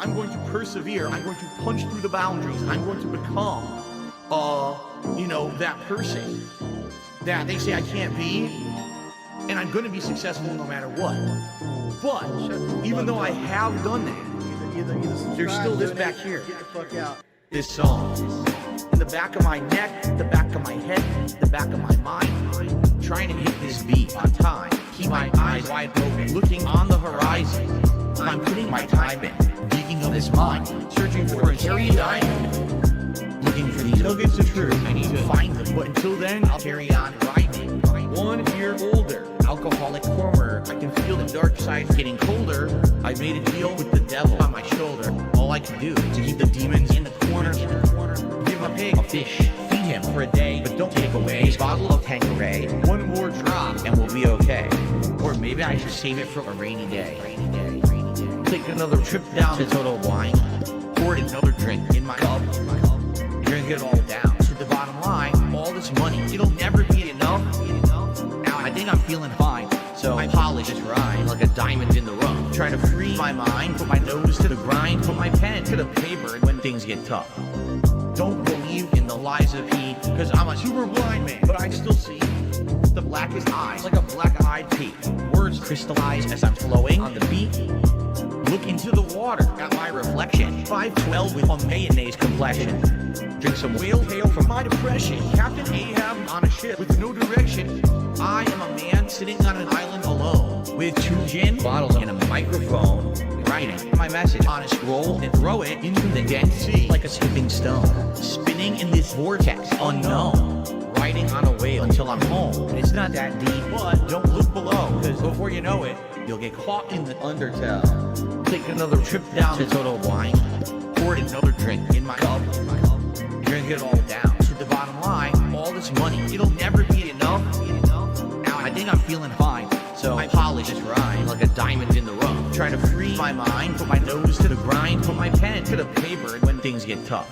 I'm going to persevere. I'm going to punch through the boundaries. I'm going to become, that person that they say I can't be. And I'm going to be successful no matter what. But even though I have done that, there's still this back here. Get the fuck out. This song. In the back of my neck, the back of my head, the back of my mind. Trying to hit this beat on time. Keep my eyes wide open, looking on the horizon. I'm putting my time in, digging up this mine, searching for a hairy diamond. Looking for these nuggets of truth. I need to find them. But until then, I'll carry on riding. 1 year older, alcoholic former. I can feel the dark side getting colder. I made a deal with the devil on my shoulder. All I can do is to keep the demons in the corner. Give a pig a fish, feed him for a day, but don't take away his bottle of Tanqueray. 1 more drop and we'll be okay. Or maybe I should save it for a rainy day. Take another trip down to Total Wine. Pour another drink in my cup. Drink it all down to the bottom line. All this money, it'll never be enough. Now I think I'm feeling fine, so I polish this rhyme like a diamond in the rough. Try to free my mind, put my nose to the grind, put my pen to the paper when things get tough. Don't believe in the lies of Pete, cause I'm a super blind man, but I still see the blackest eyes like a black-eyed pea. Words crystallize as I'm flowing on the beat. Look into the water at my reflection. 5'12" with a mayonnaise complexion. Drink some whale tail from my depression. Captain Ahab on a ship with no direction. I am a man sitting on an island alone with 2 gin bottles and a microphone. Writing my message on a scroll and throw it into the Dead Sea like a skipping stone. Spinning in this vortex unknown. Riding on a whale until I'm home. It's not that deep, but don't look below, cause before you know it, you'll get caught in the undertow. Take another trip down to Total Wine. Pour another drink in my cup. Drink it all down to the bottom line. All this money, it'll never be enough. Now I think I'm feeling fine, so I polish this rhyme like a diamond in the rough. Try to free my mind, put my nose to the grind, put my pen to the paper when things get tough.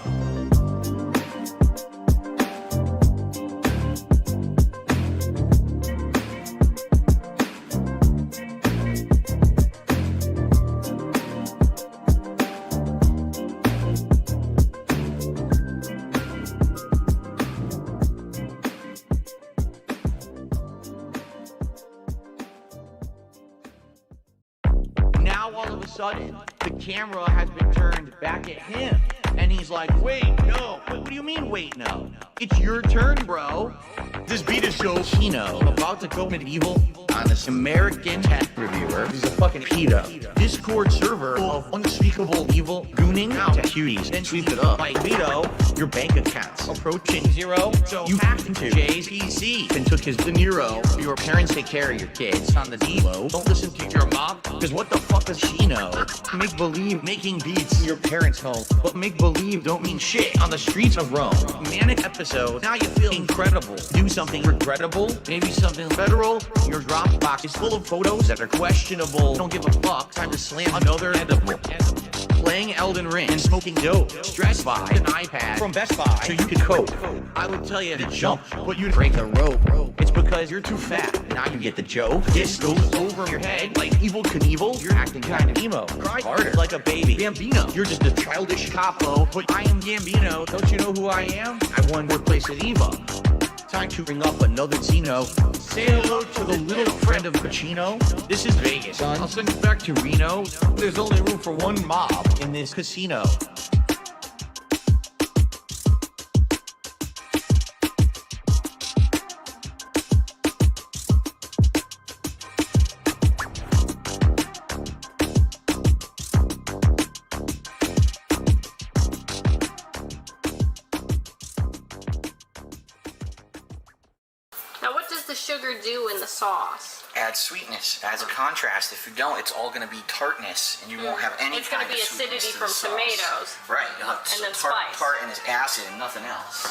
Now all of a sudden, the camera has been turned back at him. And he's like, wait, no. What do you mean, wait, no? It's your turn, bro. This beat is so Chino. I'm about to go medieval on this American tech reviewer. He's a fucking pedo. Discord server of unspeakable evil gooning out to cuties. Then sweep it up like veto your bank accounts approaching zero. So you hacked into Jay's PC and took his De Niro. Your parents take care of your kids on the D-Lo. Don't listen to your mom, cause what the fuck does she know? Make believe making beats in your parents' home, but make believe don't mean shit on the streets of Rome. Manic episode, now you feel incredible. Do something regrettable, maybe something federal. Your Dropbox is full of photos that are questionable. Don't give a fuck, time to slam another edible. Playing Elden Ring and smoking dope. Stressed by an iPad from Best Buy so you could cope. I would tell you to jump, but you'd break the rope. It's because you're too fat. Now you get the joke. This goes over your head like Evil Knievel. You're acting kind of emo. Cry harder like a baby. Bambino, you're just a childish capo. But I am Gambino. Don't you know who I am? I won fourth place at EVO. Time to ring up another Zeno. Say hello to the little friend of Pacino. This is Vegas, son. I'll send you back to Reno. There's only room for one mob in this casino. Now what does the sugar do in the sauce? Adds sweetness, adds a contrast. If you don't, it's all going to be tartness, and you won't have any It's going kind to be of sweetness acidity to from the sauce. tomatoes. Right, you'll have And then tart spice. and its acid and nothing else.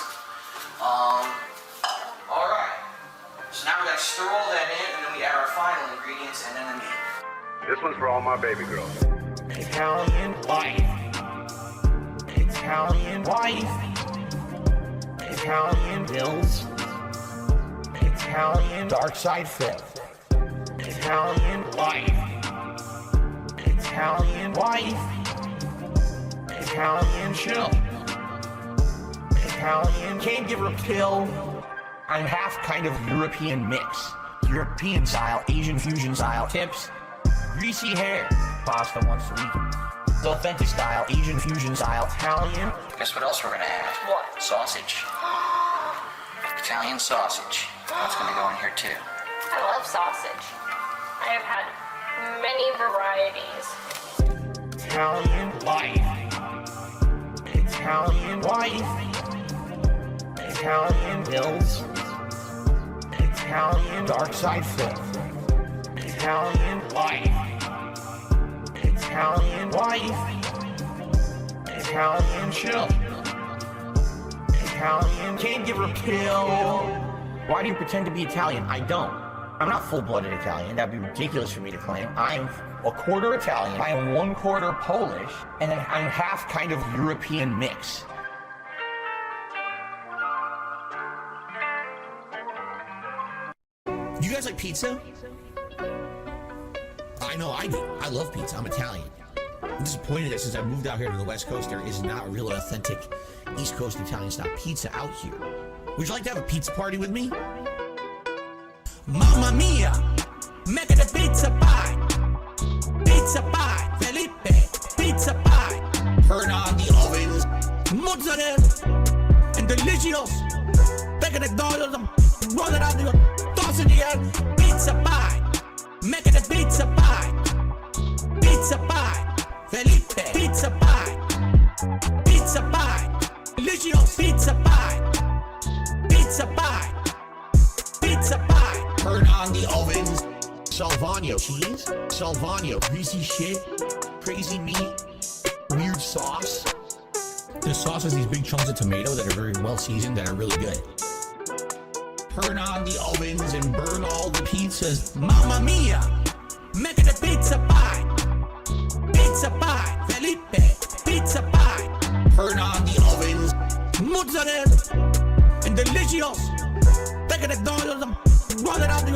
Alright. So now we got to stir all that in, and then we add our final ingredients, and then the meat. This one's for all my baby girls. Italian wife. Italian wife. Italian bills. Italian dark side flip. Italian wife. Italian wife. Italian chill. Italian can't give her a pill. I'm half kind of European mix. European style, Asian fusion style. Tips, greasy hair. Pasta once a week. Authentic style, Asian fusion style. Italian. Guess what else we're gonna add? What? Sausage. Italian sausage. That's gonna go in here too. I love sausage. I have had many varieties. Italian wife. Italian wife. Italian bills. Italian dark side flip. Italian wife. Italian wife. Italian chill. Italian can't give her a pill. Why do you pretend to be Italian? I don't. I'm not full-blooded Italian. That'd be ridiculous for me to claim. I'm a quarter Italian. I am 1/4 Polish, and then I'm half kind of European mix. You guys like pizza? I know I do. I love pizza. I'm Italian. I'm disappointed that since I moved out here to the West Coast, there is not a real authentic East Coast Italian style pizza out here. Would you like to have a pizza party with me? Mamma mia, make it a pizza pie. Pizza pie, Felipe, pizza pie. Turn on the ovens, mozzarella, and delicious. Taking the dollars and roll it out, toss in the air. Pizza pie, make it a pizza pie. Pizza pie, Felipe, pizza pie. Pizza pie, delicious pizza pie. Pizza pie, pizza pie. Turn on the ovens. Salvano cheese, Salvano greasy shit, crazy meat, weird sauce. The sauce has these big chunks of tomato that are very well seasoned, that are really good. Turn on the ovens and burn all the pizzas. Mamma mia, make it a pizza pie. Pizza pie, Felipe, pizza pie. Turn on the ovens, mozzarella, and delicious. Take the dollars and roll it out,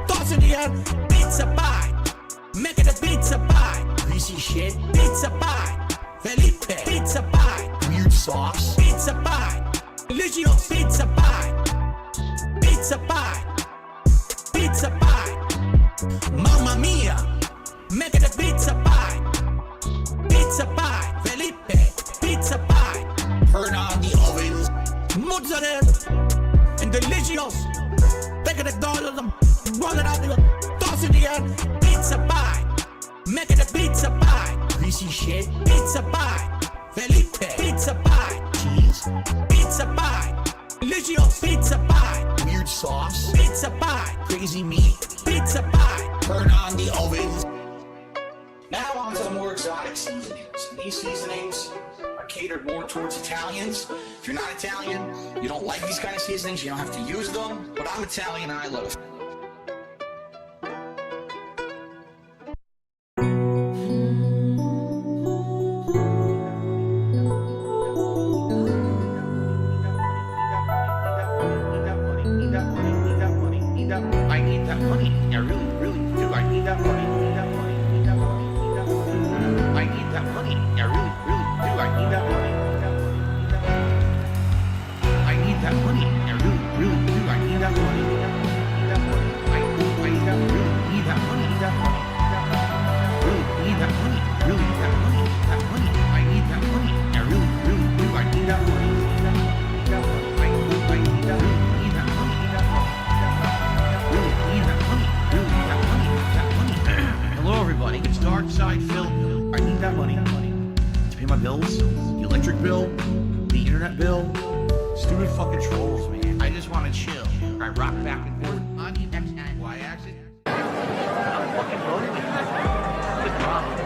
toss in the air. Pizza pie, make it a pizza pie. Greasy shit, pizza pie. Felipe, pizza pie. Weird sauce, pizza pie. Delicious pizza pie. Pizza pie, pizza pie. Mamma mia, make it a pizza pie. Pizza pie, Felipe, pizza pie. Turn on the ovens, mozzarella, and delicious. Take the dollars and roll it out, toss in the air. Pizza pie, make it a pizza pie. Greasy shit, pizza pie. Felipe, pizza pie. Cheese, pizza pie. Delicious pizza pie. Weird sauce, pizza pie. Crazy meat, pizza pie. Turn on the ovens. Now on to the more exotic seasonings. These seasonings are catered more towards Italians. If you're not Italian, you don't like these kind of seasonings, you don't have to use them. But I'm Italian and I love it. I need that money. I really, really do. I need that money. I need that money. I really, really do. I need that money. I need that money. I really, really do. I need that money. I need that really need that money. Really need that money. Really need that money. That money. I need that money. I really, really do. I need that money. I need that really need that money. Really need that money. Really need that money. That money. Hello everybody. It's Dark Side Phil. I need that money to pay my bills, the electric bill, the internet bill, stupid fucking trolls, man. I just want to chill. I rock back and forth on the y-axis. I'm fucking voting. Good problem.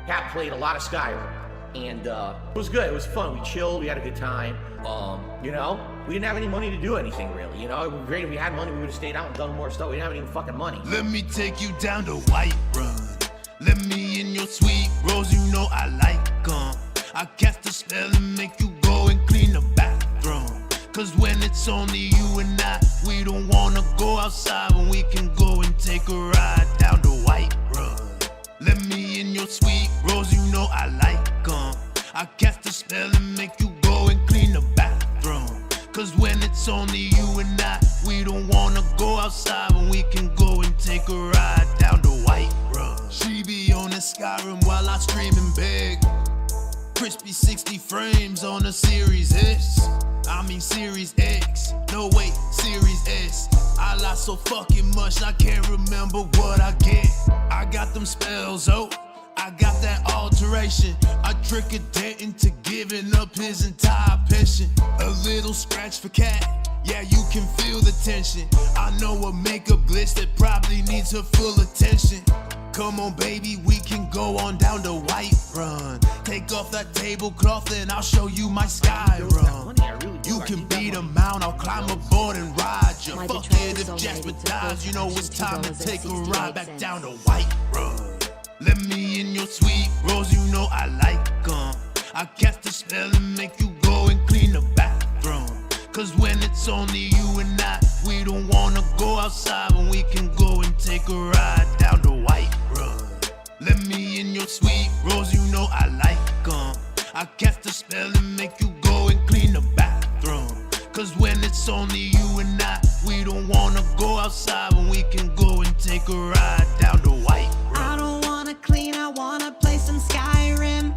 Cat played a lot of Skyrim, and it was good. It was fun. We chilled. We had a good time. You know, we didn't have any money to do anything really. You know, it would be great if we had money. We would have stayed out and done more stuff. We didn't have any fucking money. Let me take you down to White Run. Let me in your sweet rose, you know I like 'em. I cast a spell and make you go and clean the bathroom. Cause when it's only you and I, we don't wanna go outside when we can go and take a ride down to White Run. Let me in your sweet rolls, you know I like 'em. I cast a spell and make you go and clean the bathroom. Cause when it's only you and I, we don't wanna go outside when we can go and take a ride down the White Run. She be on the Skyrim while I stream and beg. Crispy 60 frames on a Series S. I mean Series X. No wait, Series S. I lost so fucking much I can't remember what I get. I got them spells, oh, I got that alteration. I trick a dent into giving up his entire pension. A little scratch for cat, yeah, you can feel the tension. I know a makeup glitch that probably needs her full attention. Come on, baby, we can go on down the White Run. Take off that tablecloth and I'll show you my sky run. You can beat a mount, I'll climb aboard and ride you. Fuck it if Jasper dies, you know it's time to take a ride back down the White Run. Let me in your sweet rolls, you know I like 'em. I cast a spell and make you go and clean the bathroom. Cause when it's only you and I, we don't wanna go outside when we can go and take a ride down the White Run. Let me in your sweet rolls, you know I like 'em. I cast a spell and make you go and clean the bathroom. Cause when it's only you and I, we don't wanna go outside when we can go and take a ride down the White Run. I don't wanna clean, I wanna play some Skyrim.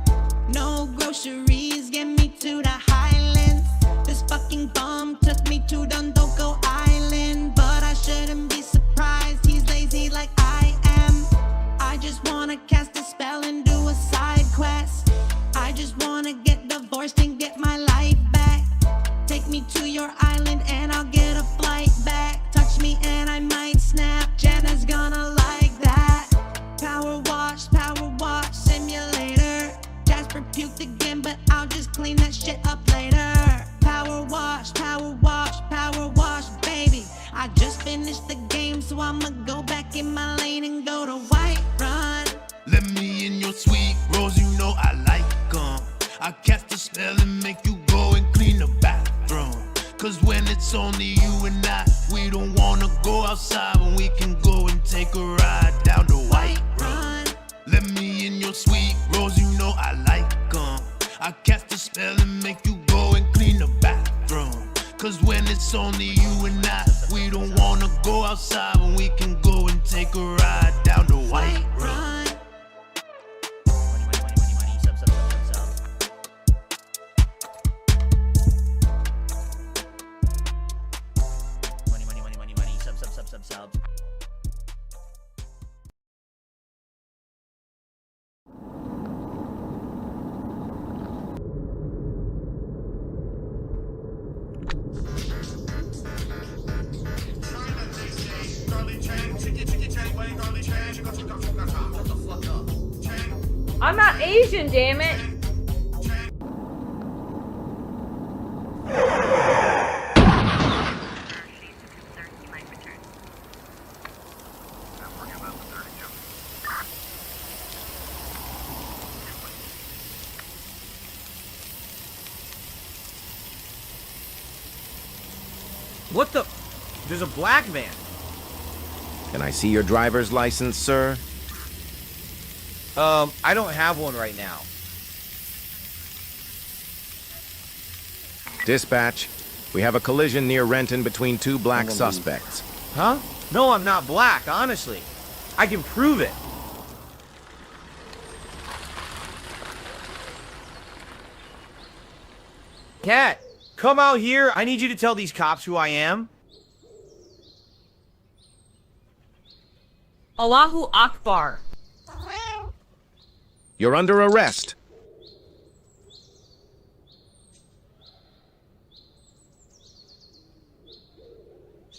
No groceries, get me to the Highlands. This fucking bum took me to Dundoko Island, but I shouldn't be surprised, he's lazy like I am. I just wanna cast a spell and do a side quest. I just wanna get divorced and get my life back. Take me to your island and I'll get a flight back. Touch me and I might snap, Jenna's gonna like that. Power wash simulator. Jasper puked again, but I'll just clean that shit up later. Power wash, baby. I just finished the game, so I'ma go back in my lane and go to White Run. Let me in your sweet rolls, you know I like 'em. I cast a spell and make you go and clean the bathroom. Cause when it's only you and I, we don't wanna go outside when we can go and take a ride down the White Run. Let me in your sweet rolls, you know I like 'em. I cast a spell and make you go and clean the bathroom. Cause when it's only you and I, we don't wanna go outside when we can go and take a ride down the White Run. Sub. I'm not Asian, damn it. What the? There's a black van. Can I see your driver's license, sir? I don't have one right now. Dispatch, we have a collision near Renton between two black suspects. Huh? No, I'm not black, honestly. I can prove it. Cat, come out here. I need you to tell these cops who I am. Allahu Akbar. You're under arrest.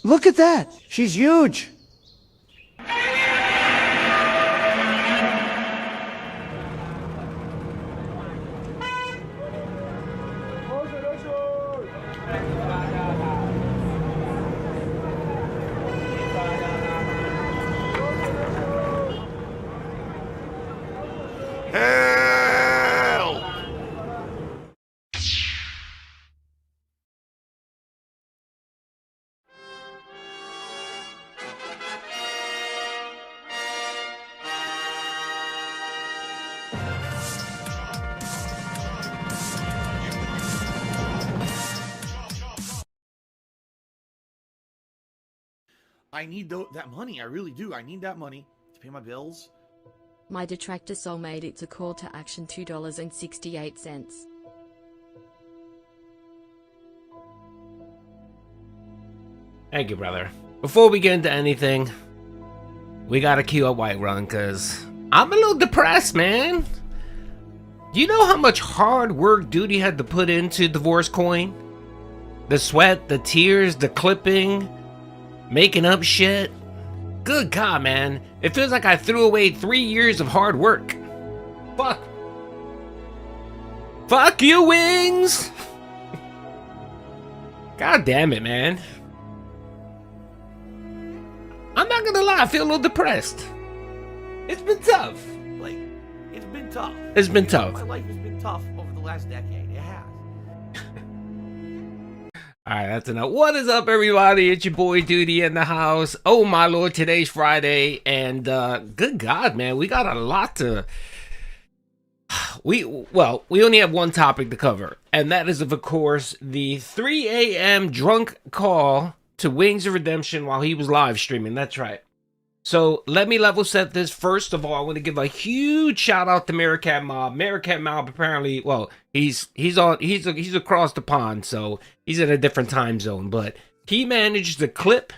Look at that. She's huge. I need that money. I really do. I need that money to pay my bills. My detractor soul made it's a call to action $2.68. Thank you, brother. Before we get into anything, we gotta queue up Whiterun, cause I'm a little depressed, man. Do you know how much hard work Duty had to put into Divorce Coin? The sweat, the tears, the clipping, making up shit. Good God, man. It feels like I threw away 3 years of hard work. Fuck. Fuck you, Wings! God damn it, man. I'm not gonna lie, I feel a little depressed. It's been tough. Like, it's been tough. It's been tough. My life has been tough over the last decade. It has. Alright, that's enough. What is up, everybody? It's your boy Duty in the house. Oh my lord, today's Friday, and good God, man, we got a lot to... We only have one topic to cover, and that is, of course, the 3 a.m. drunk call to Wings of Redemption while he was live streaming. That's right. So let me level set this. First of all, I want to give a huge shout out to Meerkat Mob. Meerkat Mob apparently, well, he's across the pond, so he's in a different time zone, but he managed to clip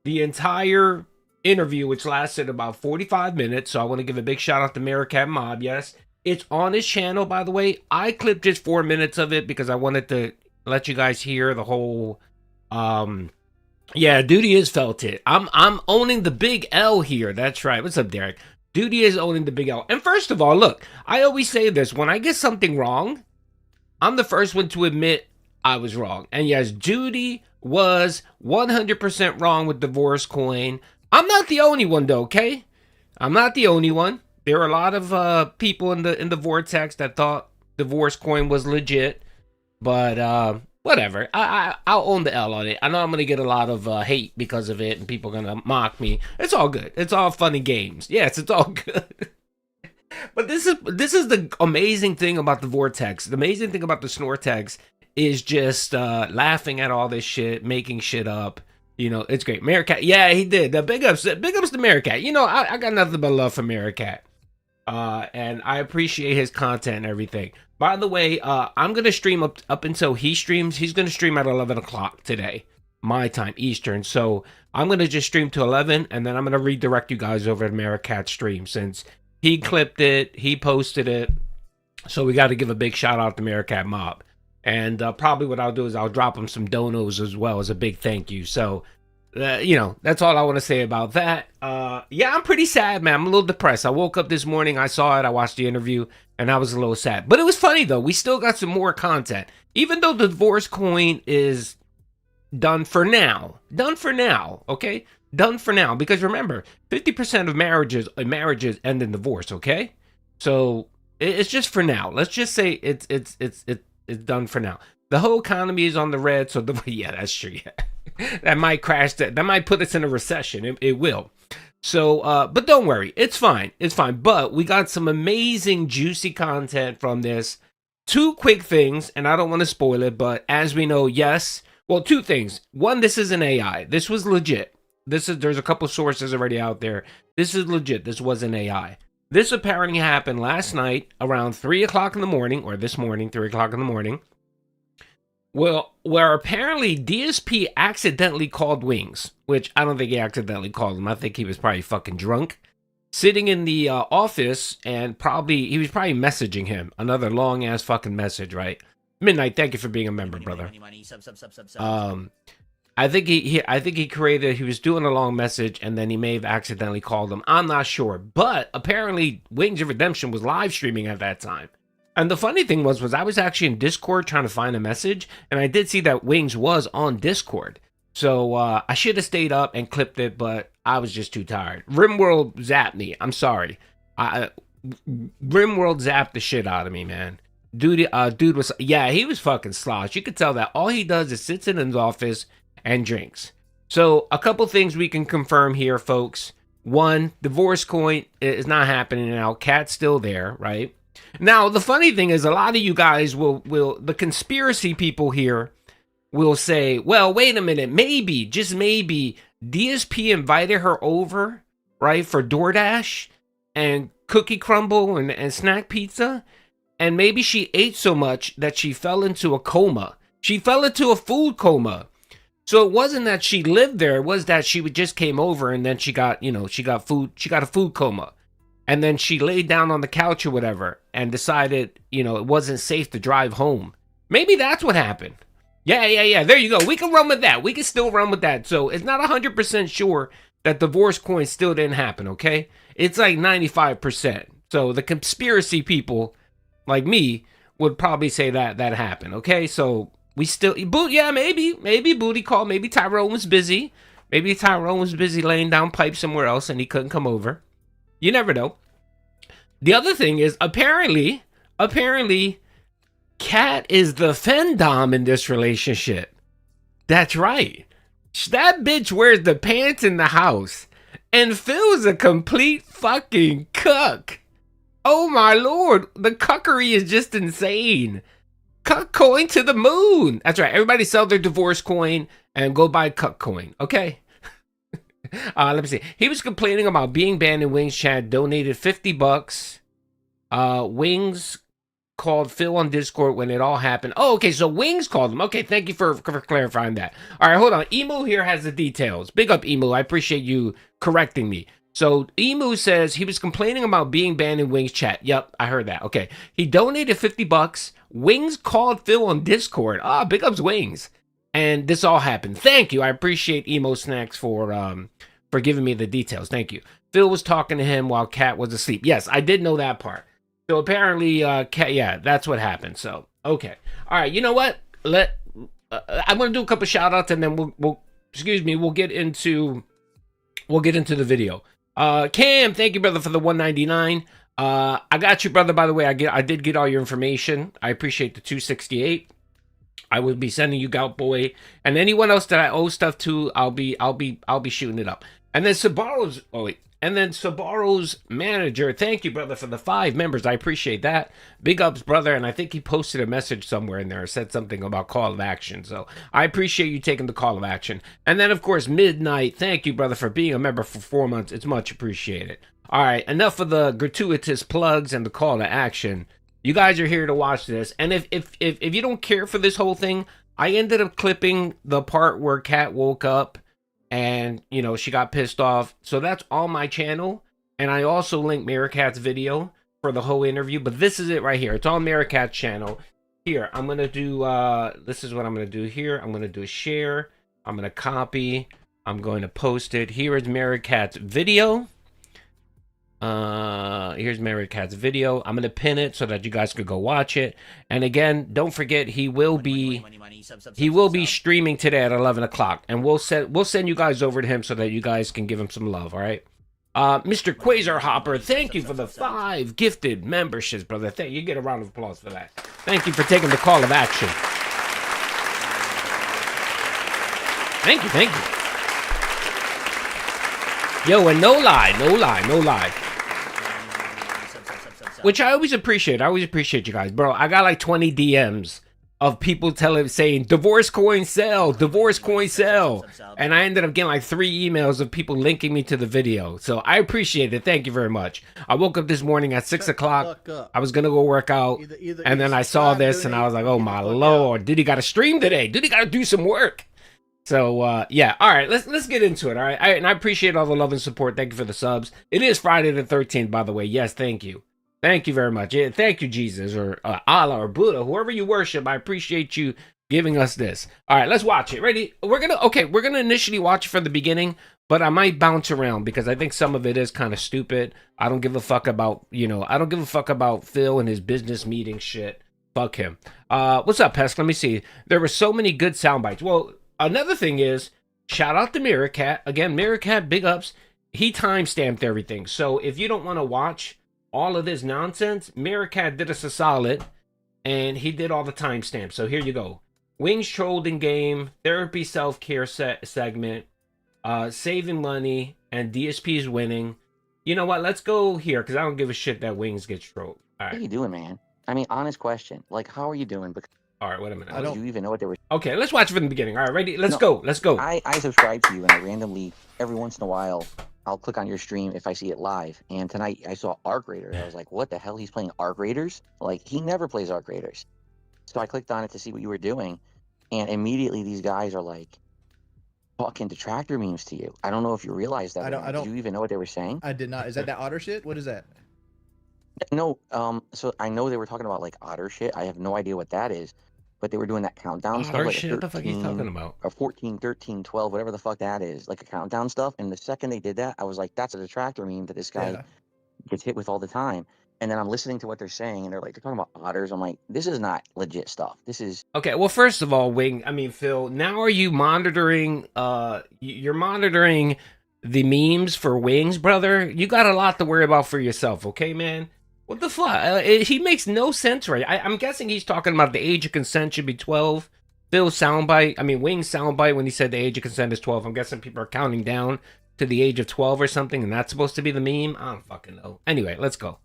the entire interview, which lasted about 45 minutes. So I want to give a big shout out to Meerkat Mob. Yes, it's on his channel, by the way. I clipped just 4 minutes of it because I wanted to let you guys hear the whole yeah, Duty is felt it. I'm owning the big L here. That's right. What's up, Derek? Duty is owning the big L. And first of all, look, I always say this. When I get something wrong, I'm the first one to admit I was wrong. And yes, Duty was 100% wrong with Divorce Coin. I'm not the only one, though, okay? I'm not the only one. There are a lot of people in the Vortex that thought Divorce Coin was legit. But, whatever. I'll own the L on it. I know I'm going to get a lot of hate because of it, and people are going to mock me. It's all good. It's all funny games. Yes, it's all good. But this is the amazing thing about the Vortex. The amazing thing about the Snortex is just laughing at all this shit, making shit up. You know, it's great. Meerkat, yeah, he did. The big ups to Meerkat. You know, I got nothing but love for Meerkat. And I appreciate his content and everything. By the way, I'm going to stream up until he streams. He's going to stream at 11 o'clock today, my time, Eastern. So I'm going to just stream to 11, and then I'm going to redirect you guys over to Meerkat's stream since he clipped it, he posted it. So we got to give a big shout out to Meerkat Mob. And probably what I'll do is I'll drop him some donos as well as a big thank you. So, you know, that's all I want to say about that. Yeah, I'm pretty sad, man. I'm a little depressed. I woke up this morning, I saw it, I watched the interview, and I was a little sad. But it was funny, though. We still got some more content. Even though the Divorce Coin is done for now. Done for now, okay? Done for now. Because remember, 50% of marriages end in divorce, okay? So it's just for now. Let's just say it's done for now. The whole economy is on the red, so yeah, that's true. Yeah. That might crash. That might put us in a recession. It will. So, but don't worry, it's fine. It's fine. But we got some amazing, juicy content from this. 2 quick things, and I don't want to spoil it, but as we know, yes. Well, 2 things. One, this is an AI. This was legit. There's a couple sources already out there. This is legit. This was an AI. This apparently happened last night around 3 o'clock in the morning, or this morning, 3 o'clock in the morning. Well, where apparently DSP accidentally called Wings, which I don't think he accidentally called him. I think he was probably fucking drunk, sitting in the office, and he was probably messaging him another long ass fucking message, right? Midnight, thank you for being a member, brother. I think he was doing a long message, and then he may have accidentally called him. I'm not sure, but apparently Wings of Redemption was live streaming at that time. And the funny thing was I was actually in Discord trying to find a message, and I did see that Wings was on Discord. So I should have stayed up and clipped it, but I was just too tired. Rimworld zapped me. I'm sorry. Rimworld zapped the shit out of me, man. Dude was, yeah, he was fucking slosh. You could tell that all he does is sits in his office and drinks. So a couple things we can confirm here, folks. One, Divorce Coin is not happening now. Cat's still there, right? Now, the funny thing is a lot of you guys will the conspiracy people here will say, well, wait a minute, maybe, just maybe, DSP invited her over, right, for DoorDash and cookie crumble and snack pizza. And maybe she ate so much that she fell into a coma. She fell into a food coma. So it wasn't that she lived there. It was that she just came over and then she got, you know, she got a food coma. And then she laid down on the couch or whatever and decided, you know, it wasn't safe to drive home. Maybe that's what happened. Yeah. There you go. We can run with that. We can still run with that. So it's not 100% sure that divorce coin still didn't happen, okay? It's like 95%. So the conspiracy people like me would probably say that happened, okay? So we still, maybe booty call. Maybe Tyrone was busy. Maybe Tyrone was busy laying down pipe somewhere else and he couldn't come over. You never know. The other thing is, apparently, Kat is the fendom in this relationship. That's right. That bitch wears the pants in the house. And Phil's a complete fucking cuck. Oh my lord. The cuckery is just insane. Cuck coin to the moon. That's right. Everybody sell their divorce coin and go buy cuck coin. Okay. Let me see. He was complaining about being banned in Wings chat. Donated $50. Wings called Phil on Discord when it all happened. Oh, okay. So Wings called him. Okay, thank you for clarifying that. All right, hold on. Emu here has the details. Big up, Emu. I appreciate you correcting me. So Emu says he was complaining about being banned in Wings chat. Yep, I heard that. Okay. He donated $50. Wings called Phil on Discord. Big ups, Wings. And this all happened. Thank you. I appreciate Emo Snacks for giving me the details. Thank you. Phil was talking to him while Kat was asleep. Yes, I did know that part. So apparently, Kat, yeah, that's what happened. So, okay. All right, you know what? I'm going to do a couple shout outs and then we'll get into the video. Cam, thank you, brother, for the $1.99. I got you, brother, by the way. I did get all your information. I appreciate the $2.68. I will be sending you Gout Boy and anyone else that I owe stuff to. I'll be shooting it up. And then Sabaro's manager. Thank you, brother, for the 5 members. I appreciate that. Big ups, brother. And I think he posted a message somewhere in there, said something about call of action. So I appreciate you taking the call of action. And then, of course, Midnight. Thank you, brother, for being a member for 4 months. It's much appreciated. All right, enough of the gratuitous plugs and the call to action. You guys are here to watch this, and if you don't care for this whole thing, I ended up clipping the part where Kat woke up and, you know, she got pissed off. So that's on my channel, and I also linked Meerkat's video for the whole interview, but this is it right here. It's on Meerkat's channel. Here, I'm going to do, this is what I'm going to do here. I'm going to do a share. I'm going to copy. I'm going to post it. Here is Meerkat's video. Here's Meerkat's video. I'm gonna pin it so that you guys could go watch it. And again, don't forget he will be streaming today at 11 o'clock, and we'll send you guys over to him so that you guys can give him some love. All right. Mr. Quasar Hopper, thank you for the 5 gifted memberships, brother. Thank you. Get a round of applause for that. Thank you for taking the call of action. Thank you. Yo, and no lie. Which I always appreciate. I always appreciate you guys. Bro, I got like 20 DMs of people saying, divorce coin sell. And I ended up getting like 3 emails of people linking me to the video. So I appreciate it. Thank you very much. I woke up this morning at 6 o'clock. I was going to go work out. And then I saw this and I was like, oh my lord. Did he got to stream today? Did he got to do some work? So, yeah. All right, let's get into it, all right? And I appreciate all the love and support. Thank you for the subs. It is Friday the 13th, by the way. Yes, thank you. Thank you very much. Yeah, thank you, Jesus, or Allah, or Buddha, whoever you worship. I appreciate you giving us this. All right, let's watch it. Ready? We're gonna initially watch it from the beginning, but I might bounce around because I think some of it is kind of stupid. I don't give a fuck about, I don't give a fuck about Phil and his business meeting shit. Fuck him. What's up, Pest? Let me see. There were so many good sound bites. Well, another thing is, shout out to Meerkat. Again, Meerkat, big ups. He timestamped everything. So if you don't want to watch all of this nonsense, Meerkat did us a solid, and he did all the timestamps. So here you go. Wings trolled in game, therapy self-care segment, saving money, and DSP is winning. You know what? Let's go here, because I don't give a shit that Wings gets trolled. All right. What are you doing, man? I mean, honest question. Like, how are you doing? Because all right, wait a minute. do you even know what they were? Okay, let's watch it from the beginning. All right, ready? Let's go. Let's go. I subscribe to you, and I randomly, every once in a while, I'll click on your stream if I see it live. And tonight I saw Arc Raiders. I was like, what the hell? He's playing Arc Raiders? Like, he never plays Arc Raiders. So I clicked on it to see what you were doing. And immediately these guys are like talking detractor memes to you. I don't know if you realized that. I don't. Did you even know what they were saying? I did not. Is that otter shit? What is that? No. So I know they were talking about like otter shit. I have no idea what that is. But they were doing that countdown stuff. Otter Like shit? What the fuck are you talking about? Or 14, 13, 12, whatever the fuck that is. Like a countdown stuff. And the second they did that, I was like, that's a detractor meme that this guy gets hit with all the time. And then I'm listening to what they're saying, and they're talking about otters. I'm like, this is not legit stuff. This is Okay, well, first of all, Phil, now are you monitoring, you're monitoring the memes for Wings, brother? You got a lot to worry about for yourself, okay, man? What the fuck? He makes no sense, right? I'm guessing he's talking about the age of consent should be 12. Phil's soundbite, Wings soundbite when he said the age of consent is 12. I'm guessing people are counting down to the age of 12 or something, and that's supposed to be the meme? I don't fucking know. Anyway, let's go.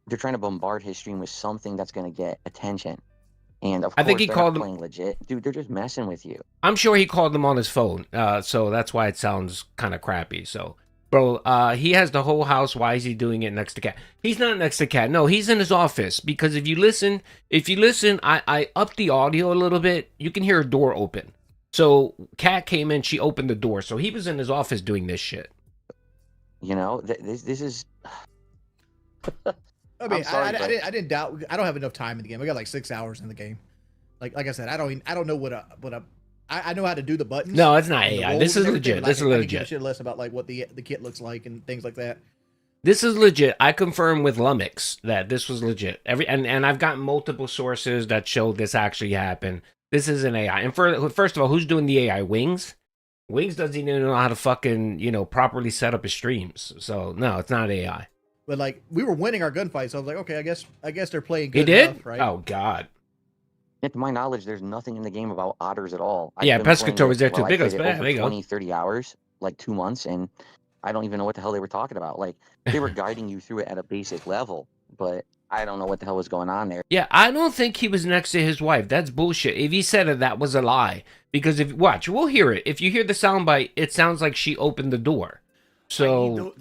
They're trying to bombard his stream with something that's going to get attention. And of I course, think he they're called not him playing legit. Dude, they're just messing with you. I'm sure he called them on his phone, so that's why it sounds kind of crappy. So, bro, he has the whole house. Why is he doing it next to Cat? He's not next to Cat. No, he's in his office. Because if you listen, I upped the audio a little bit. You can hear a door open. So Cat came in, she opened the door. So he was in his office doing this shit. You know, this is. I mean, I didn't doubt. I don't have enough time in the game. I got like 6 hours in the game. Like I said, I don't know I know how to do the buttons. No, it's not AI. This is legit. This is legit. legit. I give a shit less about like what the kit looks like and things like that. This is legit. I confirm with Lumix that this was legit. And I've got multiple sources that show this actually happened. This is an AI. And first of all, who's doing the AI? Wings? Wings doesn't even know how to fucking, properly set up his streams. So no, it's not AI. But like we were winning our gunfight, so I was like, okay, I guess they're playing good He did? enough, right? Oh God. To my knowledge, there's nothing in the game about otters at all. Yeah, Pescator was there too. Big us, there you go. 20, 30 hours, like 2 months, and I don't even know what the hell they were talking about. Like, they were guiding you through it at a basic level, but I don't know what the hell was going on there. Yeah, I don't think he was next to his wife. That's bullshit. If he said it, that was a lie. Because watch, we'll hear it. If you hear the soundbite, it sounds like she opened the door. So,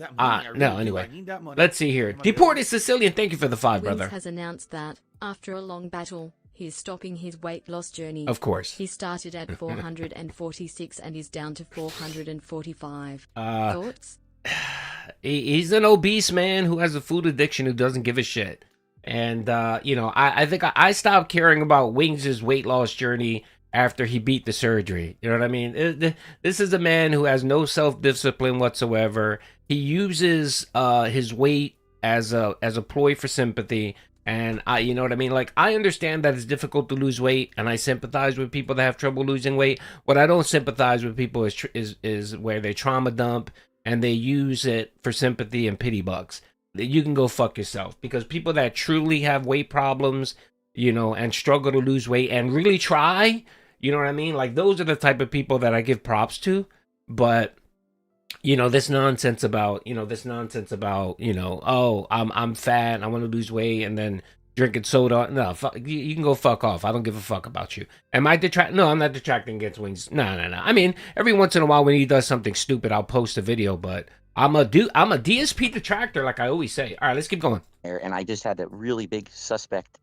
no, anyway. Let's see here. Deported Sicilian, thank you for the 5, Wings brother. has announced that, after a long battle, he's stopping his weight loss journey. Of course. He started at 446 and is down to 445. Thoughts? He's an obese man who has a food addiction who doesn't give a shit. And, I think I stopped caring about Wings' weight loss journey after he beat the surgery. You know what I mean? This is a man who has no self-discipline whatsoever. He uses his weight as a ploy for sympathy. And you know what I mean? Like, I understand that it's difficult to lose weight, and I sympathize with people that have trouble losing weight. What I don't sympathize with people is where they trauma dump and they use it for sympathy and pity bucks. You can go fuck yourself, because people that truly have weight problems, and struggle to lose weight and really try, you know what I mean? Like, those are the type of people that I give props to. But this nonsense about, oh, I'm fat, I want to lose weight, and then drinking soda. No, you can go fuck off. I don't give a fuck about you. Am I No, I'm not detracting against Wings. No. I mean, every once in a while when he does something stupid, I'll post a video, but I'm a DSP detractor, like I always say. All right, let's keep going. And I just had that really big suspect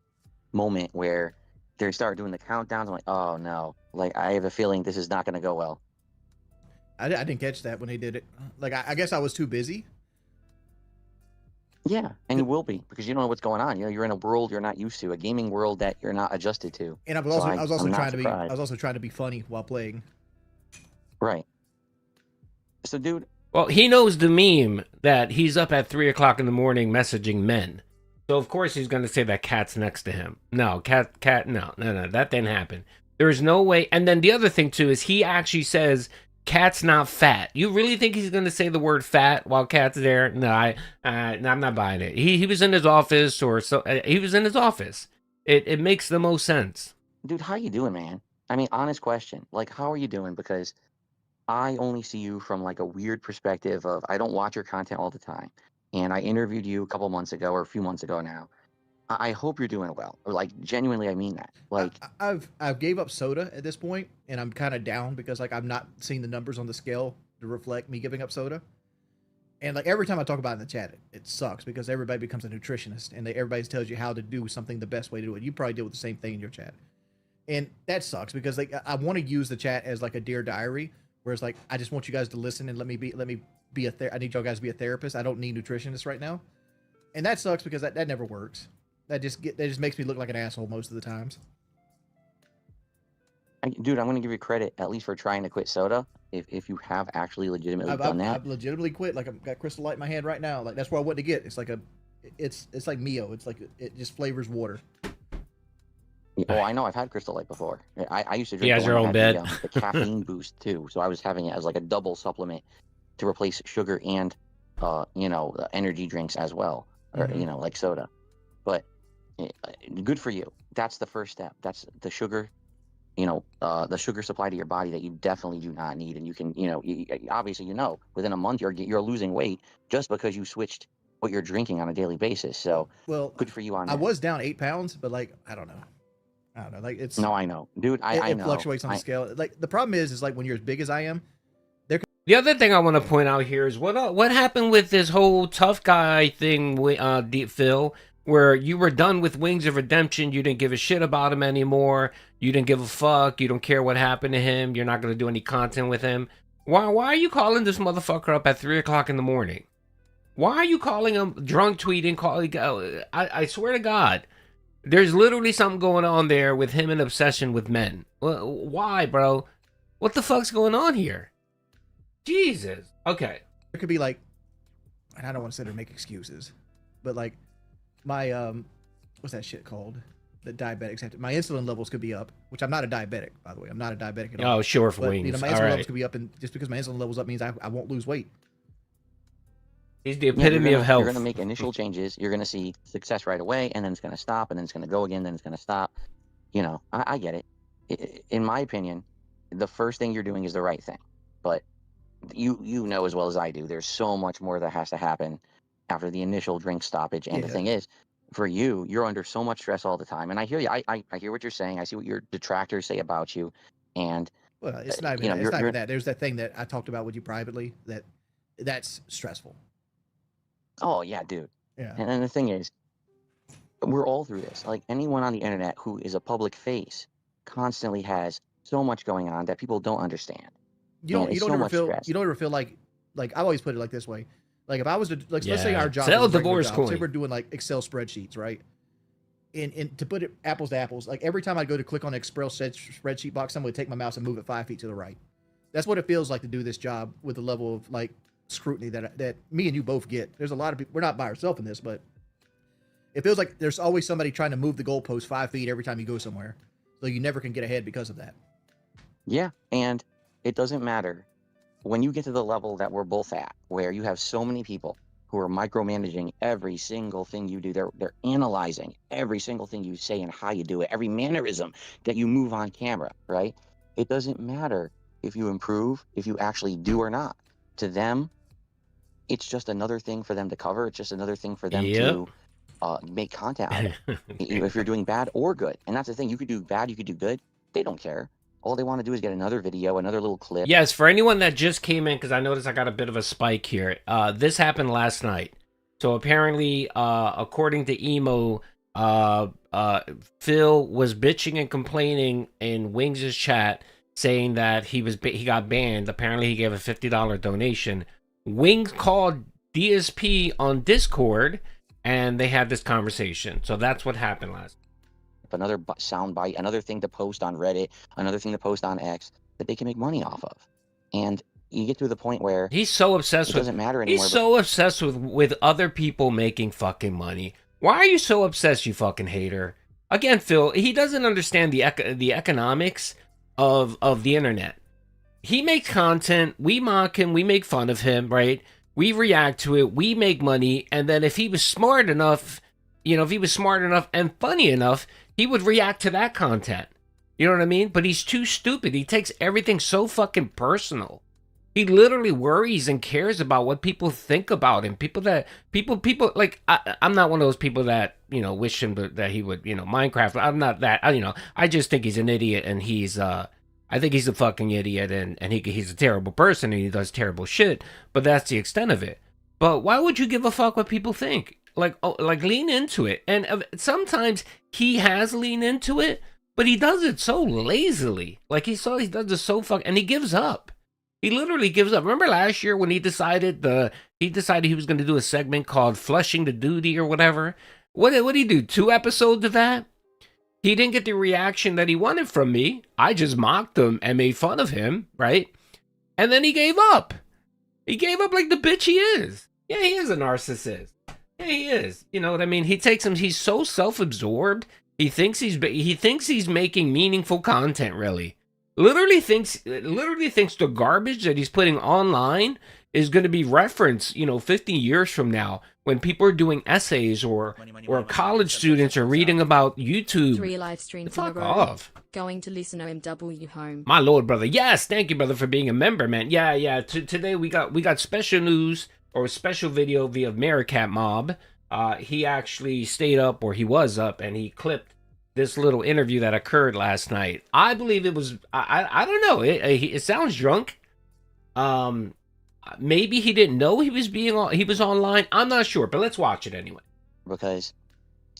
moment where they started doing the countdowns. I'm like, oh no, like I have a feeling this is not going to go well. I didn't catch that when they did it. Like, I guess I was too busy. Yeah, and you will be, because you don't know what's going on. You're in a world you're not used to, a gaming world that you're not adjusted to. And I was also trying to be funny while playing. Right. So, dude. Well, he knows the meme that he's up at 3 o'clock in the morning messaging men. So of course he's going to say that Cat's next to him. No, Cat, no, that didn't happen. There's no way. And then the other thing too is he actually says Cat's not fat. You really think he's going to say the word fat while Cat's there? No, I'm not buying it. He was in his office, he was in his office. It makes the most sense. Dude, how you doing, man? I mean, honest question. Like, how are you doing? Because I only see you from like a weird perspective of, I don't watch your content all the time. And I interviewed you a couple months ago, or a few months ago now. I hope you're doing well. Or like genuinely, I mean that. Like I've gave up soda at this point, and I'm kind of down because like I'm not seeing the numbers on the scale to reflect me giving up soda. And like every time I talk about it in the chat, it sucks because everybody becomes a nutritionist and everybody tells you how to do something the best way to do it. You probably deal with the same thing in your chat, and that sucks because like I want to use the chat as like a dear diary, whereas like I just want you guys to listen and let me be I need y'all guys to be a therapist. I don't need nutritionists right now, and that sucks because that never works. That just makes me look like an asshole most of the times. Dude, I'm gonna give you credit at least for trying to quit soda. If you have actually legitimately done that, I've legitimately quit. Like I've got Crystal Light in my hand right now. Like that's what I want to get. It's like it's like Mio. It's like it just flavors water. Oh, I know. I've had Crystal Light before. I used to drink. He has the your one own that bed. had the caffeine boost too. So I was having it as like a double supplement to replace sugar and the energy drinks as well, or like soda. But good for you. That's the first step. That's the sugar. The sugar supply to your body that you definitely do not need, and you can, obviously, within a month you're losing weight just because you switched what you're drinking on a daily basis. So, well, good for you on that. I was down 8 pounds, but like I don't know, like it's no, I know, dude. I know it fluctuates on the scale. Like the problem is like when you're as big as I am, The other thing I want to point out here is what happened with this whole tough guy thing, Phil, where you were done with Wings of Redemption. You didn't give a shit about him anymore. You didn't give a fuck. You don't care what happened to him. You're not going to do any content with him. Why are you calling this motherfucker up at 3 o'clock in the morning? Why are you calling him drunk tweeting? I swear to God, there's literally something going on there with him, an obsession with men. Why, bro? What the fuck's going on here? Jesus. Okay. It could be like, and I don't want to sit there and make excuses, but like my what's that shit called? The diabetics have to, my insulin levels could be up, which I'm not a diabetic, by the way. I'm not a diabetic at all. Oh, sure, for but, Wings. My insulin levels could be up, and just because my insulin levels up means I won't lose weight. He's the epitome of health. You're going to make initial changes. You're going to see success right away, and then it's going to stop, and then it's going to go again, then it's going to stop. I get it. In my opinion, the first thing you're doing is the right thing. But you know as well as I do, there's so much more that has to happen after the initial drink stoppage. And the thing is, for you, you're under so much stress all the time. And I hear you. I hear what you're saying. I see what your detractors say about you. And well, it's not even, it's not even that. There's that thing that I talked about with you privately that's stressful. Oh yeah, dude. Yeah. And then the thing is, we're all through this. Like anyone on the internet who is a public face constantly has so much going on that people don't understand. You don't ever feel like I always put it like this way. Like if I was to let's say our job is divorce job, say we're doing like Excel spreadsheets, right? And to put it apples to apples, like every time I go to click on an Excel spreadsheet box, someone would take my mouse and move it 5 feet to the right. That's what it feels like to do this job with the level of like scrutiny that me and you both get. There's a lot of people. We're not by ourselves in this, but it feels like there's always somebody trying to move the goalpost 5 feet every time you go somewhere, so you never can get ahead because of that. Yeah, and it doesn't matter when you get to the level that we're both at, where you have so many people who are micromanaging every single thing you do. They're analyzing every single thing you say and how you do it, every mannerism that you move on camera, right? It doesn't matter if you improve, if you actually do or not. To them, it's just another thing for them to cover. It's just another thing for them to make content out of. If you're doing bad or good. And that's the thing. You could do bad, you could do good. They don't care. All they want to do is get another video, another little clip. Yes, for anyone that just came in, because I noticed I got a bit of a spike here. This happened last night. So apparently, according to Emo, Phil was bitching and complaining in Wings' chat, saying that he got banned. Apparently, he gave a $50 donation. Wings called DSP on Discord, and they had this conversation. So that's what happened last night. Another soundbite, another thing to post on Reddit, another thing to post on X that they can make money off of. And you get to the point where he's so obsessed with, doesn't matter anymore. He's so obsessed with other people making fucking money. Why are you so obsessed, you fucking hater? Again, Phil, he doesn't understand the economics of the internet. He makes content, we mock him, we make fun of him, right? We react to it, we make money, and then if he was smart enough, and funny enough, he would react to that content. You know what I mean? But he's too stupid. He takes everything so fucking personal. He literally worries and cares about what people think about him. People like, I'm not one of those people that, you know, wish him that he would, you know, Minecraft. I'm not that, you know, I just think he's an idiot, and I think he's a fucking idiot, and he's a terrible person, and he does terrible shit, but that's the extent of it. But why would you give a fuck what people think? Like, lean into it. And sometimes he has leaned into it, but he does it so lazily. Like, he does it so and he gives up. He literally gives up. Remember last year when he decided he was going to do a segment called Flushing the Duty or whatever? What did he do? 2 episodes of that? He didn't get the reaction that he wanted from me. I just mocked him and made fun of him, right? And then he gave up. He gave up like the bitch he is. Yeah, he is a narcissist. Yeah, he is. You know what I mean? He's so self-absorbed. He thinks he's making meaningful content, really. Literally thinks the garbage that he's putting online is going to be referenced, you know, 50 years from now when people are doing essays or college students are reading about YouTube. 3 live streams Fuck in a row. off. Going to listen OMW home. My lord, brother. Yes, thank you, brother, for being a member, man. Yeah. Today we got special news or a special video via Meerkat Mob. He actually stayed up, or he was up, and he clipped this little interview that occurred last night. I believe it was, I don't know. It sounds drunk. Maybe he didn't know he was online. I'm not sure, but let's watch it anyway. Because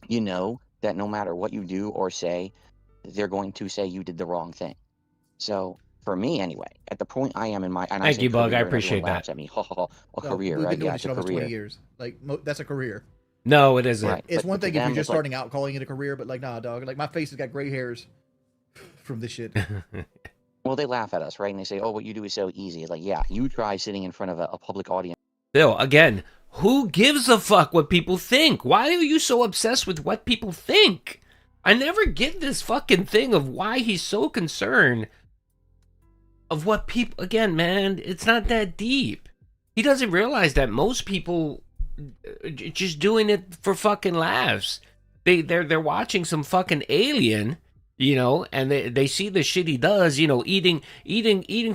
you know that no matter what you do or say, they're going to say you did the wrong thing. So for me, anyway, at the point I am in my, and thank you, Bug. I appreciate that. At me, a career, we've right? been doing Yeah, this it's a almost career. 20 years. Like that's a career. No, it isn't. Right. It's But one thing to if you're them, just it's like- starting out calling it a career, but like, nah, dog. Like my face has got gray hairs from this shit. Well, they laugh at us, right? And they say, "Oh, what you do is so easy." It's like, yeah, you try sitting in front of a public audience. Bill, again, who gives a fuck what people think? Why are you so obsessed with what people think? I never get this fucking thing of why he's so concerned of what people. Again, man, it's not that deep. He doesn't realize that most people just doing it for fucking laughs. They're watching some fucking alien, you know, and they see the shit he does, you know, eating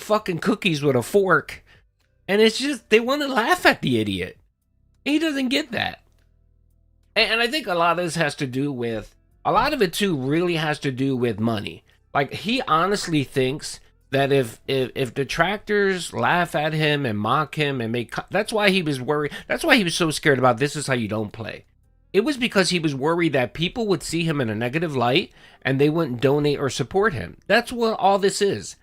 fucking cookies with a fork, and it's just they want to laugh at the idiot. He doesn't get that, and I think a lot of this has to do with a lot of it too. Really has to do with money. Like he honestly thinks that if detractors laugh at him and mock him and that's why he was worried. That's why he was so scared about This Is How You Don't Play. It was because he was worried that people would see him in a negative light and they wouldn't donate or support him. That's what all this is.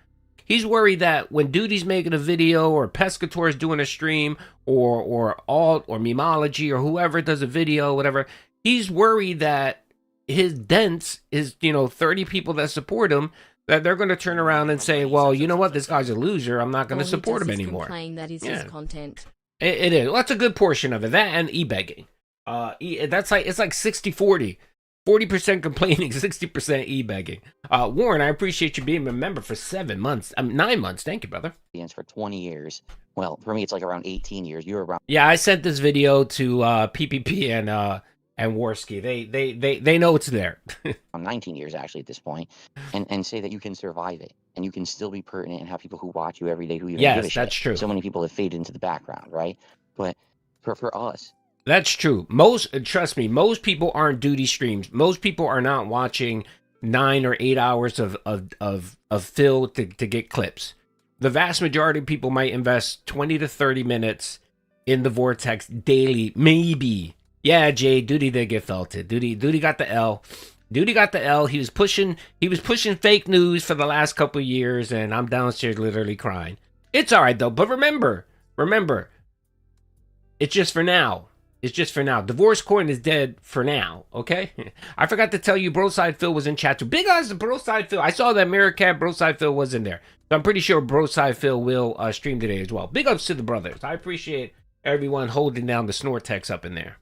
He's worried that when Duty's making a video or Pescator's doing a stream or Alt or Memology or whoever does a video, whatever, he's worried that his dents is, you know, 30 people that support him, that they're going to turn around and say, well, you know what, this guy's a loser, I'm not going to support him anymore. That is his content. It is. Well, that's a good portion of it. That and e-begging. It's like 60-40. 40% complaining, 60% e-begging. Warren, I appreciate you being a member for 9 months. Thank you, brother. For 20 years. Well, for me, it's like around 18 years. You were around. Yeah, I sent this video to PPP and Worski. They know it's there. 19 years actually at this point, and say that you can survive it and you can still be pertinent and have people who watch you every day who even give a shit. Yes, that's true. So many people have faded into the background, right? But for us, that's true. Trust me, most people aren't Duty streams. Most people are not watching 9 or 8 hours of Phil to get clips. The vast majority of people might invest 20 to 30 minutes in the Vortex daily, maybe. Yeah, Jay, Duty did get felted. Duty got the L. Duty got the L. He was pushing fake news for the last couple of years, and I'm downstairs literally crying. It's all right though. But remember, it's just for now. It's just for now. Divorce Coin is dead for now, okay? I forgot to tell you, Broside Phil was in chat too. Big eyes to Broside Phil. I saw that Meerkat Broside Phil was in there. So I'm pretty sure Broside Phil will stream today as well. Big ups to the brothers. I appreciate everyone holding down the Snortex up in there.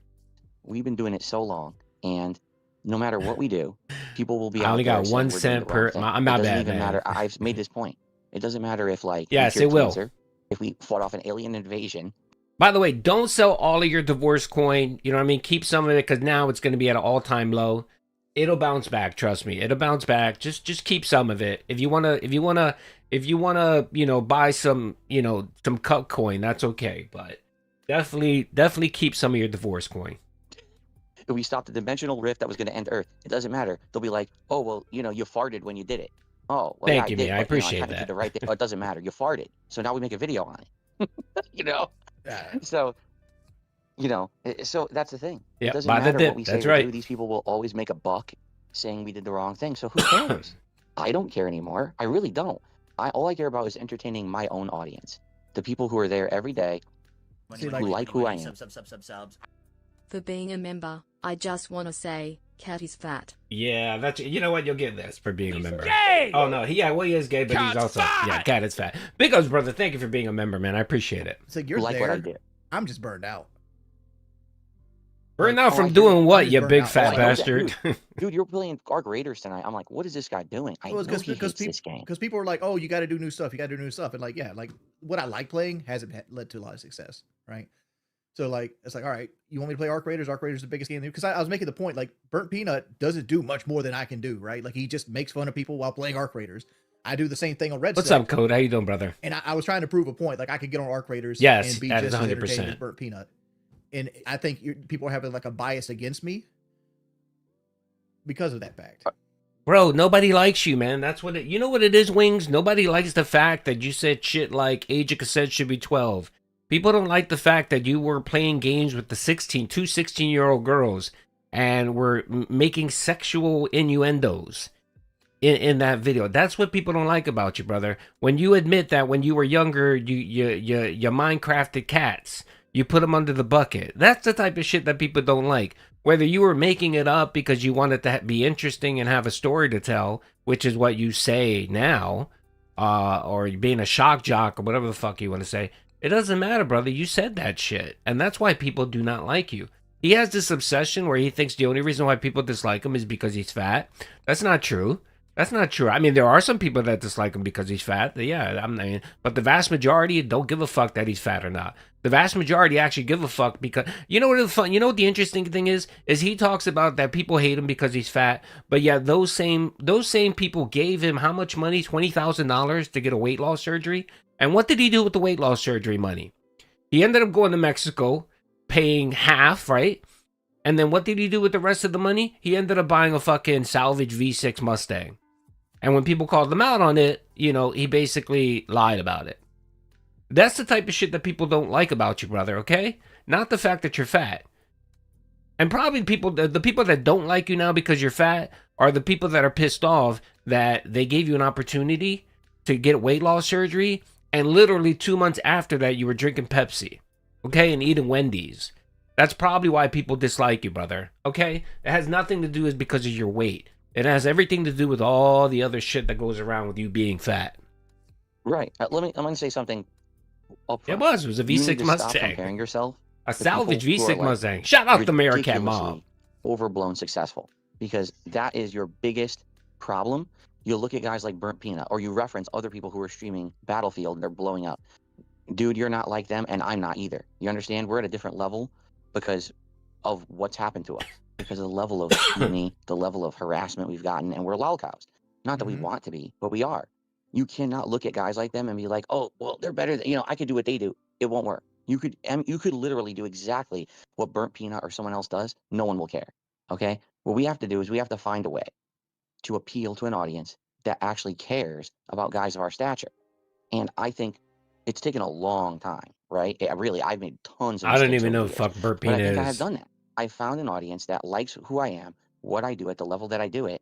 We've been doing it so long, and no matter what we do, people will be I out only there got saying 1 we're doing cent the wrong per. thing. I'm not It doesn't bad, even man. matter. I've made this point. It doesn't matter if, like, we Yes, cured it will. cancer, if we fought off an alien invasion. By the way, don't sell all of your divorce coin. You know what I mean? Keep some of it because now it's going to be at an all-time low. It'll bounce back. Trust me, it'll bounce back. Just keep some of it. If you wanna if you want to, you know, buy some, you know, some cup coin, that's okay. But definitely keep some of your divorce coin. If we stopped the dimensional rift that was going to end Earth, it doesn't matter. They'll be like, oh, well, you know, you farted when you did it. Oh, well, Thank yeah, you, I did, man. I but, appreciate you know, I haven't that. did the right thing. Oh, it doesn't matter. You farted. So now we make a video on it. You know? So, you know, so that's the thing. Yeah, it doesn't by the matter dip. what we say That's or right. do. These people will always make a buck saying we did the wrong thing. So who cares? I don't care anymore. I really don't. All I care about is entertaining my own audience. The people who are there every day, who like who I am. For being a member, I just want to say, Cat is fat. Yeah, that's, you know what, you'll get this for being a member. gay! Oh no, he is gay, but he's also Cat is fat. Big ups, brother. Thank you for being a member, man. I appreciate it. So you're like there. what I did. I'm just burned out. Burned out Oh, from I doing did. what, I'm you burned big out. fat I know that, bastard? Dude, you're playing Arc Raiders tonight. I'm like, what is this guy doing? I know he hates this game. Because people are like, oh, you got to do new stuff. You got to do new stuff. And like, yeah, like what I like playing hasn't led to a lot of success, right? So like, it's like, all right, you want me to play Arc Raiders? Arc Raiders is the biggest game. Because I was making the point, like Burnt Peanut doesn't do much more than I can do, right? Like he just makes fun of people while playing Arc Raiders. I do the same thing on Red What's Step. up, Code? How you doing, brother? And I was trying to prove a point. Like I could get on Arc Raiders Yes, and be that just is as entertained 100%. as Burnt Peanut. And I think people are having like a bias against me because of that fact. Bro, nobody likes you, man. That's what it, you know what it is, Wings? Nobody likes the fact that you said shit like age of consent should be 12. People don't like the fact that you were playing games with the 16-year-old girls and were making sexual innuendos in that video. That's what people don't like about you, brother. When you admit that when you were younger, you Minecrafted cats, you put them under the bucket. That's the type of shit that people don't like. Whether you were making it up because you wanted to be interesting and have a story to tell, which is what you say now, or being a shock jock or whatever the fuck you want to say, it doesn't matter, brother. You said that shit. And that's why people do not like you. He has this obsession where he thinks the only reason why people dislike him is because he's fat. That's not true. That's not true. I mean, there are some people that dislike him because he's fat. Yeah, but the vast majority don't give a fuck that he's fat or not. The vast majority actually give a fuck because you know what the interesting thing is he talks about that people hate him because he's fat, but yeah, those same people gave him how much money? $20,000 to get a weight loss surgery. And what did he do with the weight loss surgery money? He ended up going to Mexico, paying half, right? And then what did he do with the rest of the money? He ended up buying a fucking salvage V6 Mustang. And when people called him out on it, you know, he basically lied about it. That's the type of shit that people don't like about you, brother, okay? Not the fact that you're fat. And probably the people that don't like you now because you're fat are the people that are pissed off that they gave you an opportunity to get weight loss surgery, and literally 2 months after that, you were drinking Pepsi, okay, and eating Wendy's. That's probably why people dislike you, brother, okay? It has nothing to do with because of your weight. It has everything to do with all the other shit that goes around with you being fat. Right. I'm going to say something up front. It was a You V6 need to Mustang. Stop comparing yourself. A to salvage people who are, V6 like, Mustang. Shout out to American ridiculously Mom. Overblown successful, because that is your biggest problem. You look at guys like Burnt Peanut, or you reference other people who are streaming Battlefield and they're blowing up. Dude, you're not like them, and I'm not either. You understand? We're at a different level because of what's happened to us, because of the level of scrutiny, the level of harassment we've gotten, and we're lolcows. Not that we want to be, but we are. You cannot look at guys like them and be like, oh, well, they're better than, I could do what they do. It won't work. You could literally do exactly what Burnt Peanut or someone else does. No one will care. Okay? What we have to do is we have to find a way to appeal to an audience that actually cares about guys of our stature. And I think it's taken a long time, right? I've made tons of I don't mistakes even know over what the years, fuck Burnt but I Peanut think is. I have done that. I found an audience that likes who I am, what I do at the level that I do it,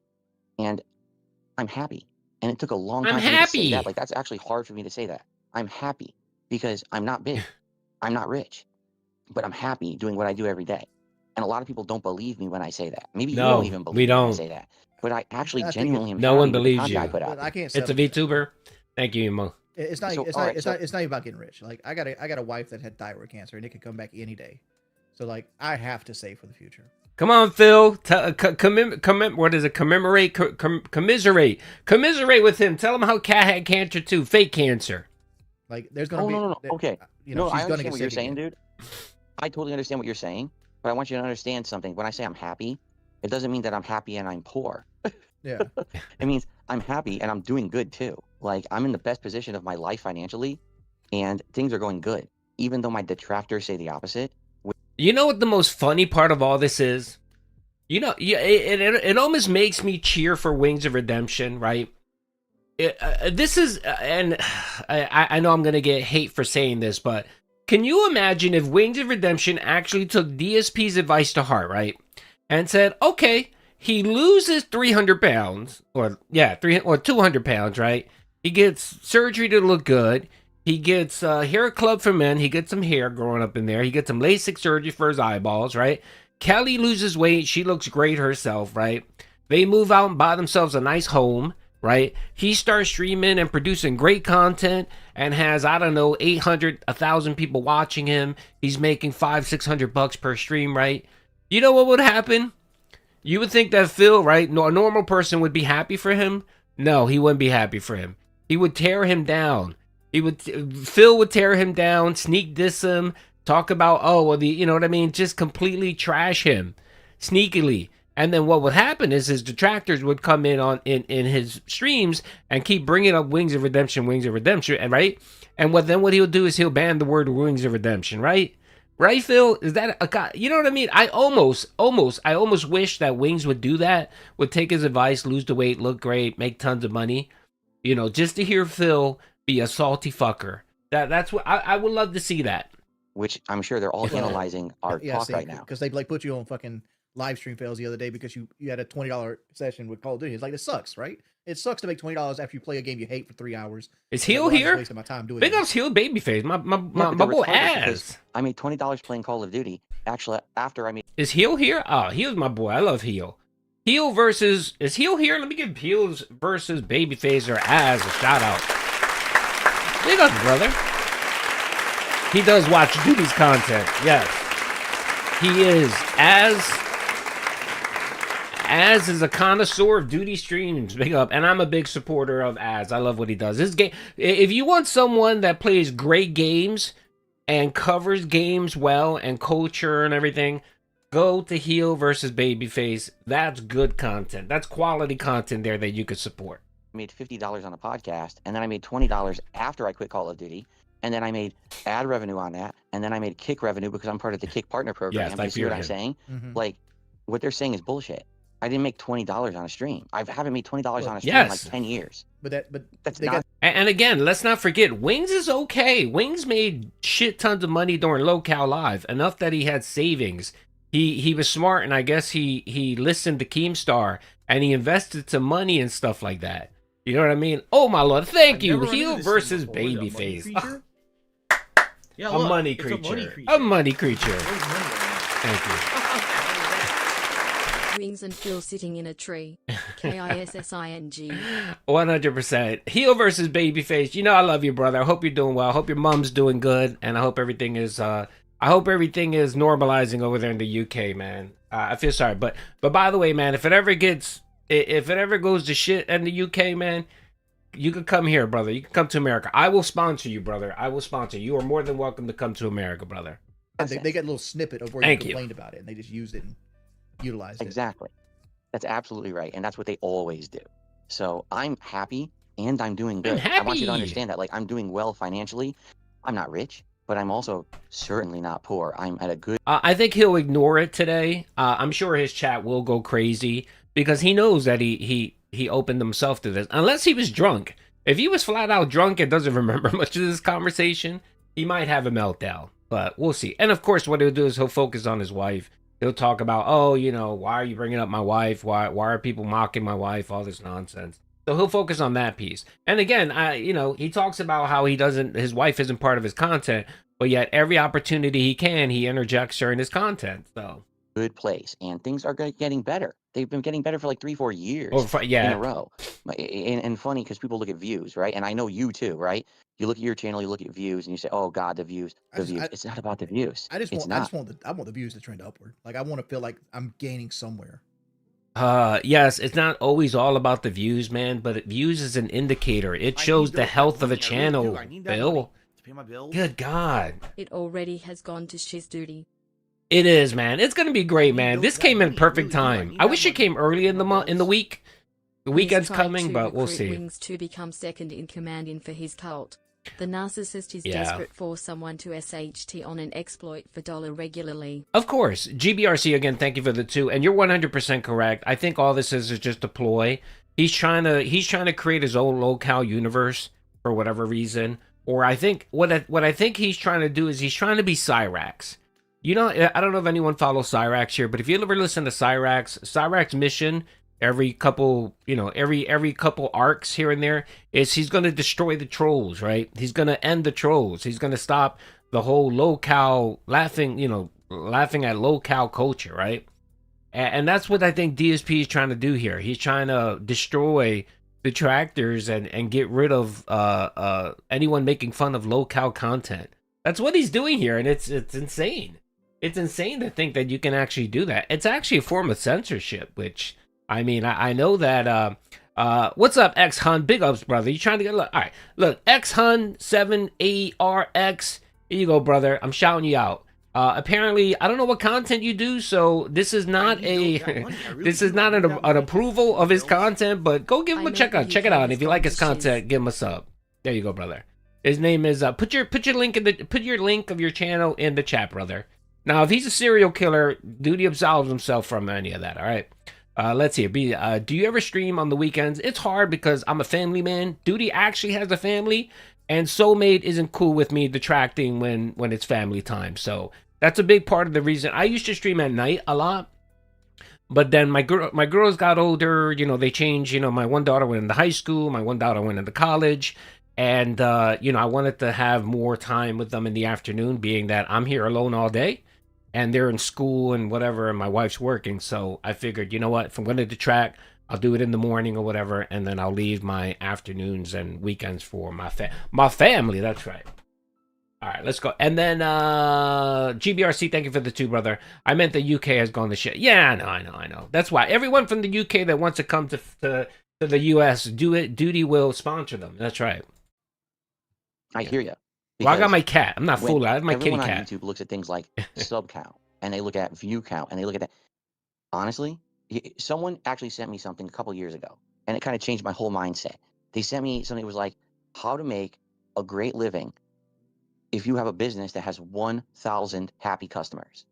and I'm happy. And it took a long time for me to say that. Like, that's actually hard for me to say that. I'm happy because I'm not big. I'm not rich. But I'm happy doing what I do every day. And a lot of people don't believe me when I say that. Maybe you don't even believe me when I say that. But I actually genuinely am No happy one with the believes content you. I put out. I can't. It's a VTuber. Thank you, Mo. It's not. So, It's all not. right, It's so- not. It's not about getting rich. Like I got a wife that had thyroid cancer, and it could come back any day. So like I have to save for the future. Come on, Phil. What is it? Commiserate with him. Tell him how Cat had cancer too. Fake cancer. Like there's gonna be. No. Okay. You know, No, she's I gonna understand get what you're sick saying, again. dude. I totally understand what you're saying, but I want you to understand something. When I say I'm happy, it doesn't mean that I'm happy and I'm poor. Yeah. It means I'm happy and I'm doing good too. Like, I'm in the best position of my life financially, and things are going good, even though my detractors say the opposite. You know what the most funny part of all this is? You know, it almost makes me cheer for Wings of Redemption, right? This is, and I know I'm going to get hate for saying this, but can you imagine if Wings of Redemption actually took DSP's advice to heart, right? And said, okay, he loses 300 pounds, or 200 pounds, right? He gets surgery to look good. He gets hair club for men. He gets some hair growing up in there. He gets some LASIK surgery for his eyeballs, right? Kelly loses weight. She looks great herself, right? They move out and buy themselves a nice home, right? He starts streaming and producing great content and has, I don't know, 800, 1,000 people watching him. He's making $500-600 per stream, right? You know what would happen? You would think that Phil, right? No, a normal person would be happy for him. No, he wouldn't be happy for him. He would tear him down. Phil would tear him down, sneak diss him, talk about, oh, well, you know what I mean? Just completely trash him sneakily. And then what would happen is his detractors would come in his streams and keep bringing up Wings of Redemption, and right? And what he would do is he'll ban the word Wings of Redemption, right? Right, Phil? Is that a guy? You know what I mean? I almost wish that Wings would do that, would take his advice, lose the weight, look great, make tons of money, you know, just to hear Phil be a salty fucker. That's what I would love to see that. Which I'm sure they're all analyzing our talk right now. Because they like put you on fucking live stream fails the other day because you had a $20 session with Call of Duty. It's like, it sucks, right? It sucks to make $20 after you play a game you hate for 3 hours. Is Heel here? Wasting my time doing Big ups Heel Babyface. My boy Az. I made $20 playing Call of Duty. Actually, after I made. Is Heel here? Oh, Heel's my boy. I love Heel. Heel versus, is Heel here? Let me give Heels versus Babyface or Az a shout out. Big up, brother. He does watch Duty's content. Yes. He is. Az is a connoisseur of Duty streams. Big up. And I'm a big supporter of Az. I love what he does. This game, if you want someone that plays great games and covers games well and culture and everything, go to Heel versus Babyface. That's good content. That's quality content there that you could support. I made $50 on a podcast, and then I made $20 after I quit Call of Duty, and then I made ad revenue on that, and then I made Kick revenue because I'm part of the Kick Partner Program. Yes, you see what I'm saying? Mm-hmm. Like, what they're saying is bullshit. I didn't make $20 on a stream. I haven't made $20 on a stream in like 10 years. But that's not. And again, let's not forget, Wings is okay. Wings made shit tons of money during Local Live, enough that he had savings. He was smart, and I guess he listened to Keemstar, and he invested some money and stuff like that. You know what I mean? Oh my lord, thank you. Heel versus Babyface. Yeah, a money creature. A money creature. Thank you. Wings and Phil sitting in a tree. KISSING. 100%. Heel versus Babyface. You know I love you, brother. I hope you're doing well. I hope your mom's doing good, and I hope everything is normalizing over there in the UK, man. I feel sorry, but by the way, man, if it ever goes to shit in the UK, man, you can come here, brother. You can come to America. I will sponsor you, brother. I will sponsor you. You are more than welcome to come to America, brother. They got a little snippet of where you complained about it, and they just used it and utilized it. Exactly. That's absolutely right, and that's what they always do. So I'm happy, and I'm doing good. I want you to understand that. Like, I'm doing well financially. I'm not rich, but I'm also certainly not poor. I'm at a good. I think he'll ignore it today. I'm sure his chat will go crazy because he knows that he opened himself to this. Unless he was drunk. If he was flat out drunk and doesn't remember much of this conversation, he might have a meltdown. But we'll see. And of course, what he'll do is he'll focus on his wife. He'll talk about, oh, you know, why are you bringing up my wife? Why are people mocking my wife? All this nonsense. So he'll focus on that piece. And again, he talks about how his wife isn't part of his content, but yet every opportunity he can, he interjects her in his content. So good place, and things are getting better. They've been getting better for like 3-4 years in a row. And funny because people look at views, right? And I know you too, right? You look at your channel, you look at views, and you say, "Oh God, the views." It's not about the views. I want the views to trend upward. Like, I want to feel like I'm gaining somewhere. Yes, it's not always all about the views, man, but views is an indicator. It shows the health of a channel, Bill. To pay my bills. Good God. It already has gone to shiz duty. It is, man. It's gonna be great, man. This came in perfect time. I wish it came early in the week, The He's weekend's tried coming, to but we'll recruit see. Wings to become second in command in for his cult. The narcissist is Yeah. desperate for someone to SHT on an exploit for dollar regularly. Of course. GBRC, again, thank you for the 2. And you're 100% correct. I think all this is just a ploy. He's trying to create his own locale universe for whatever reason. Or I think what I think he's trying to do is he's trying to be Cyrax. You know, I don't know if anyone follows Cyrax here, but if you ever listen to Cyrax's mission every couple, every couple arcs here and there is he's going to destroy the trolls, right? He's going to end the trolls. He's going to stop the whole locale laughing at locale culture, right? And that's what I think DSP is trying to do here. He's trying to destroy detractors and get rid of anyone making fun of locale content. That's what he's doing here, and it's insane. It's insane to think that you can actually do that. It's actually a form of censorship, which, I mean, I know that, what's up, X-Hun? Big ups, brother. You trying to get, look, all right, look, X-Hun 7ARX, here you go, brother. I'm shouting you out. Apparently, I don't know what content you do, so this is not this is not an approval of his content, but go give him a check out. Check it out. And if you like his content, give him a sub. There you go, brother. His name is put your link put your link of your channel in the chat, brother. Now, if he's a serial killer, Duty absolves himself from any of that. All right. Let's see. Do you ever stream on the weekends? It's hard because I'm a family man. Duty actually has a family, and Soulmate isn't cool with me detracting when it's family time. So that's a big part of the reason. I used to stream at night a lot, but then my girls got older. You know, they changed. You know, my one daughter went into high school. My one daughter went into college. And, you know, I wanted to have more time with them in the afternoon, being that I'm here alone all day. And they're in school and whatever, and my wife's working. So I figured, you know what, if I'm going to detract, I'll do it in the morning or whatever, and then I'll leave my afternoons and weekends for my family. That's right. All right, let's go. And then GBRC, thank you for the 2, brother. I meant the UK has gone to shit. Yeah, I know. That's why everyone from the UK that wants to come to the US, Duty will sponsor them. That's right. I hear you. Well, I got my cat. I'm not fooling. I have my kitty cat. Everyone on YouTube looks at things like sub count, and they look at view count, and they look at that. Honestly, someone actually sent me something a couple years ago, and it kind of changed my whole mindset. They sent me something that was like, how to make a great living if you have a business that has 1,000 happy customers.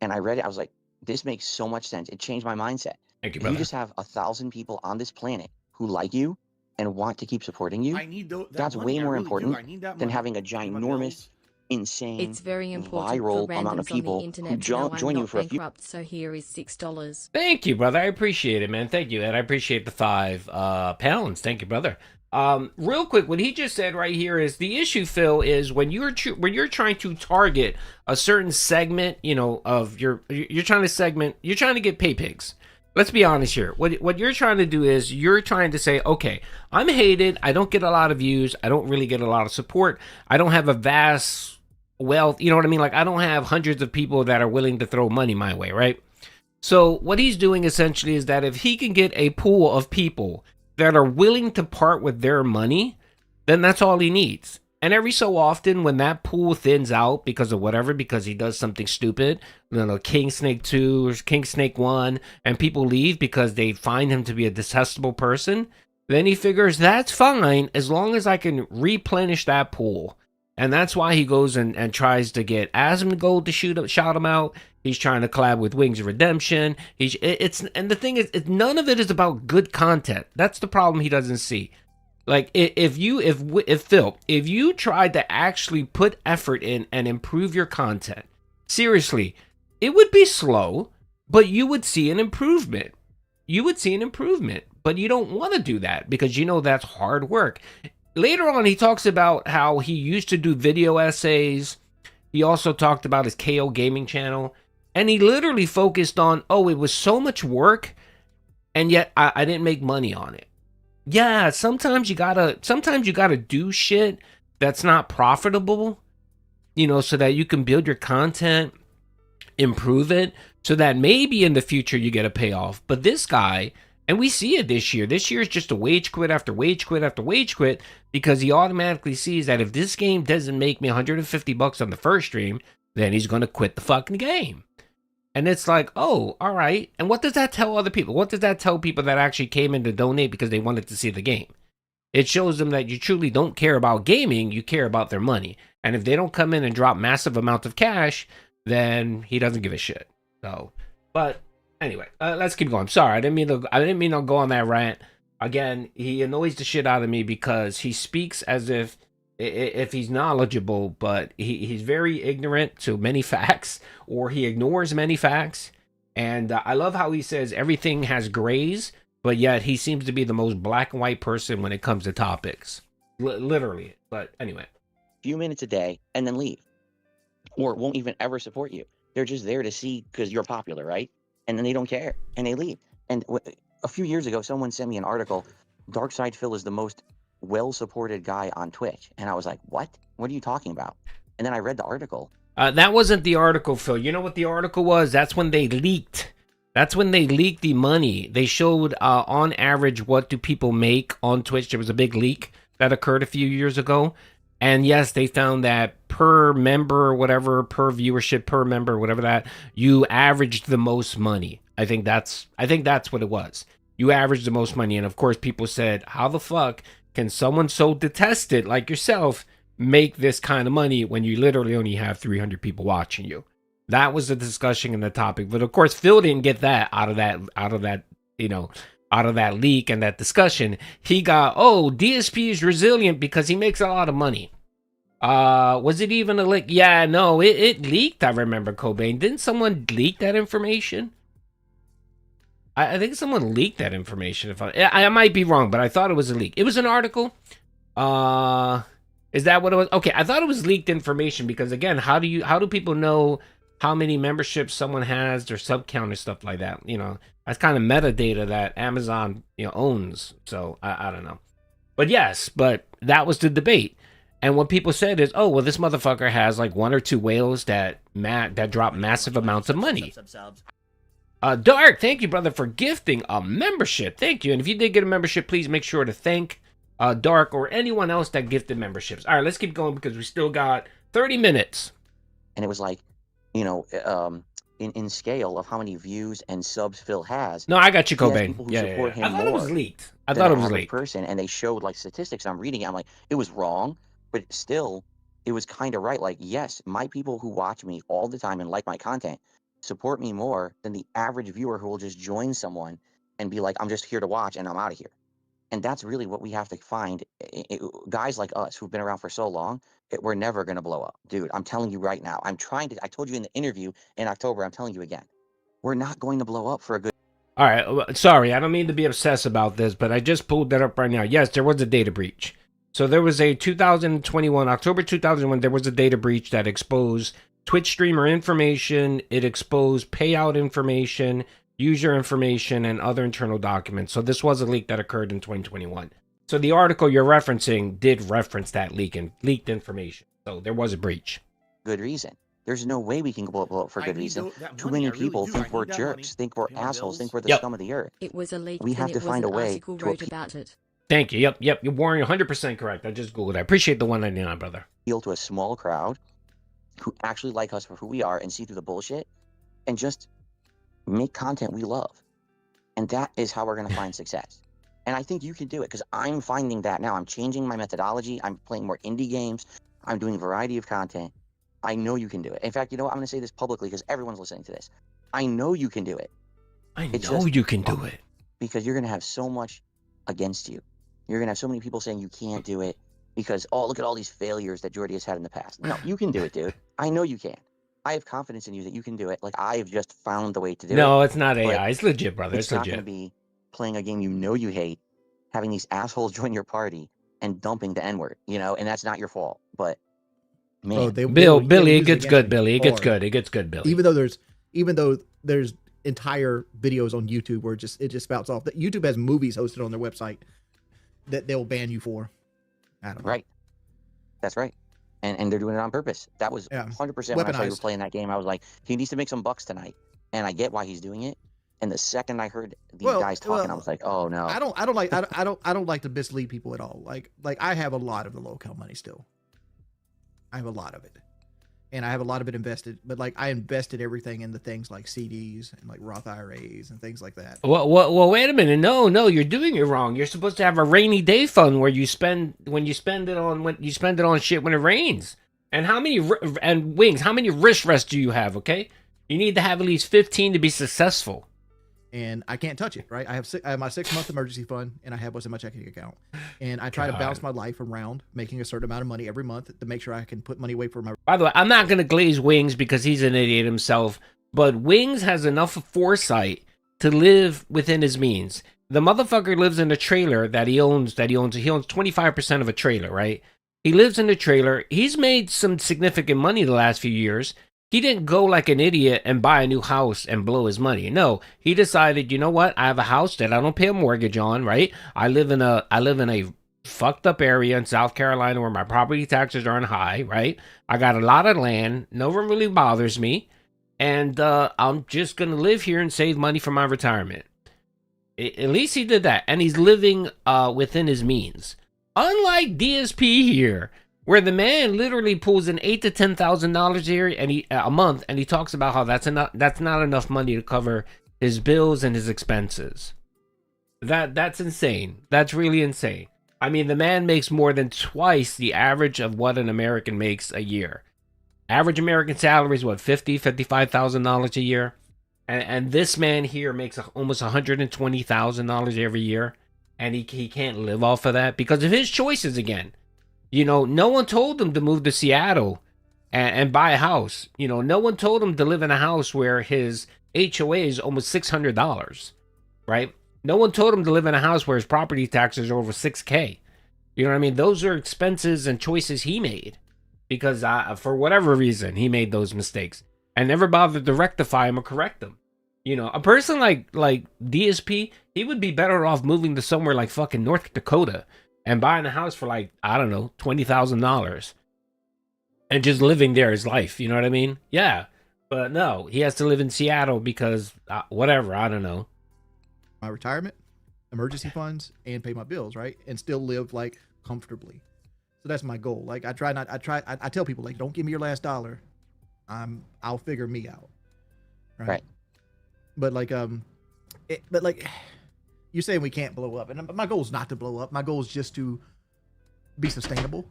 And I read it. I was like, this makes so much sense. It changed my mindset. Thank you, if brother. you just have 1,000 people on this planet who like you and want to keep supporting you, that's way more important than having a ginormous, insane, It's very important viral for amount of randoms on the people internet who to know I'm join you not for a few. bankrupt, so here is $6. Thank you, brother. I appreciate it, man. Thank you, Ed. I appreciate the 5 pounds. Thank you, brother. Real quick, what he just said right here is the issue, Phil, is when you're trying to target a certain segment, you know, of you're trying to get pay pigs. Let's be honest here. What you're trying to do is you're trying to say, okay, I'm hated. I don't get a lot of views. I don't really get a lot of support. I don't have a vast wealth. You know what I mean? Like, I don't have hundreds of people that are willing to throw money my way, right? So what he's doing essentially is that if he can get a pool of people that are willing to part with their money, then that's all he needs. And every so often, when that pool thins out because of whatever, because he does something stupid, you know, King Snake 2 or King Snake 1, and people leave because they find him to be a detestable person, then he figures that's fine as long as I can replenish that pool. And that's why he goes and tries to get Asmongold to shout him out. He's trying to collab with Wingsofredemption. And the thing is, none of it is about good content. That's the problem he doesn't see. Like, if Phil, if you tried to actually put effort in and improve your content, seriously, it would be slow, but you would see an improvement. But you don't want to do that because you know that's hard work. Later on, he talks about how he used to do video essays. He also talked about his KO gaming channel. And he literally focused on, it was so much work, and yet I didn't make money on it. Yeah, sometimes you gotta do shit that's not profitable, you know, so that you can build your content, improve it, so that maybe in the future you get a payoff. But this guy, and we see it this year. This year is just a wage quit after wage quit after wage quit because he automatically sees that if this game doesn't make me $150 on the first stream, then he's going to quit the fucking game. And it's like, oh, all right. And what does that tell other people? What does that tell people that actually came in to donate because they wanted to see the game? It shows them that you truly don't care about gaming, you care about their money. And if they don't come in and drop massive amounts of cash, then he doesn't give a shit. So, but anyway, let's keep going. Sorry, I didn't mean to go on that rant. Again, he annoys the shit out of me because he speaks as if he's knowledgeable, but he's very ignorant to many facts, or he ignores many facts. And I love how he says everything has grays, but yet he seems to be the most black and white person when it comes to topics. Literally. But anyway. Few minutes a day and then leave. Or won't even ever support you. They're just there to see because you're popular, right? And then they don't care and they leave. And a few years ago, someone sent me an article. Darkside Phil is the most well-supported guy on Twitch. And I was like, what? What are you talking about? And then I read the article. That wasn't the article, Phil. You know what the article was? That's when they leaked. That's when they leaked the money. They showed on average what do people make on Twitch. There was a big leak that occurred a few years ago. And yes, they found that per member or whatever, per viewership, per member, whatever that, you averaged the most money. I think that's what it was. You averaged the most money. And of course, people said, how the fuck can someone so detested like yourself make this kind of money when you literally only have 300 people watching you? That was the discussion and the topic. But of course, Phil didn't get that out of that leak and that discussion. He got, oh, DSP is resilient because he makes a lot of money. Was it even a leak? Yeah, no, it leaked. I remember, Cobain. Didn't someone leak that information? I think someone leaked that information. If I might be wrong, but I thought it was a leak. It was an article. Is that what it was? Okay, I thought it was leaked information because again, how do people know how many memberships someone has, their sub count or stuff like that? You know, that's kind of metadata that Amazon, owns. So I don't know. But yes, but that was the debate. And what people said is, oh, well, this motherfucker has like one or two whales that drop massive amounts of money. Dark, thank you, brother, for gifting a membership. Thank you. And if you did get a membership, please make sure to thank Dark or anyone else that gifted memberships. All right, let's keep going because we still got 30 minutes. And it was like, in scale of how many views and subs Phil has. No, I got you, Cobain. People who support him I thought it was more leaked. I thought it was leaked. Person, and they showed like statistics. I'm reading it. I'm like, it was wrong, but still, it was kind of right. Like, yes, my people who watch me all the time and like my content support me more than the average viewer who will just join someone and be like, I'm just here to watch and I'm out of here. And that's really what we have to find. Guys like us who've been around for so long, we're never going to blow up. Dude, I'm telling you right now. I told you in the interview in October, I'm telling you again. We're not going to blow up for a good. All right. Sorry, I don't mean to be obsessed about this, but I just pulled that up right now. Yes, there was a data breach. So there was a October 2001, there was a data breach that exposed Twitch streamer information. It exposed payout information, user information, and other internal documents. So this was a leak that occurred in 2021. So the article you're referencing did reference that leaked information. So there was a breach. Good reason. There's no way we can blow up for good reason. Too many people think we're jerks, think we're assholes, think we're the scum of the earth. It was a leak. We have to find a way to wrote about it. Thank you. Yep. You're Warren, 100% correct. I just Googled it. I appreciate the 199, brother. Appeal to a small crowd who actually like us for who we are and see through the bullshit and just make content we love. And that is how we're going to find success. And I think you can do it because I'm finding that now. I'm changing my methodology. I'm playing more indie games. I'm doing a variety of content. I know you can do it. In fact, I'm going to say this publicly because everyone's listening to this. I know you can do it. You can do it. Because you're going to have so much against you. You're going to have so many people saying you can't do it because, oh, look at all these failures that Jordy has had in the past. No, you can do it, dude. I know you can. I have confidence in you that you can do it. Like, I've just found the way to do it. No, it's not AI. It's legit, brother. It's legit. It's not going to be playing a game you hate, having these assholes join your party, and dumping the N-word, and that's not your fault. But, man. Billy, it gets good, Billy. It gets good. It gets good, Billy. Even though there's entire videos on YouTube where it just spouts off. That YouTube has movies hosted on their website that they'll ban you for. I don't know. Right. That's right. And they're doing it on purpose. That was 100% when I saw you were playing that game. I was like, he needs to make some bucks tonight. And I get why he's doing it. And the second I heard these guys talking, I was like, oh no. I don't like to mislead people at all. Like I have a lot of the local money still. I have a lot of it. and I have a lot of it invested. But like I invested everything in the things like CDs and like Roth IRAs and things like that. Well, wait a minute. No, you're doing it wrong. You're supposed to have a rainy day fund where you spend it on shit when it rains. And Wings, how many wrist rests do you have? Okay, you need to have at least 15 to be successful. And I can't touch it, right? I have my 6-month emergency fund, and I have what's in my checking account. And I try to bounce my life around, making a certain amount of money every month to make sure I can put money away for my. By the way, I'm not gonna glaze Wings because he's an idiot himself, but Wings has enough foresight to live within his means. The motherfucker lives in a trailer that he owns. He owns 25% of a trailer, right? He lives in a trailer. He's made some significant money the last few years. He didn't go like an idiot and buy a new house and blow his money. No, he decided, you know what? I have a house that I don't pay a mortgage on, right? I live in a fucked up area in South Carolina where my property taxes aren't high, right? I got a lot of land. No one really bothers me. And I'm just going to live here and save money for my retirement. At least he did that. And he's living within his means. Unlike DSP here, where the man literally pulls in $8,000 to $10,000 a month, and he talks about how that's not enough money to cover his bills and his expenses. That's insane. That's really insane. I mean, the man makes more than twice the average of what an American makes a year. Average American salary is what, $55,000 a year, and this man here makes almost $120,000 every year, and he can't live off of that because of his choices again. You know, no one told him to move to Seattle and buy a house. You know, no one told him to live in a house where his HOA is almost $600, right? No one told him to live in a house where his property taxes are over $6,000. You know what I mean? Those are expenses and choices he made because for whatever reason, he made those mistakes and never bothered to rectify them or correct them. You know, a person like DSP, he would be better off moving to somewhere like fucking North Dakota and buying a house for like, I don't know, $20,000 and just living there his life. You know what I mean? Yeah. But no, he has to live in Seattle because whatever, I don't know. My retirement, emergency funds, and pay my bills, right? And still live like comfortably. So that's my goal. Like I tell people like, don't give me your last dollar. I'll figure me out. Right. But like, you're saying we can't blow up, and my goal is not to blow up. My goal is just to be sustainable,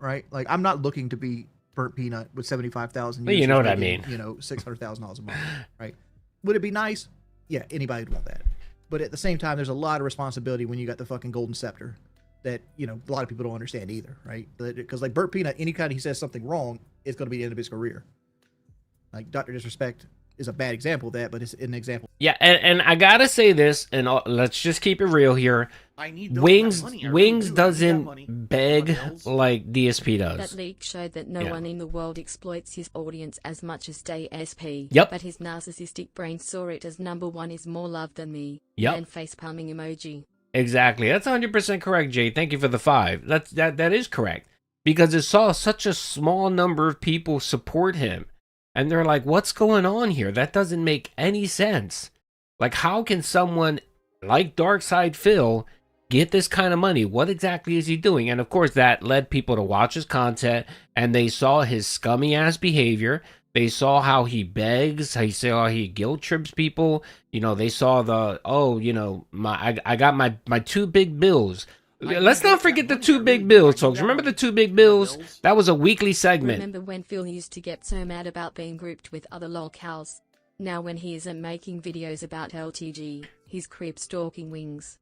right? Like I'm not looking to be Burnt Peanut with 75,000. Well, you know what I mean. You know, $600,000 a month, right? Would it be nice? Yeah, anybody would want that. But at the same time, there's a lot of responsibility when you got the fucking golden scepter that you know a lot of people don't understand either, right? Because like Burnt Peanut, anytime he says something wrong, it's going to be the end of his career. Like Dr. Disrespect is a bad example of that, but it's an example. Yeah, and I gotta say this, and let's just keep it real here. Wings doesn't beg like DSP does. That leak showed that no one in the world exploits his audience as much as DSP. Yep. But his narcissistic brain saw it as number one is more love than me. Yep. And facepalming emoji. Exactly. That's 100% correct, Jay. Thank you for the 5. That is correct. Because it saw such a small number of people support him. And they're like, what's going on here? That doesn't make any sense. Like, how can someone like Darkside Phil get this kind of money? What exactly is he doing? And of course, that led people to watch his content, and they saw his scummy ass behavior. They saw how he begs. They saw how he guilt trips people. You know, they saw the, I got my 2 big bills. Let's not forget the 2 big bills, folks. Remember the 2 big bills? That was a weekly segment. Remember when Phil used to get so mad about being grouped with other lolcows? Now when he isn't making videos about LTG, he's creep stalking Wings.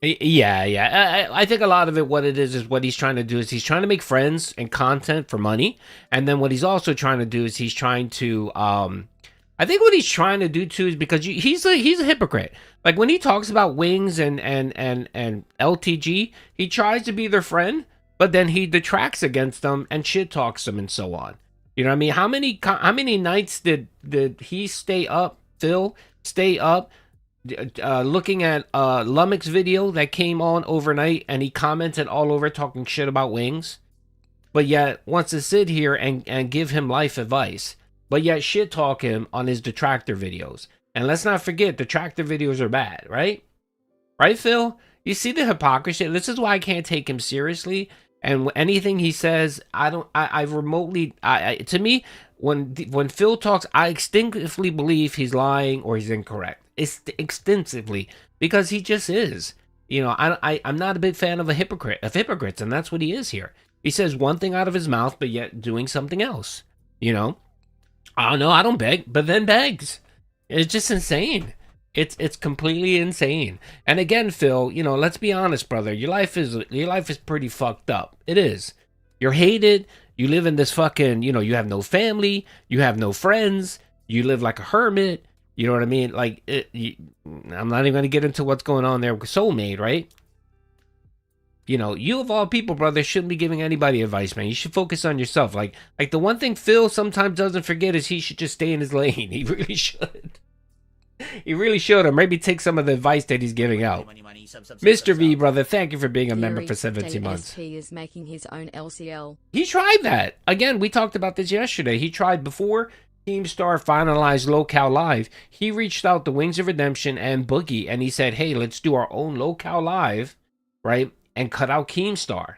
Yeah. I think a lot of it, what it is what he's trying to do is he's trying to make friends and content for money. And then what he's also trying to do is he's trying to, I think what he's trying to do too is because he's a hypocrite. Like when he talks about Wings and LTG, he tries to be their friend, but then he detracts against them and shit talks them and so on. You know what I mean? How many nights did he stay up, Phil, looking at Lummox's video that came on overnight, and he commented all over talking shit about Wings, but yet wants to sit here and give him life advice, but yet shit talk him on his detractor videos. And let's not forget, detractor videos are bad, right? Right, Phil? You see the hypocrisy? This is why I can't take him seriously, And anything he says, I remotely, to me, when Phil talks, I instinctively believe he's lying or he's incorrect. It's extensively, because he just is. You know, I'm not a big fan of hypocrites, and that's what he is here. He says one thing out of his mouth, but yet doing something else. You know, I don't beg, but then begs. It's just insane. It's completely insane. And again, Phil, you know, let's be honest, brother. Your life is pretty fucked up. It is. You're hated. You live in this fucking, you know, you have no family. You have no friends. You live like a hermit. You know what I mean? Like, I'm not even going to get into what's going on there with Soulmate, right? You know, you of all people, brother, shouldn't be giving anybody advice, man. You should focus on yourself. Like the one thing Phil sometimes doesn't forget is he should just stay in his lane. He really should. He really should, or maybe take some of the advice that he's giving out. Mr. V, brother, thank you for being a member for 17 months. DSP is making his own LCL. He tried that. Again, we talked about this yesterday. He tried before Keemstar finalized Locale Live. He reached out to Wings of Redemption and Boogie, and he said, hey, let's do our own Locale Live, right? And cut out Keemstar.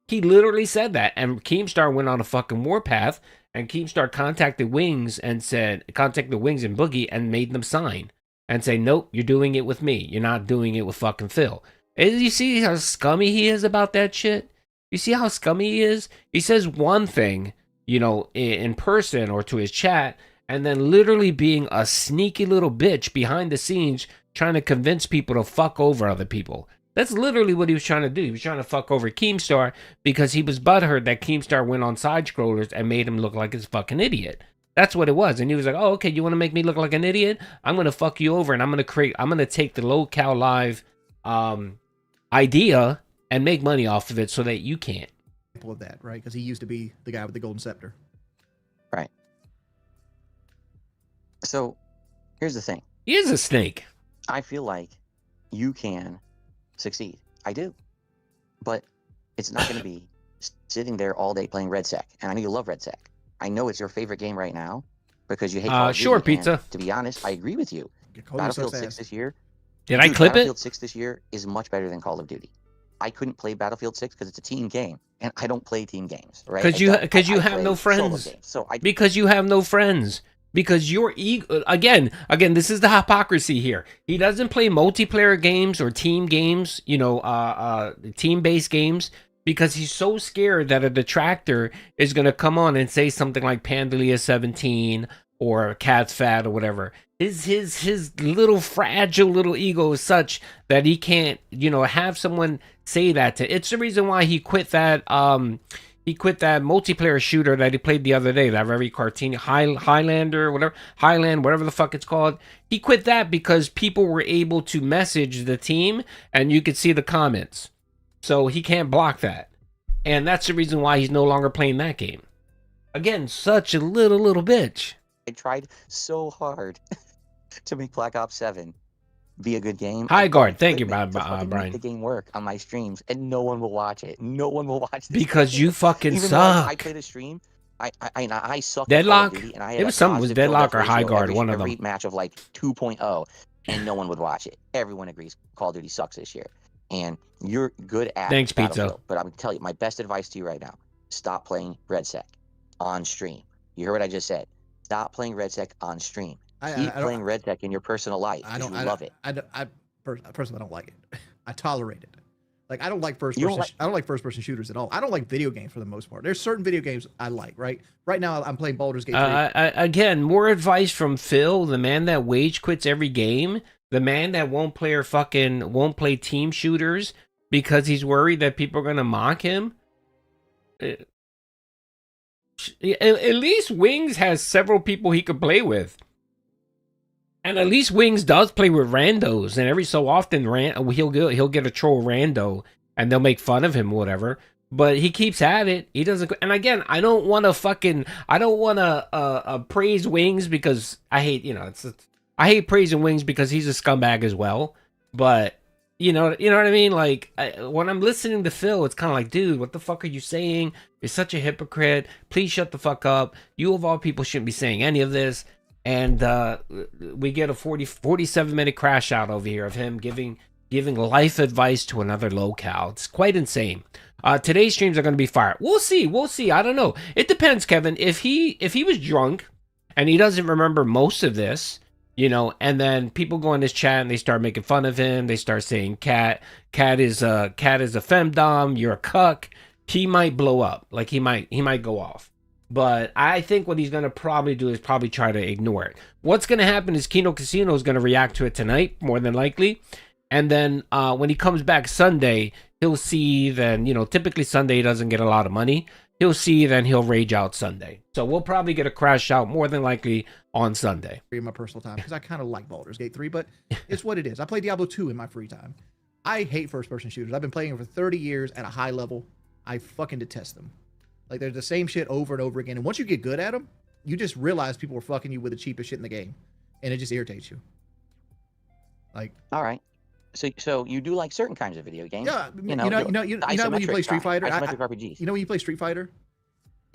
He literally said that, and Keemstar went on a fucking warpath. And Keemstar contacted Wings and Boogie and made them sign and say, nope, you're doing it with me. You're not doing it with fucking Phil. And you see how scummy he is about that shit? You see how scummy he is? He says one thing, you know, in person or to his chat, and then literally being a sneaky little bitch behind the scenes trying to convince people to fuck over other people. That's literally what he was trying to do. He was trying to fuck over Keemstar because he was butthurt that Keemstar went on side scrollers and made him look like his fucking idiot. That's what it was. And he was like, oh, okay, you want to make me look like an idiot? I'm going to fuck you over and I'm going to take the Locale Live idea and make money off of it so that you can't. Of that, right? Because he used to be the guy with the golden scepter. Right. So here's the thing. He is a snake. I feel like you can succeed. I do. But it's not going to be sitting there all day playing Red Sec. And I know you love Red Sec. I know it's your favorite game right now because you hate Call of Duty. Sure, Pizza. And to be honest, I agree with you. Battlefield 6 this year. Did I clip Battlefield 6 this year is much better than Call of Duty. I couldn't play Battlefield 6 because it's a team game, and I don't play team games, right? Because you have no friends. Because you have no friends. Because your ego, again, this is the hypocrisy here. He doesn't play multiplayer games or team games, you know, team-based games, because he's so scared that a detractor is going to come on and say something like Pandalia 17 or Cat's Fat or whatever. His little fragile little ego is such that he can't, you know, have someone say that to. It's the reason why he quit that multiplayer shooter that he played the other day, that very cartoony Highlander, whatever the fuck it's called. He quit that because people were able to message the team and you could see the comments. So he can't block that. And that's the reason why he's no longer playing that game. Again, such a little bitch. I tried so hard to make Black Ops 7 be a good game. High guard, thank you, Brian. Brian. The game work on my streams, and no one will watch it. No one will watch this because game. you fucking Even suck. I played a stream. I suck. Deadlock. And I It was something was Deadlock or High Guard, one of them. Every match of like 2.0, and no one would watch it. Everyone agrees Call of Duty sucks this year, and you're good at. Thanks, Pizza. But I'm telling you, my best advice to you right now: stop playing Red Sec on stream. You heard what I just said. Stop playing Red Sec on stream. Keep playing Red Sec in your personal life. I love it. I personally don't like it. I tolerate it. Like I don't like first person. I don't like first person shooters at all. I don't like video games for the most part. There's certain video games I like. Right now I'm playing Baldur's Gate 3. Again, more advice from Phil, the man that wage quits every game, the man that won't play team shooters because he's worried that people are gonna mock him. At least Wings has several people he could play with. And at least Wings does play with randos, and every so often he'll get a troll rando, and they'll make fun of him or whatever. But he keeps at it. He doesn't. And again, I don't want to praise Wings because I hate, you know, I hate praising Wings because he's a scumbag as well. But you know what I mean. Like when I'm listening to Phil, it's kind of like, dude, what the fuck are you saying? You're such a hypocrite. Please shut the fuck up. You of all people shouldn't be saying any of this. And we get a 47-minute crash out over here of him giving life advice to another locale. It's quite insane. Today's streams are going to be fire. We'll see. We'll see. I don't know. It depends, Kevin. If he was drunk and he doesn't remember most of this, you know, and then people go in his chat and they start making fun of him. They start saying cat is a femdom. You're a cuck. He might blow up. Like he might go off. But I think what he's going to probably do is probably try to ignore it. What's going to happen is Kino Casino is going to react to it tonight, more than likely. And then when he comes back Sunday, he'll see then, you know, typically Sunday doesn't get a lot of money. He'll see, then he'll rage out Sunday. So we'll probably get a crash out more than likely on Sunday. In my personal time, because I kind of like Baldur's Gate 3, but it's what it is. I play Diablo 2 in my free time. I hate first-person shooters. I've been playing them for 30 years at a high level. I fucking detest them. Like, they're the same shit over and over again. And once you get good at them, you just realize people are fucking you with the cheapest shit in the game. And it just irritates you. Like, all right. So you do like certain kinds of video games? Yeah, you know when you play Street Fighter, isometric RPGs. You know when you play Street Fighter,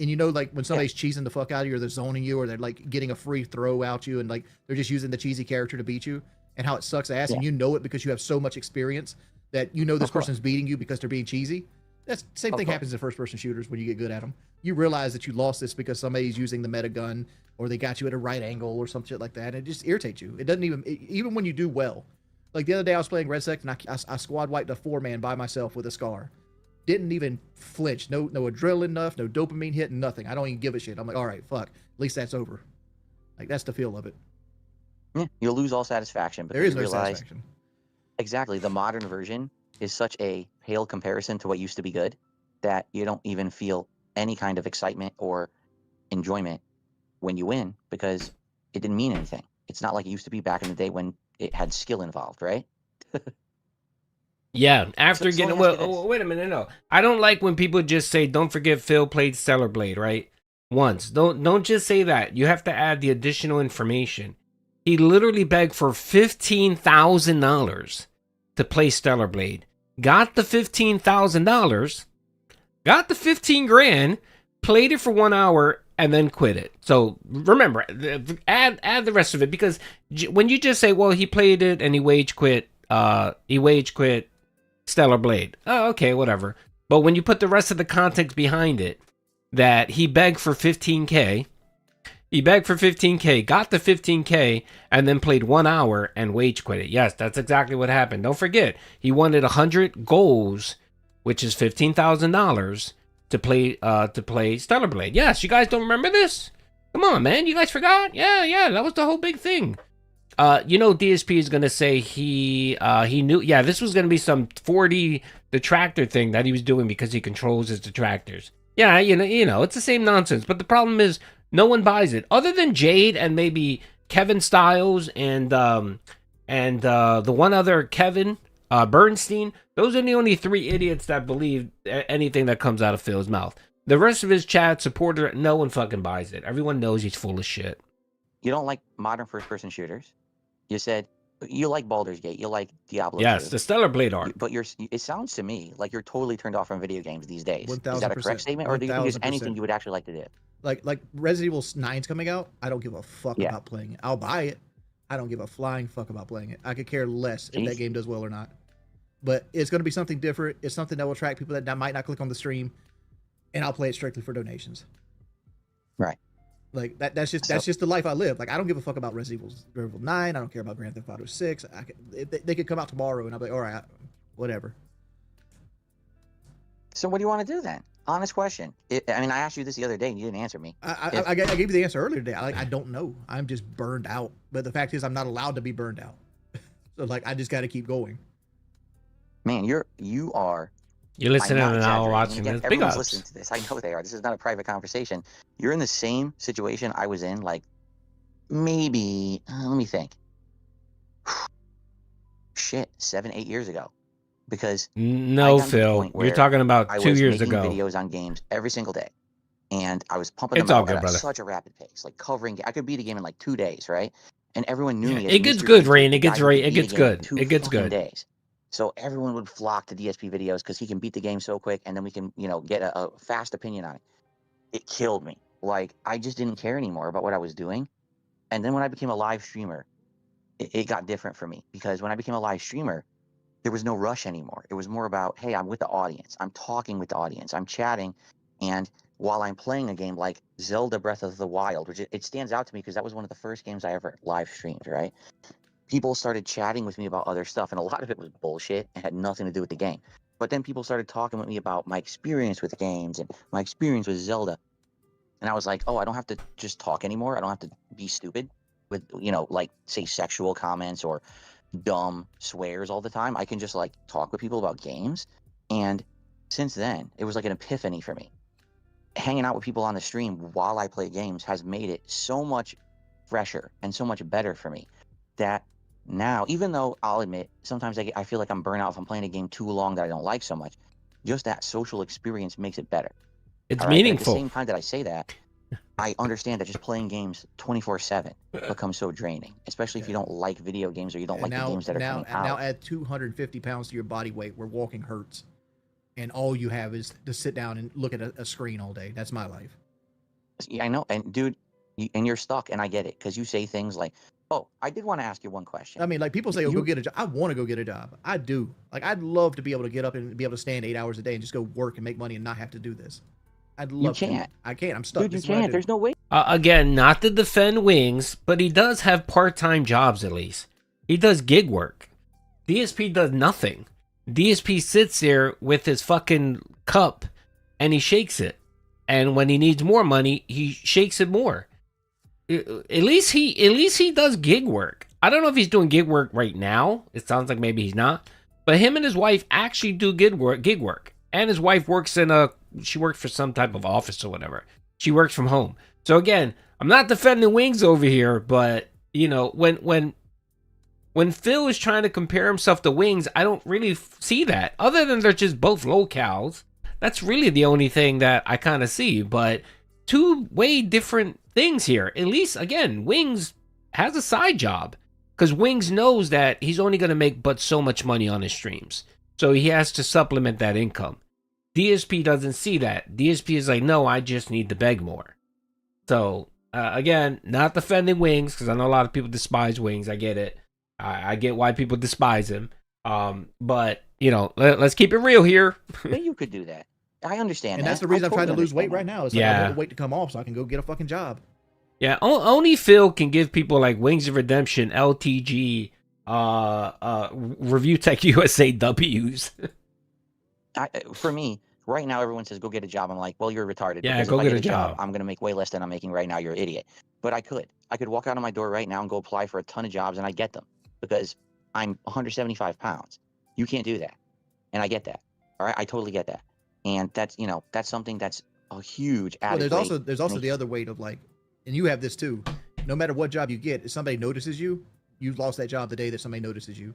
and you know like when somebody's cheesing the fuck out of you, or they're zoning you, or they're like getting a free throw out you, and like they're just using the cheesy character to beat you, and how it sucks ass, and you know it because you have so much experience that you know this person's beating you because they're being cheesy. That's the same thing happens in first-person shooters when you get good at them. You realize that you lost this because somebody's using the meta gun, or they got you at a right angle, or some shit like that. And it just irritates you. It doesn't even when you do well. Like the other day, I was playing Red Sect, and I squad wiped a 4-man by myself with a scar. Didn't even flinch. No adrenaline enough, no dopamine hit, nothing. I don't even give a shit. I'm like, all right, fuck. At least that's over. Like, that's the feel of it. Yeah, you'll lose all satisfaction. But there is no satisfaction. Exactly. The modern version is such a pale comparison to what used to be good that you don't even feel any kind of excitement or enjoyment when you win because it didn't mean anything. It's not like it used to be back in the day when it had skill involved, right? Yeah, after getting wait a minute, no. I don't like when people just say, "Don't forget Phil played Stellar Blade," right? Once. Don't just say that. You have to add the additional information. He literally begged for $15,000 to play Stellar Blade. Got the $15,000, got the 15 grand, played it for 1 hour, and then quit it. So remember, add the rest of it, because when you just say, well, he played it and he wage quit Stellar Blade. Oh, okay, whatever. But when you put the rest of the context behind it, that he begged for 15K, got the 15K, and then played 1 hour and wage quit it. Yes, that's exactly what happened. Don't forget, he wanted 100 goals, which is $15,000 to play Stellar Blade. Yes, you guys don't remember this? Come on, man, you guys forgot? Yeah, that was the whole big thing. You know, DSP is gonna say he knew. Yeah, this was gonna be some 4D detractor thing that he was doing because he controls his detractors. Yeah, you know, it's the same nonsense. But the problem is, no one buys it, other than Jade and maybe Kevin Stiles and the one other Kevin Bernstein. Those are the only 3 idiots that believe anything that comes out of Phil's mouth. The rest of his chat supporter, no one fucking buys it. Everyone knows he's full of shit. You don't like modern first-person shooters. You said you like Baldur's Gate. You like Diablo. Yes, 2. the Stellar Blade art. But it sounds to me like you're totally turned off from video games these days. 1000%. Is that a correct statement, or do you think there's anything you would actually like to do? Like Resident Evil 9's coming out. I don't give a fuck about playing it. I'll buy it. I don't give a flying fuck about playing it. I could care less if that game does well or not. But it's going to be something different. It's something that will attract people that might not click on the stream, and I'll play it strictly for donations. Right. Like that's just the life I live. Like, I don't give a fuck about Resident Evil 9. I don't care about Grand Theft Auto 6. They could come out tomorrow, and I'll be like, all right, whatever. So what do you want to do then? Honest question. I asked you this the other day, and you didn't answer me. I gave you the answer earlier today. I don't know. I'm just burned out. But the fact is, I'm not allowed to be burned out. So like, I just got to keep going. Man, you are. You're listening and now watching this. Big ups. Listening to this. I know they are. This is not a private conversation. You're in the same situation I was in, like, maybe, let me think. 7-8 years ago. Because no, Phil, you're talking about 2 years ago. I was making videos on games every single day. And I was pumping them out at such a rapid pace, like covering. I could beat a game in like 2 days, right? And everyone knew me. It gets good, Rain. It gets good. It gets good. Days. So everyone would flock to DSP videos because he can beat the game so quick, and then we can, get a fast opinion on it. It killed me. Like, I just didn't care anymore about what I was doing. And then when I became a live streamer, it got different for me, because when I became a live streamer, there was no rush anymore. It was more about, hey, I'm with the audience. I'm talking with the audience. I'm chatting. And while I'm playing a game like Zelda Breath of the Wild, which it stands out to me because that was one of the first games I ever live streamed, right? People started chatting with me about other stuff, and a lot of it was bullshit and had nothing to do with the game. But then people started talking with me about my experience with games and my experience with Zelda. And I was like, oh, I don't have to just talk anymore. I don't have to be stupid with, like, say, sexual comments or dumb swears all the time. I can just, like, talk with people about games. And since then, it was like an epiphany for me. Hanging out with people on the stream while I play games has made it so much fresher and so much better for me that now, even though I'll admit, sometimes I feel like I'm burnt out if I'm playing a game too long that I don't like so much, just that social experience makes it better. It's All right? meaningful. At the same time that I say that, I understand that just playing games 24/7 becomes so draining, especially if you don't like video games or you don't like the games that are coming out. Now add 250 pounds to your body weight where walking hurts, and all you have is to sit down and look at a screen all day. That's my life. Yeah, I know. And dude, and you're stuck, and I get it, because you say things like, oh, I did want to ask you one question. I mean, like, people say, oh, go get a job. I want to go get a job. I do. Like, I'd love to be able to get up and be able to stand 8 hours a day and just go work and make money and not have to do this. I'd love You can't. to. I can't. I'm stuck. Dude, you This is what I can't. do. There's no way. Again, not to defend Wings, but he does have part-time jobs at least. He does gig work. DSP does nothing. DSP sits there with his fucking cup and he shakes it. And when he needs more money, he shakes it more. At least he does gig work. I don't know if he's doing gig work right now. It sounds like maybe he's not. But him and his wife actually do gig work. And his wife works she works for some type of office or whatever. She works from home. So again, I'm not defending Wings over here, but when Phil is trying to compare himself to Wings, I don't really see that. Other than they're just both locals. That's really the only thing that I kind of see. But two way different things here. At least, again, Wings has a side job. Because Wings knows that he's only going to make but so much money on his streams. So he has to supplement that income. DSP doesn't see that. DSP is like, no, I just need to beg more. So, again, not defending Wings, because I know a lot of people despise Wings. I get it. I get why people despise him. But, let's keep it real here. Yeah, you could do that. I understand And that. that's the reason I'm trying to totally lose weight understand right that. now. It's like I want the weight to come off so I can go get a fucking job. Yeah, only Phil can give people like Wings of Redemption, LTG, Review Tech USA Ws. For me, right now, everyone says, go get a job. I'm like, well, you're retarded. Yeah, because go if I get a job. I'm going to make way less than I'm making right now. You're an idiot. But I could walk out of my door right now and go apply for a ton of jobs, and I get them because I'm 175 pounds. You can't do that. And I get that. All right. I totally get that. And that's something that's a huge added Well, weight. there's also the other weight of, like, and you have this too. No matter what job you get, if somebody notices you, you've lost that job the day that somebody notices you.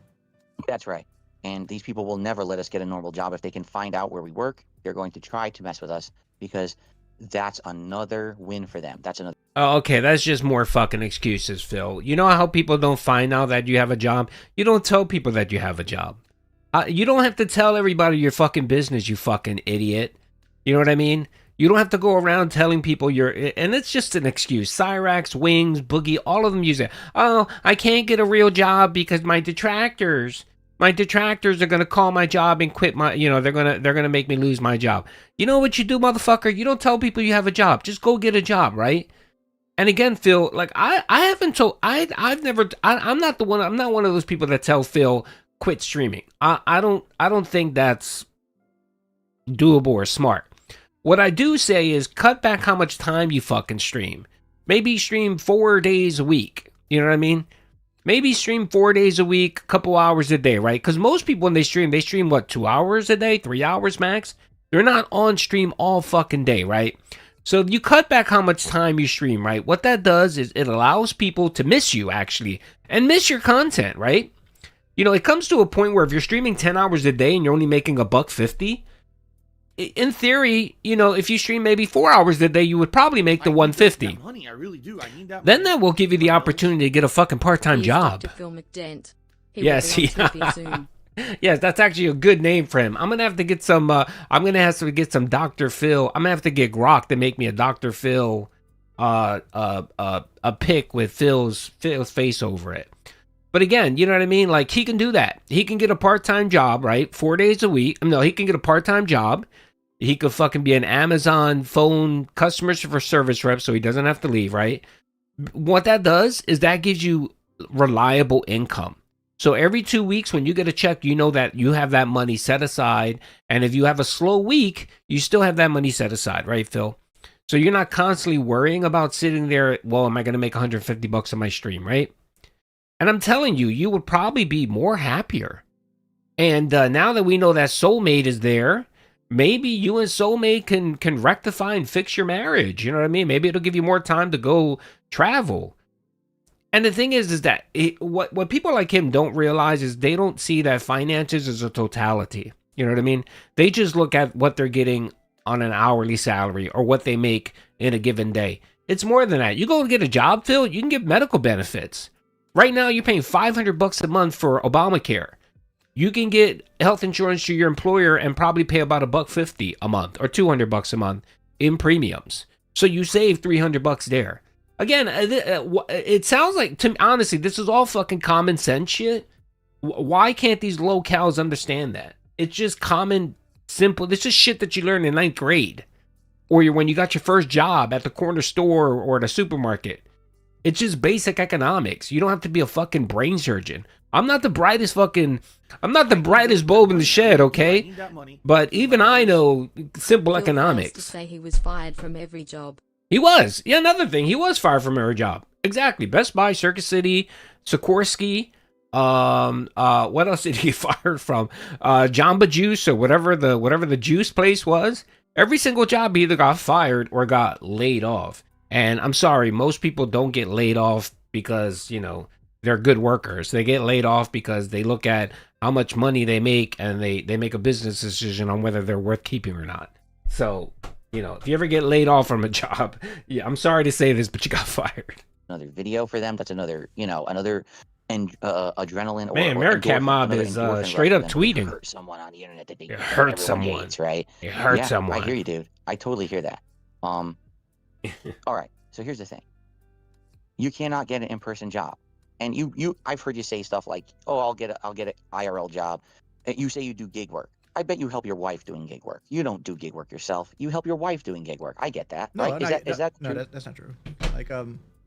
That's right. And these people will never let us get a normal job. If they can find out where we work, they're going to try to mess with us because that's another win for them. That's another. Oh, okay, that's just more fucking excuses, Phil. You know how people don't find out that you have a job? You don't tell people that you have a job. You don't have to tell everybody your fucking business, you fucking idiot. You know what I mean? You don't have to go around telling people and it's just an excuse. Cyrax, Wings, Boogie, all of them use it. Oh, I can't get a real job because my detractors are going to call my job and quit my, they're going to make me lose my job. You know what you do, motherfucker? You don't tell people you have a job. Just go get a job, right? And again, Phil, like I'm not one of those people that tell Phil quit streaming. I don't think that's doable or smart. What I do say is cut back how much time you fucking stream. Maybe stream 4 days a week. You know what I mean? Maybe stream 4 days a week, a couple hours a day, right? Because most people when they stream what, 2 hours a day, 3 hours max? They're not on stream all fucking day, right? So you cut back how much time you stream, right? What that does is it allows people to miss you, actually, and miss your content, right? It comes to a point where if you're streaming 10 hours a day and you're only making $1.50, in theory, if you stream maybe 4 hours a day, you would probably make the 150. Money, I really do. I need that. Then that will give you the opportunity to get a fucking part-time He's job. Dr. Phil McDent. Yes, yes, that's actually a good name for him. I'm gonna have to get some. I'm gonna have to get some Dr. Phil. I'm gonna have to get Grok to make me a Dr. Phil, a pic with Phil's face over it. But again, you know what I mean? Like, he can do that. He can get a part-time job, right? 4 days a week. No, he can get a part-time job. He could fucking be an Amazon phone customer service rep so he doesn't have to leave, right? What that does is that gives you reliable income. So every 2 weeks when you get a check, you know that you have that money set aside. And if you have a slow week, you still have that money set aside, right, Phil? So you're not constantly worrying about sitting there, well, am I going to make $150 on my stream, right? And I'm telling you, you would probably be more happier. And now that we know that Soulmate is there, maybe you and Soulmate can rectify and fix your marriage. You know what I mean? Maybe it'll give you more time to go travel. And the thing is that what people like him don't realize is they don't see that finances as a totality. You know what I mean? They just look at what they're getting on an hourly salary or what they make in a given day. It's more than that. You go get a job, Phil, you can get medical benefits. Right now, you're paying $500 a month for Obamacare. You can get health insurance to your employer and probably pay about $150 a month or $200 a month in premiums. So you save $300 there. Again, it sounds like, to me, honestly, this is all fucking common sense shit. Why can't these locals understand that? It's just common, simple. This is shit that you learn in 9th grade. Or when you got your first job at the corner store or the supermarket. It's just basic economics. You don't have to be a fucking brain surgeon. I'm not the brightest bulb in the shed, okay? But even I know simple economics. To say he was fired from every job. He was. Yeah, another thing. He was fired from every job. Exactly. Best Buy, Circus City, Sikorsky. What else did he get fired from? Jamba Juice or whatever the juice place was. Every single job he either got fired or got laid off. And I'm sorry, most people don't get laid off because, you know, they're good workers. They get laid off because they look at how much money they make and they make a business decision on whether they're worth keeping or not. So, you know, if you ever get laid off from a job, yeah, I'm sorry to say this, but you got fired. Another video for them. That's another, another adrenaline. Man, Meerkat Mob is straight up tweeting. Hurt someone on the internet that they hurt someone. Hates, right? It hurt someone. I hear you, dude. I totally hear that. All right. So here's the thing. You cannot get an in-person job. And I've heard you say stuff like, "Oh, I'll get an IRL job." You say you do gig work. I bet you help your wife doing gig work. You don't do gig work yourself. You help your wife doing gig work. I get that. No, right? Is that true? No, that's not true. Like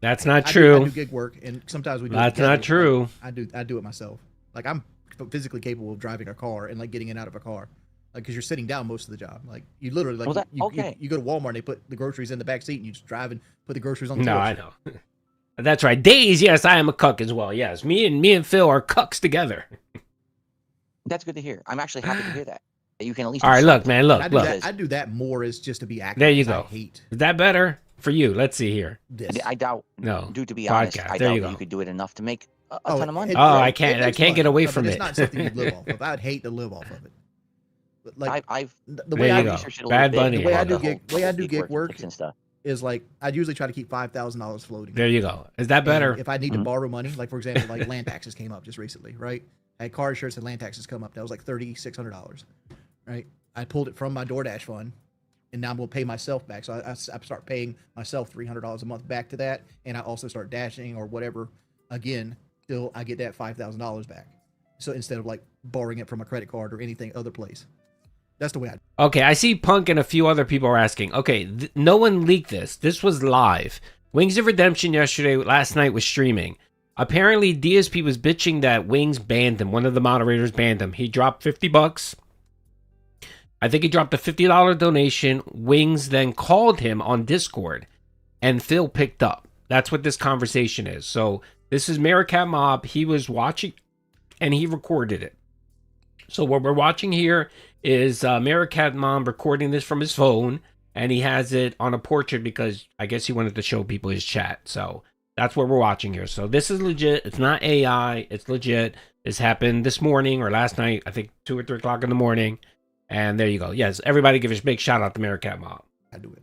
that's not true. I do gig work, and sometimes we do. That's not true. I do it myself. Like I'm physically capable of driving a car and like getting in and out of a car. Like, because you're sitting down most of the job. Like, you literally, like, you go to Walmart and they put the groceries in the back seat and you just drive and put the groceries on the No, porch. I know. That's right. Days, yes, I am a cuck as well. Yes, me and Phil are cucks together. That's good to hear. I'm actually happy to hear that. That you can at least. All right, look, man, look. I do that more as just to be active. There you go. I hate. Is that better for you? Let's see here. I doubt. No. Dude, to be Podcast. honest, I there doubt you that go. you could do it enough to make a ton of money. I can't get away from it. It's not something you live off of. I'd hate to live off of it. But like the way there I you research go. it a Bad little bit, Bunny. the way I do gig work and stuff is like I'd usually try to keep $5,000 floating. There you go. Is that better? And if I need to borrow money, like for example, like land taxes came up just recently, right? I had car insurance and land taxes come up. That was like $3,600, right? I pulled it from my DoorDash fund, and now I'm gonna pay myself back. So I start paying myself $300 a month back to that, and I also start dashing or whatever. Again, still I get that $5,000 back. So instead of like borrowing it from a credit card or anything other place. That's the way I. Okay, I see Punk and a few other people are asking. Okay, no one leaked this. This was live. Wings of Redemption last night was streaming. Apparently, DSP was bitching that Wings banned him. One of the moderators banned him. He dropped $50. I think he dropped a $50 donation. Wings then called him on Discord, and Phil picked up. That's what this conversation is. So this is Meerkat Mob. He was watching, and he recorded it. So what we're watching here is Meerkat Mob recording this from his phone, and he has it on a portrait because I guess he wanted to show people his chat. So that's what we're watching here. So this is legit. It's not AI. It's legit. This happened this morning or last night, I think 2 or 3 o'clock in the morning. And there you go. Yes, everybody give a big shout out to Meerkat Mob. I do it.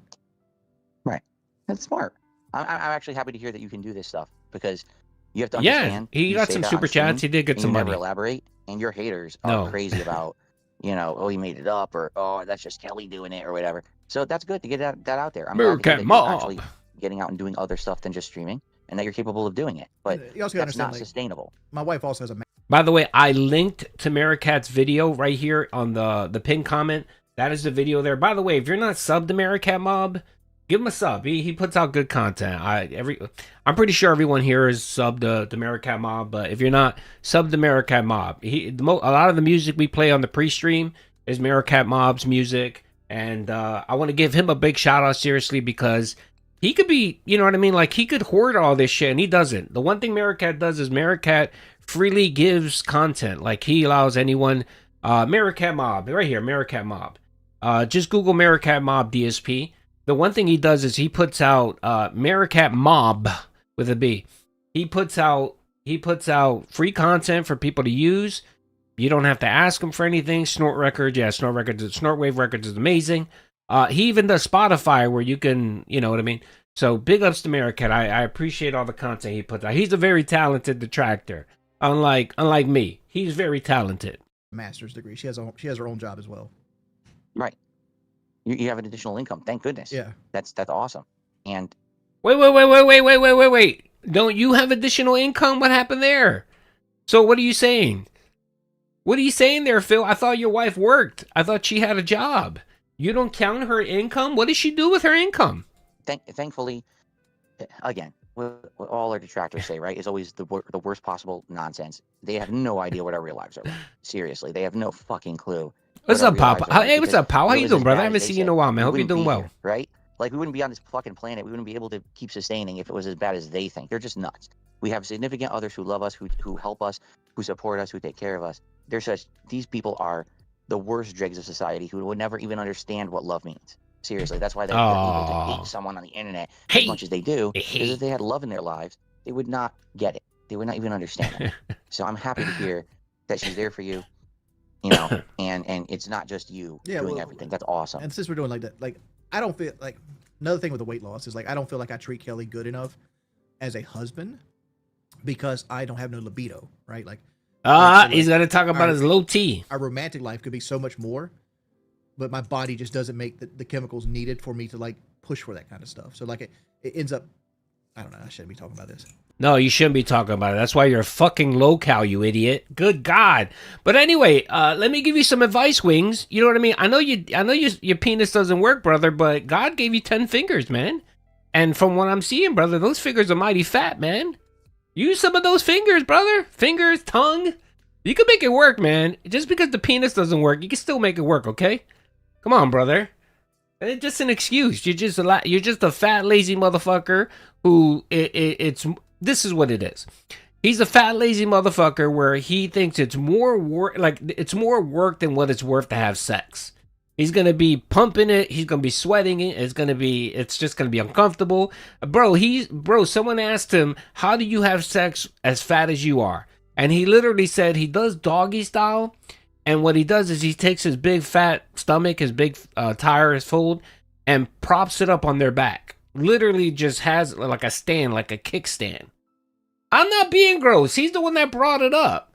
Right. That's smart. I'm actually happy to hear that you can do this stuff because you have to understand. Yeah, he got some super chats. He did get some money. Never elaborate, and your haters are crazy about, oh, he made it up, or oh, that's just Kelly doing it, or whatever. So that's good to get that out there. I'm glad to hear that you're actually getting out and doing other stuff than just streaming. and that you're capable of doing it. But You also gotta that's not understand, like, sustainable. My wife also has a By the way, I linked to Mericat's video right here on the pinned comment. That is the video there. By the way, if you're not subbed to Mericat Mob, give him a sub. He puts out good content. I'm pretty sure everyone here is subbed to Mericat Mob, but if you're not, sub to Mericat Mob. A lot of the music we play on the pre-stream is Mericat Mob's music, and I want to give him a big shout out seriously because he could be, you know what I mean? Like, he could hoard all this shit, and he doesn't. The one thing Mericat does is Mericat freely gives content. Like, he allows anyone, Mericat Mob, right here, Mericat Mob. Just Google Mericat Mob DSP. The one thing he does is he puts out Mericat Mob with a B. He puts out free content for people to use. You don't have to ask him for anything. Snort Records, yeah, Snortwave Records is amazing. He even does Spotify where you can, you know what I mean? So big ups to Mericat. I appreciate all the content he puts out. He's a very talented detractor. Unlike me, he's very talented. master's degree. She has her own job as well. Right. You have an additional income. Thank goodness. Yeah. That's awesome. And wait. Don't you have additional income? What happened there? So what are you saying? What are you saying there, Phil? I thought your wife worked. I thought she had a job. You don't count her income? What does she do with her income? Thankfully, again, what all our detractors say, right, is always the worst possible nonsense. They have no idea what our real lives are like. Seriously, they have no fucking clue. What's up, Papa? Hey, what's up, Pal? How you doing, brother? I haven't seen you in a while, man. Hope you're doing well. Right? Like, we wouldn't be on this fucking planet. We wouldn't be able to keep sustaining if it was as bad as they think. They're just nuts. We have significant others who love us, who help us, who support us, who take care of us. These people are the worst dregs of society who would never even understand what love means. Seriously, that's why they're able to hate someone on the internet as much as they do. Because if they had love in their lives, they would not get it. They would not even understand it. So I'm happy to hear that she's there for you, you know, and it's not just you doing everything. That's awesome. And since we're doing like that, like, I don't feel like, another thing with the weight loss is, like, I don't feel like I treat Kelly good enough as a husband because I don't have no libido, right? Like, he's gonna talk about his low T. Our romantic life could be so much more, but my body just doesn't make the chemicals needed for me to, like, push for that kind of stuff. So, like, it ends up, I don't know, I shouldn't be talking about this. No, you shouldn't be talking about it. That's why you're a fucking low-cal, you idiot. Good God. But anyway, let me give you some advice, Wings. You know what I mean? I know your penis doesn't work, brother, but God gave you 10 fingers, man. And from what I'm seeing, brother, those fingers are mighty fat, man. Use some of those fingers, brother. Fingers, tongue. You can make it work, man. Just because the penis doesn't work, you can still make it work, okay? Come on, brother. It's just an excuse. You're just a fat, lazy motherfucker who this is what it is. He's a fat, lazy motherfucker where he thinks it's more work, work than what it's worth to have sex. He's gonna be pumping it. He's gonna be sweating it. It's just gonna be uncomfortable, bro. Someone asked him, "How do you have sex as fat as you are?" And he literally said he does doggy style. And what he does is he takes his big fat stomach, his big tire, his fold, and props it up on their back. Literally just has like a stand, like a kickstand. I'm not being gross. He's the one that brought it up.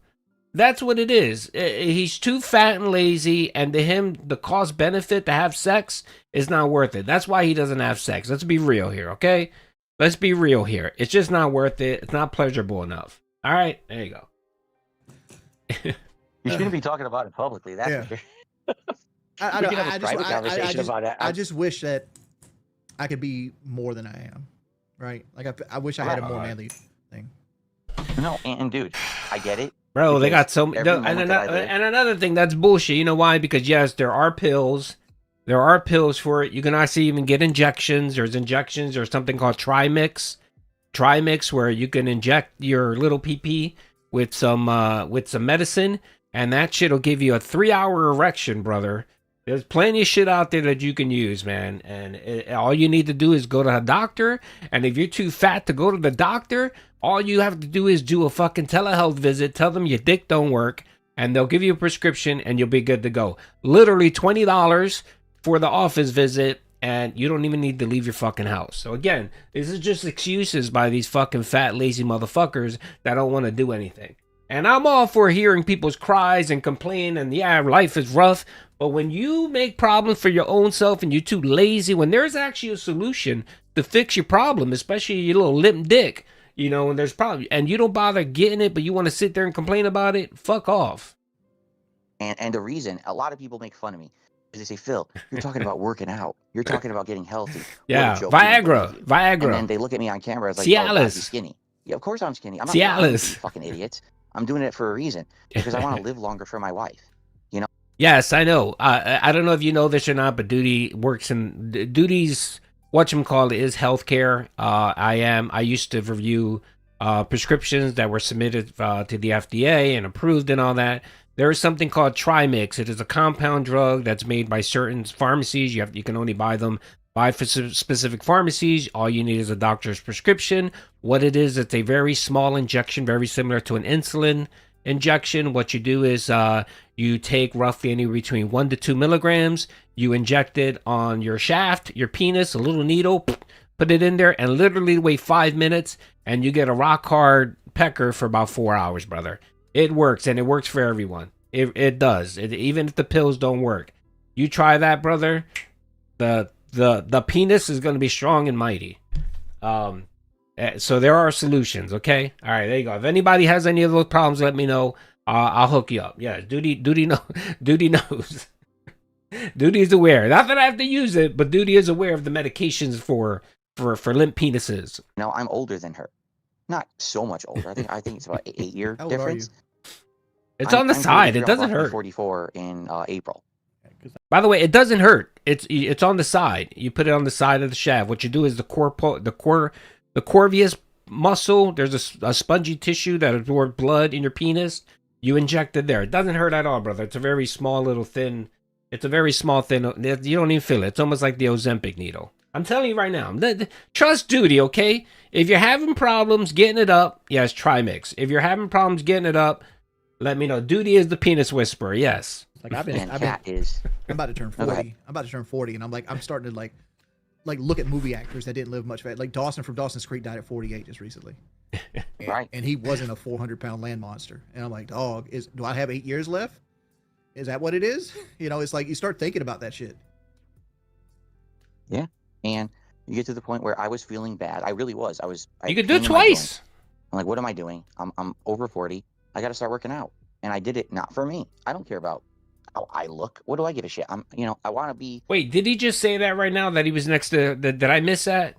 That's what it is. He's too fat and lazy, and to him, the cost benefit to have sex is not worth it. That's why he doesn't have sex. Let's be real here, okay? Let's be real here. It's just not worth it. It's not pleasurable enough. All right, there you go. You shouldn't be talking about it publicly. That's for sure. I We can have a private conversation about it. I just wish that I could be more than I am, right? Like, I wish I had a more manly thing. No, and dude, I get it. Bro, they got so and another thing, that's bullshit. You know why? Because yes, there are pills. There are pills for it. You can actually even get injections. There's injections. There's something called Trimix. Trimix, where you can inject your little PP with some medicine, and that shit will give you a 3-hour erection, brother. There's plenty of shit out there that you can use, man. And all you need to do is go to a doctor. And if you're too fat to go to the doctor, all you have to do is do a fucking telehealth visit. Tell them your dick don't work, and they'll give you a prescription, and you'll be good to go. Literally $20 for the office visit, and you don't even need to leave your fucking house. So again, this is just excuses by these fucking fat, lazy motherfuckers that don't want to do anything. And I'm all for hearing people's cries and complain, and yeah, life is rough. But when you make problems for your own self and you're too lazy, when there's actually a solution to fix your problem, especially your little limp dick, You know, and there's probably, and you don't bother getting it, but you want to sit there and complain about it. Fuck off. And the reason a lot of people make fun of me is they say, Phil, you're talking about working out. You're talking about getting healthy. Yeah, What a joke, we don't believe you. Viagra. And then they look at me on camera as like, oh, God, you're Cialis. skinny. Yeah, of course I'm skinny. I'm not Cialis. lying to you fucking idiots. I'm doing it for a reason because I want to live longer for my wife. You know? Yes, I know. I don't know if you know this or not, but Duty works in Duty's whatchamacallit is healthcare. I used to review prescriptions that were submitted to the FDA and approved and all that. There is something called Trimix. It is a compound drug that's made by certain pharmacies. You can only buy them by specific pharmacies. All you need is a doctor's prescription. What it is, it's a very small injection, very similar to an insulin injection. What you do is you take roughly anywhere between 1 to 2 milligrams. You inject it on your shaft, your penis, a little needle, put it in there, and literally wait 5 minutes, and you get a rock hard pecker for about 4 hours, brother. It works, and it works for everyone. It does. Even if the pills don't work, you try that, brother. The penis is going to be strong and mighty. So there are solutions. Okay. All right. There you go. If anybody has any of those problems, let me know. I'll hook you up. Yeah. Duty knows. Duty is aware. Not that I have to use it, but Duty is aware of the medications for limp penises. No, I'm older than her. Not so much older. I think it's about 8-year How old are difference. It's on the side. It doesn't hurt. 44 in April. By the way, it doesn't hurt. It's on the side. You put it on the side of the shaft. What you do is the corvius muscle. There's a spongy tissue that absorbs blood in your penis. You inject it there. It doesn't hurt at all, brother. It's a very small little thin. It's a very small thin. You don't even feel it. It's almost like the Ozempic needle. I'm telling you right now. Trust Duty, okay? If you're having problems getting it up, yes, Trimix. If you're having problems getting it up, let me know. Duty is the penis whisperer. Yes. Like I'm about to turn 40. Okay. I'm about to turn 40, and I'm starting to like look at movie actors that didn't live much. Like Dawson from Dawson's Creek died at 48 just recently. Right. And he wasn't a 400-pound land monster. And I'm like, dog, do I have 8 years left? Is that what it is? You know, it's like you start thinking about that shit. Yeah. And you get to the point where I was feeling bad. I really was. You could do it twice. I'm like, what am I doing? I'm over 40. I got to start working out. And I did it not for me. I don't care about how I look. What do I give a shit? I want to be. Wait, did he just say that right now that he was next to? Did I miss that?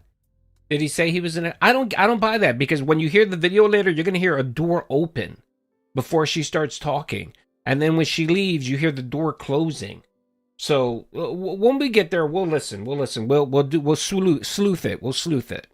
Did he say he was in it? I don't buy that, because when you hear the video later, you're gonna hear a door open before she starts talking, and then when she leaves, you hear the door closing. So when we get there, we'll listen. We'll sleuth it.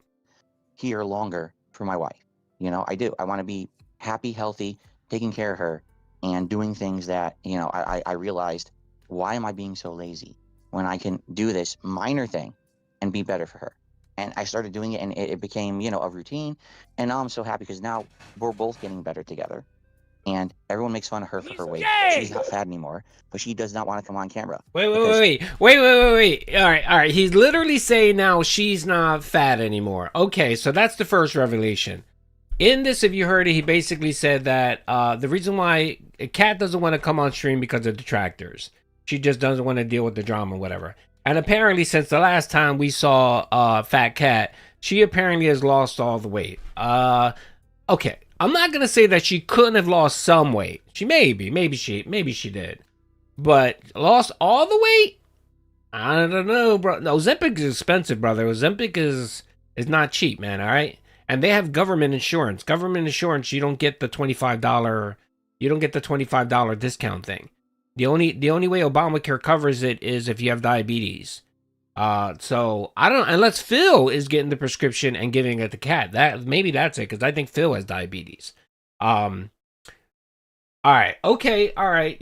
Here longer for my wife. I do. I want to be happy, healthy, taking care of her, and doing things that, I realized, why am I being so lazy when I can do this minor thing and be better for her? And I started doing it, and it became, a routine. And now I'm so happy because now we're both getting better together. And everyone makes fun of her for her weight. She's not fat anymore, but she does not want to come on camera. Wait. All right. He's literally saying now she's not fat anymore. Okay, so that's the first revelation. In this, if you heard it, he basically said that the reason why Kat doesn't want to come on stream because of detractors. She just doesn't want to deal with the drama, whatever. And apparently, since the last time we saw Fat Kat, she apparently has lost all the weight. Okay, I'm not gonna say that she couldn't have lost some weight. She maybe she did, but lost all the weight? I don't know, bro. No, Ozempic is expensive, brother. Ozempic is not cheap, man. All right. And they have government insurance. Government insurance, you don't get the $25. You don't get the $25 discount thing. The only way Obamacare covers it is if you have diabetes. So I don't, unless Phil is getting the prescription and giving it to Kat. Maybe that's it, because I think Phil has diabetes. All right, okay, all right.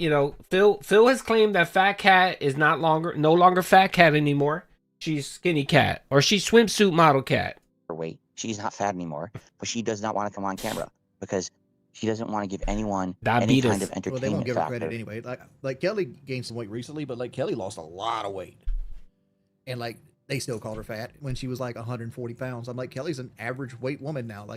Phil has claimed that Fat Kat is no longer Fat Kat anymore. She's Skinny Kat, or she's Swimsuit Model Kat. Her weight. She's not fat anymore, but she does not want to come on camera because she doesn't want to give anyone diabetes. Any kind of entertainment. Well, they won't give her factor. credit anyway. Like Kelly gained some weight recently, but Kelly lost a lot of weight, and they still called her fat when she was 140 pounds. I'm like, Kelly's an average weight woman now.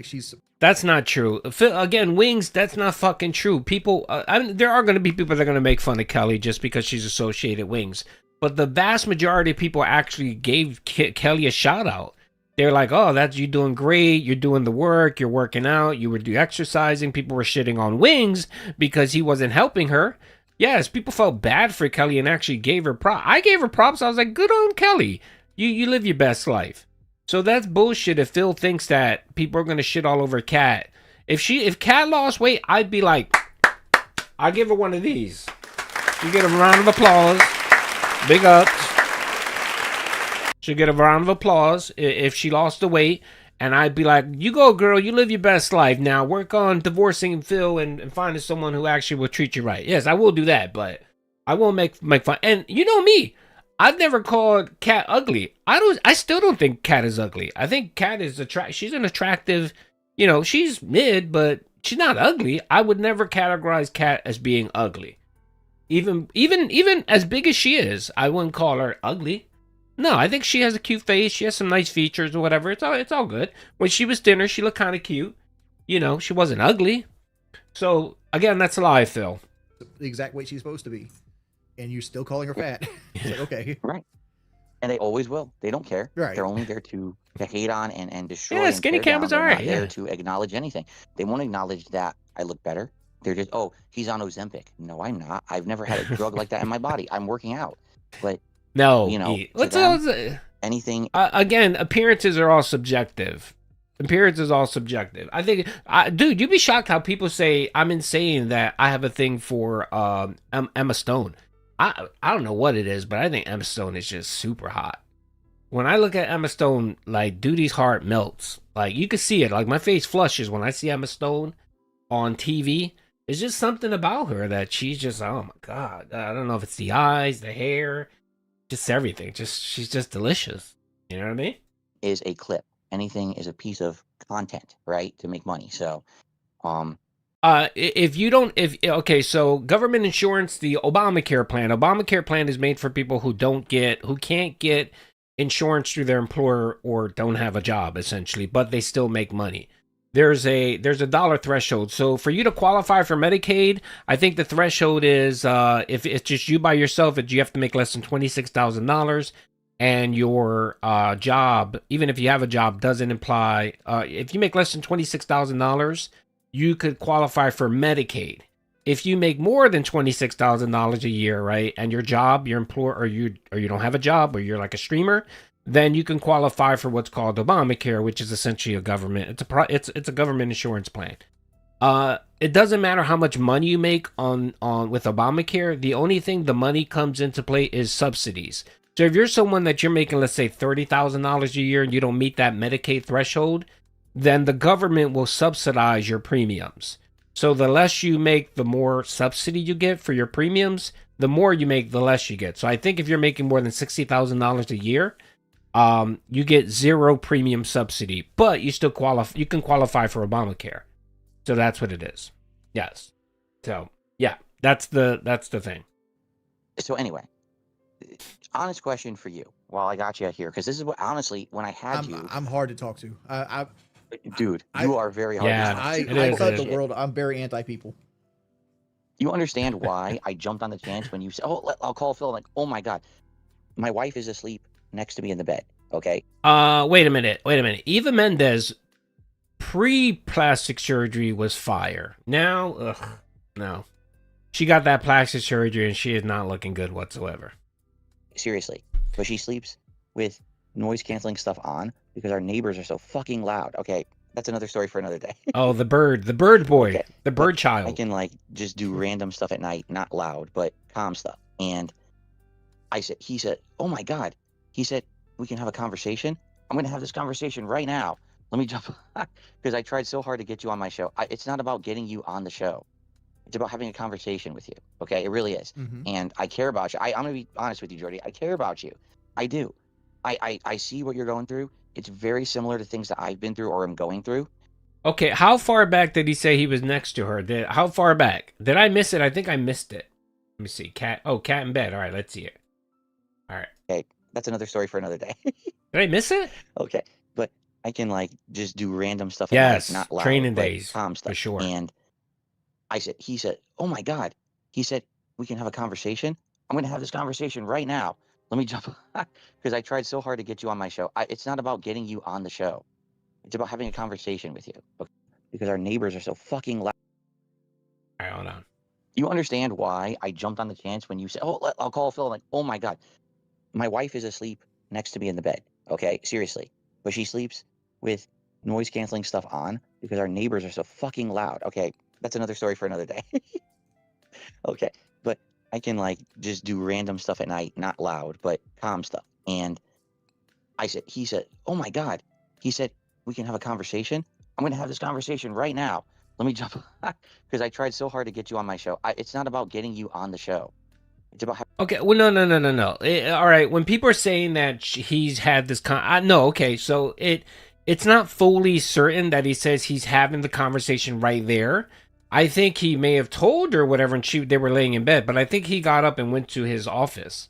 That's not true. Again, Wings, that's not fucking true. People, there are going to be people that are going to make fun of Kelly just because she's associated Wings, but the vast majority of people actually gave Kelly a shout out. They're like, oh, that's you doing great. You're doing the work. You're working out. You were exercising. People were shitting on Wings because he wasn't helping her. Yes, people felt bad for Kelly and actually gave her props. I gave her props. I was like, good on Kelly. You live your best life. So that's bullshit if Phil thinks that people are going to shit all over Kat. If Kat lost weight, I'd be like, I'll give her one of these. You get a round of applause. Big ups. She'll get a round of applause if she lost the weight. And I'd be like, you go, girl. You live your best life. Now work on divorcing Phil and finding someone who actually will treat you right. Yes, I will do that, but I won't make fun. And you know me. I've never called Kat ugly. I still don't think Kat is ugly. I think Kat is she's an attractive, she's mid, but she's not ugly. I would never categorize Kat as being ugly. Even as big as she is, I wouldn't call her ugly. No, I think she has a cute face. She has some nice features or whatever. It's all good. When she was thinner, she looked kind of cute. She wasn't ugly. So again, that's a lie, Phil. The exact weight she's supposed to be, and you're still calling her fat. It's like, okay, right? And they always will. They don't care. Right. They're only there to hate on and destroy. Yeah, skinny Campbell's all right. There to acknowledge anything. They won't acknowledge that I look better. They're just, oh, he's on Ozempic. No, I'm not. I've never had a drug like that in my body. I'm working out, but. No, anything again, appearances are all subjective. Appearance is all subjective. I think, dude, you'd be shocked how people say I'm insane that I have a thing for Emma Stone. I don't know what it is, but I think Emma Stone is just super hot. When I look at Emma Stone, like, Duty's heart melts. Like, you can see it. Like, my face flushes when I see Emma Stone on TV. It's just something about her that she's just, oh my God. I don't know if it's the eyes, the hair. Just everything. She's just delicious. You know what I mean? Is a clip. Anything is a piece of content, right? To make money. So, okay, so government insurance, the Obamacare plan is made for people who can't get insurance through their employer or don't have a job, essentially, but they still make money. There's a dollar threshold. So for you to qualify for Medicaid, I think the threshold is if it's just you by yourself, you have to make less than $26,000, and your job, even if you have a job, doesn't imply if you make less than $26,000, you could qualify for Medicaid. If you make more than $26,000 a year, right, and your job, your employer, or you don't have a job, or you're like a streamer, then you can qualify for what's called Obamacare, which is essentially a government. It's a government insurance plan. It doesn't matter how much money you make on with Obamacare. The only thing the money comes into play is subsidies. So if you're someone that you're making, let's say $30,000 a year, and you don't meet that Medicaid threshold, then the government will subsidize your premiums. So the less you make, the more subsidy you get for your premiums. The more you make, the less you get. So I think if you're making more than $60,000 a year, you get zero premium subsidy, but you still qualify. You can qualify for Obamacare. So that's what it is. Yes. So yeah, that's the thing. So anyway, honest question for you. While I got you here, because this is what honestly, when I had I'm hard to talk to. Dude, you are very hard. Yeah, I cut the world. I'm very anti people. You understand why I jumped on the chance when you said, "Oh, I'll call Phil." I'm like, oh my God, my wife is asleep next to me in the bed. Okay. Wait a minute. Eva Mendes, pre-plastic surgery, was fire. Now, no. She got that plastic surgery and she is not looking good whatsoever. Seriously, but she sleeps with noise canceling stuff on because our neighbors are so fucking loud. Okay, that's another story for another day. Oh, the bird boy, okay. The bird child. I can like just do random stuff at night, not loud, but calm stuff. And he said, oh my God. He said, we can have a conversation. I'm going to have this conversation right now. Let me jump because I tried so hard to get you on my show. It's not about getting you on the show. It's about having a conversation with you. Okay, it really is. Mm-hmm. And I care about you. I'm going to be honest with you, Jordy. I care about you. I do. I see what you're going through. It's very similar to things that I've been through or am going through. Okay, how far back did he say he was next to her? How far back? Did I miss it? I think I missed it. Let me see. Cat in bed. All right, let's see it. All right. Okay, that's another story for another day. Did I miss it? Okay, but I can like just do random stuff. Yes, at night, not loud, training days, calm stuff. For sure. And he said, oh my God. He said, we can have a conversation. I'm going to have this conversation right now. Let me jump because I tried so hard to get you on my show. It's not about getting you on the show. It's about having a conversation with you, okay? Because our neighbors are so fucking loud. All right, hold on. You understand why I jumped on the chance when you said, "Oh, I'll call Phil." I'm like, oh my god, my wife is asleep next to me in the bed. Okay, seriously, but she sleeps with noise canceling stuff on because our neighbors are so fucking loud. Okay, that's another story for another day. Okay, but I can like just do random stuff at night, not loud, but calm stuff. And he said, oh my god, he said we can have a conversation. I'm gonna have this conversation right now. Let me jump because I tried so hard to get you on my show. It's not about getting you on the show. It's about Okay, well, no. All right, when people are saying that he's had this no, okay, so it's not fully certain that he says he's having the conversation right there. I think he may have told her whatever, and they were laying in bed, but I think he got up and went to his office.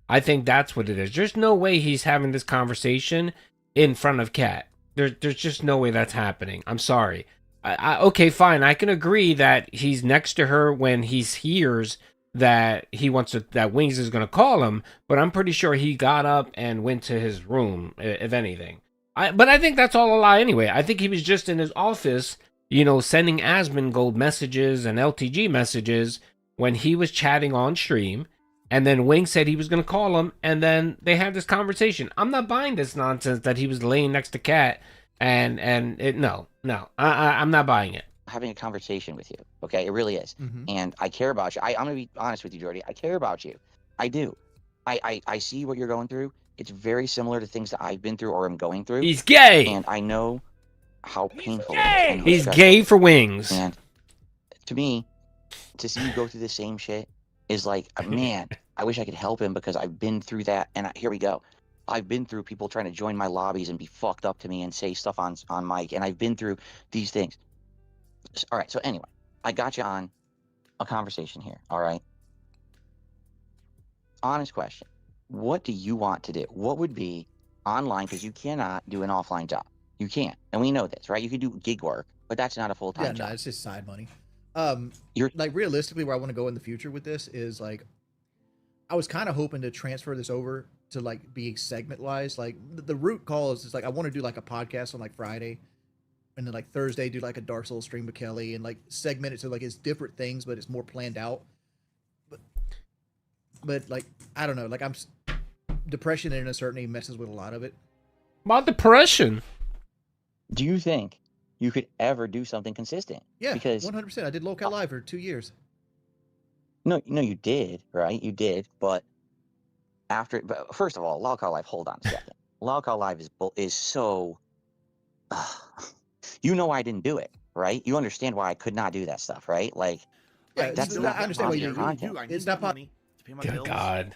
I think that's what it is. There's no way he's having this conversation in front of Kat. There's just no way that's happening. I'm sorry. Okay, fine. I can agree that he's next to her when he hears that that Wings is going to call him, but I'm pretty sure he got up and went to his room, if anything. But I think that's all a lie anyway. I think he was just in his office, sending Asmongold messages and LTG messages when he was chatting on stream, and then Wings said he was going to call him, and then they had this conversation. I'm not buying this nonsense that he was laying next to Kat, no, I'm not buying it. having a conversation with you. Okay, it really is. And I care about you. I'm gonna be honest with you, Jordy. I care about you. I do. I see what you're going through. It's very similar to things that I've been through or am going through. He's gay, and I know how painful it is. And how he's stressful. gay for Wings. And to me, to see you go through the same shit is like, man, I wish I could help him because I've been through that. And here we go. I've been through people trying to join my lobbies and be fucked up to me and say stuff on mic. And I've been through these things. All right. So anyway, I got you on a conversation here. All right. Honest question. What do you want to do? What would be online? Because you cannot do an offline job. You can't. And we know this, right? You can do gig work, but that's not a full-time job. No, it's just side money. You're like realistically where I want to go in the future with this is like, I was kind of hoping to transfer this over to like being segment wise. Like the root call is like, I want to do like a podcast on like Friday and then like Thursday, do like a Dark Souls stream with Kelly and like segment it so like it's different things, but it's more planned out. But like, I don't know, like depression and uncertainty messes with a lot of it. About depression. Do you think you could ever do something consistent? Yeah, because 100%. I did Local Live for 2 years. No, you did, right? You did, but first of all, Local Live. Hold on a second. Local Live is so. You know I didn't do it, right? You understand why I could not do that stuff, right? Like, yeah, that's not. I understand why you content. It's not money to pay my bills. God.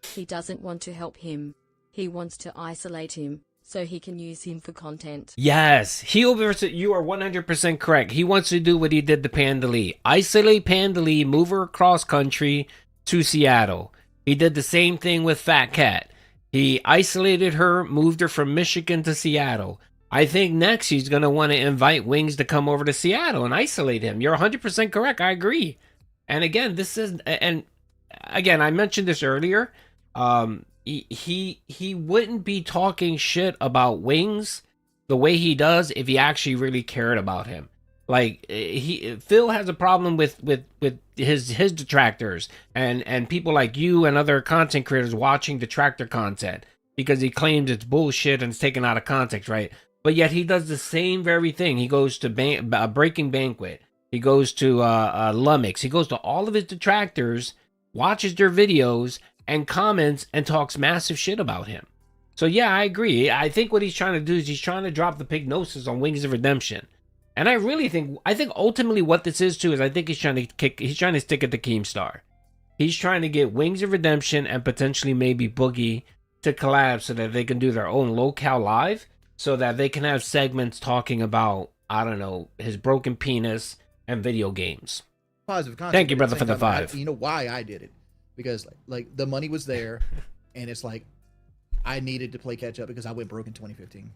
He doesn't want to help him. He wants to isolate him so he can use him for content. Yes, you are 100% correct. He wants to do what he did to Pandalee. Isolate Pandalee, move her across country to Seattle. He did the same thing with Fat Cat. He isolated her, moved her from Michigan to Seattle. I think next he's going to want to invite Wings to come over to Seattle and isolate him. You're 100% correct. I agree. And again, I mentioned this earlier. He wouldn't be talking shit about Wings the way he does if he actually really cared about him. Like Phil has a problem with his detractors and people like you and other content creators watching detractor content because he claims it's bullshit and it's taken out of context, right? But yet he does the same very thing. He goes to Breaking Banquet. He goes to Lumix. He goes to all of his detractors, watches their videos, and comments and talks massive shit about him. So yeah, I agree. I think what he's trying to do is he's trying to drop the pignosis on Wings of Redemption. And I think ultimately what this is too is I think he's trying to stick at the Keemstar. He's trying to get Wings of Redemption and potentially maybe Boogie to collab so that they can do their own Local Live so that they can have segments talking about, I don't know, his broken penis and video games. Positive content. Thank you, brother, for the 5. You know why I did it? Because like the money was there, and it's like I needed to play catch up because I went broke in 2015.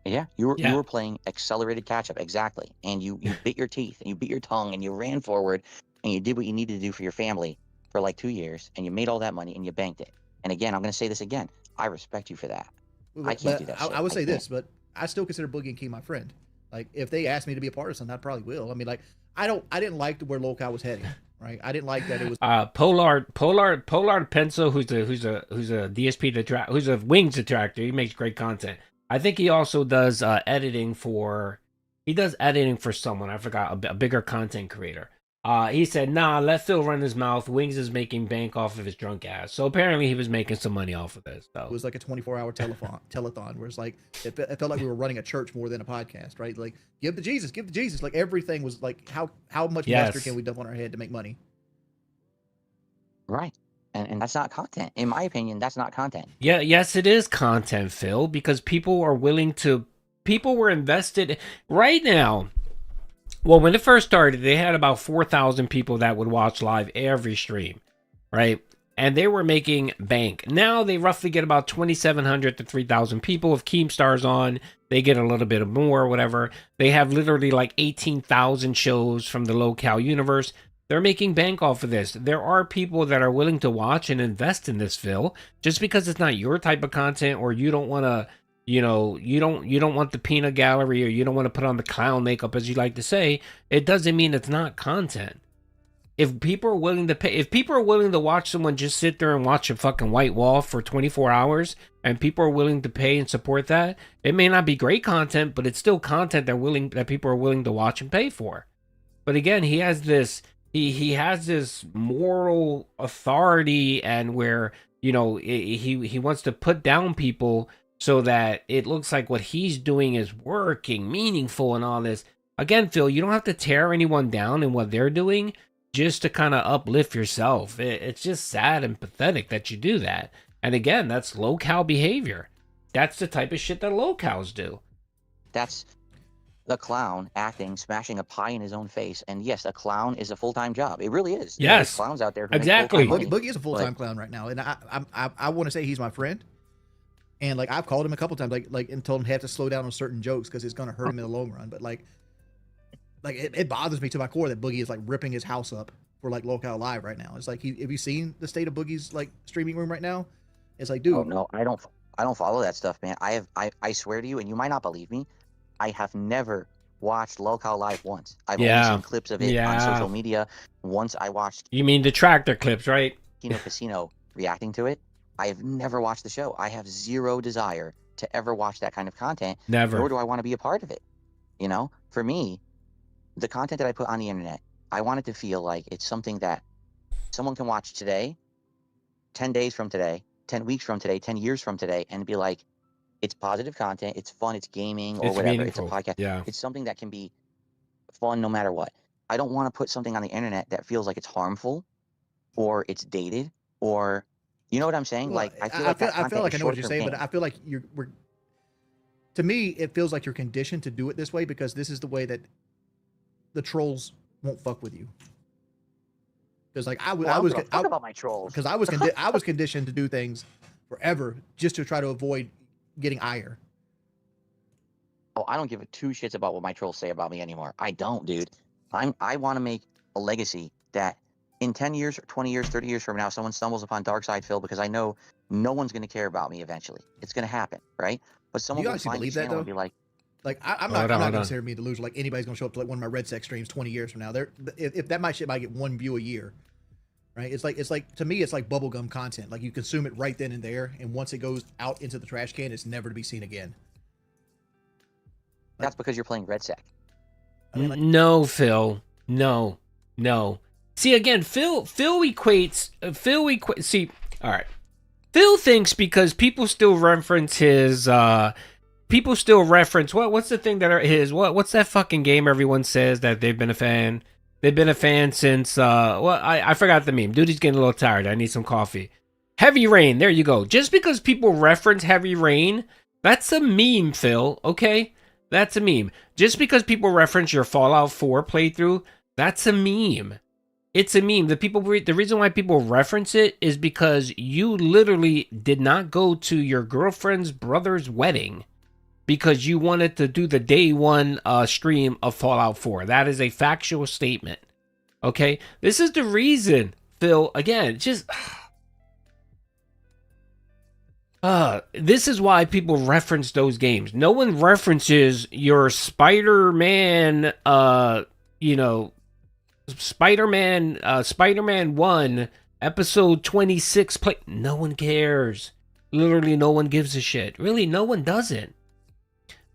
Yeah, you were playing accelerated catch up, exactly. And you bit your teeth and you bit your tongue and you ran forward and you did what you needed to do for your family. for like 2 years and you made all that money and you banked it. And again, I'm going to say this again. I respect you for that. I can't do that. I would say this, but I still consider Boogie and Key my friend. Like, if they asked me to be a part of something, I probably will. I mean, like, I didn't like where Locale was heading, right? I didn't like that it was Pollard Pencil, who's a DSP who's a Wings detractor. He makes great content. I think he also does editing for someone. I forgot, a bigger content creator. He said, nah, let Phil run his mouth. Wings is making bank off of his drunk ass. So apparently he was making some money off of this. So it was like a 24-hour telethon where it's like, it felt like we were running a church more than a podcast, right? Like, give to Jesus. Like, everything was like, how much mustard can we dump on our head to make money? Right. And that's not content. In my opinion, that's not content. Yeah, yes, it is content, Phil, because people were invested right now. Well, when it first started, they had about 4,000 people that would watch live every stream, right? And they were making bank. Now they roughly get about 2,700 to 3,000 people. If Keemstar's on, they get a little bit more, whatever. They have literally like 18,000 shows from the Locale universe. They're making bank off of this. There are people that are willing to watch and invest in this, Phil. Just because it's not your type of content, or you don't want to, you don't want the peanut gallery, or you don't want to put on the clown makeup, as you like to say, it doesn't mean it's not content. If people are willing to pay, if people are willing to watch someone just sit there and watch a fucking white wall for 24 hours, and people are willing to pay and support that, it may not be great content, but it's still content that people are willing to watch and pay for. But again, he has this moral authority, and where, he wants to put down people so that it looks like what he's doing is working, meaningful, and all this. Again, Phil, you don't have to tear anyone down in what they're doing just to kind of uplift yourself. It's just sad and pathetic that you do that. And again, that's Locale behavior. That's the type of shit that Locales do. That's the clown acting, smashing a pie in his own face. And yes, a clown is a full-time job. It really is. Yes. There's clowns out there who exactly. make full-time money. Boogie is a full-time clown right now. And I want to say he's my friend. And like, I've called him a couple times, like, and told him he had to slow down on certain jokes because it's going to hurt him in the long run. But like it bothers me to my core that Boogie is like ripping his house up for like Locale Live right now. It's like, have you seen the state of Boogie's like streaming room right now? It's like, dude. Oh no, I don't follow that stuff, man. I swear to you, and you might not believe me, I have never watched Locale Live once. I've only seen clips of it on social media. Once I watched. You mean the tractor clips, right? Casino reacting to it. I have never watched the show. I have zero desire to ever watch that kind of content. Never. Nor do I want to be a part of it. For me, the content that I put on the internet, I want it to feel like it's something that someone can watch today, 10 days from today, 10 weeks from today, 10 years from today, and be like, it's positive content, it's fun, it's gaming, or it's whatever. Meaningful. It's a podcast. Yeah. It's something that can be fun no matter what. I don't want to put something on the internet that feels like it's harmful, or it's dated, or... You know what I'm saying? Well, like, I feel like I know what you're saying, but I feel like to me, it feels like you're conditioned to do it this way because this is the way that the trolls won't fuck with you. Because like I was talk about my trolls because I was conditioned to do things forever just to try to avoid getting ire. Oh, I don't give a two shits about what my trolls say about me anymore. I don't, dude. I want to make a legacy that in 10 years, 20 years, 30 years from now, someone stumbles upon Darkside Phil because I know no one's going to care about me eventually. It's going to happen, right? But someone will find the channel and be like, I'm not going to consider me a delusional. Like anybody's going to show up to like one of my Red Sex streams 20 years from now. If that shit might get one view a year, right? It's like to me, it's like bubblegum content. Like you consume it right then and there, and once it goes out into the trash can, it's never to be seen again. That's because you're playing Red Sec. No, Phil. No. See, again, Phil equates. See, all right. Phil thinks because people still reference his. People still reference what's the thing that are his? What's that fucking game everyone says that they've been a fan? They've been a fan since. I forgot the meme. Dude, he's getting a little tired. I need some coffee. Heavy Rain. There you go. Just because people reference Heavy Rain, that's a meme, Phil. Okay, that's a meme. Just because people reference your Fallout 4 playthrough, that's a meme. It's a meme. The reason why people reference it is because you literally did not go to your girlfriend's brother's wedding because you wanted to do the day one stream of Fallout 4. That is a factual statement. Okay? This is the reason Phil, again, just this is why people reference those games. No one references your Spider-Man, Spider-Man 1 episode 26 play. No one cares. Literally no one gives a shit. Really, no one doesn't.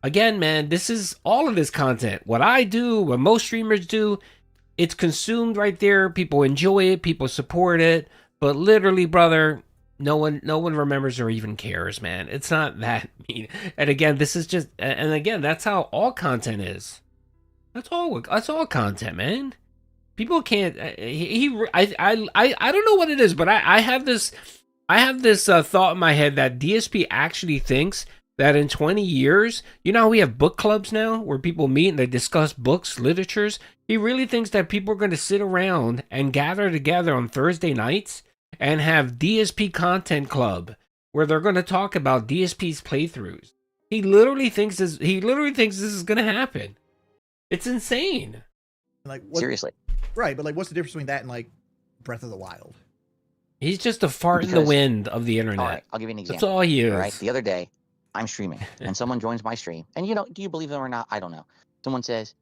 Again, man, this is all of this content. What I do, what most streamers do, it's consumed right there. People enjoy it, people support it, but literally, brother, no one remembers or even cares, man. It's not that mean. And again, this is just, and again, that's how all content is. That's all content, man. People can't. I don't know what it is, but I have this thought in my head that DSP actually thinks that in 20 years, you know how we have book clubs now where people meet and they discuss books, literatures. He really thinks that people are going to sit around and gather together on Thursday nights and have DSP content club where they're going to talk about DSP's playthroughs. He literally thinks this is going to happen. It's insane. Like seriously. Right, but like what's the difference between that and like Breath of the Wild? He's just a fart in the wind of the internet. All right, I'll give you an example. That's all he is. All right, the other day, I'm streaming, and someone joins my stream. And, do you believe them or not? I don't know. Someone says,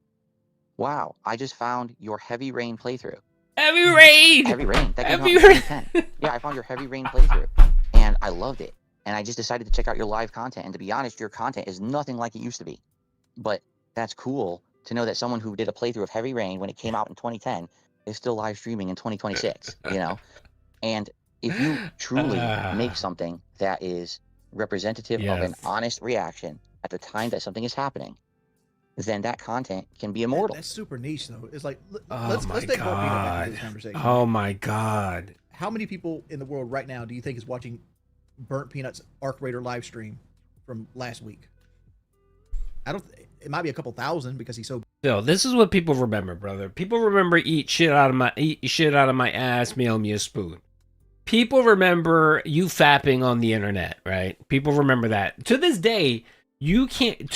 wow, I just found your Heavy Rain playthrough. Heavy Rain! Heavy Rain. That Heavy came out in 2010. Yeah, I found your Heavy Rain playthrough, and I loved it. And I just decided to check out your live content. And to be honest, your content is nothing like it used to be. But that's cool to know that someone who did a playthrough of Heavy Rain when it came out in 2010 is still live streaming in 2026, And if you truly make something that is representative of an honest reaction at the time that something is happening, then that content can be immortal. That's super niche, though. It's like, let's take back into this conversation. Oh my God. How many people in the world right now do you think is watching Burnt Peanuts Arc Raider live stream from last week? It might be a couple thousand because he's so. Yo, this is what people remember, brother. People remember eat shit out of my ass, mail me a spoon. People remember you fapping on the internet, right? People remember that. To this day, you cannot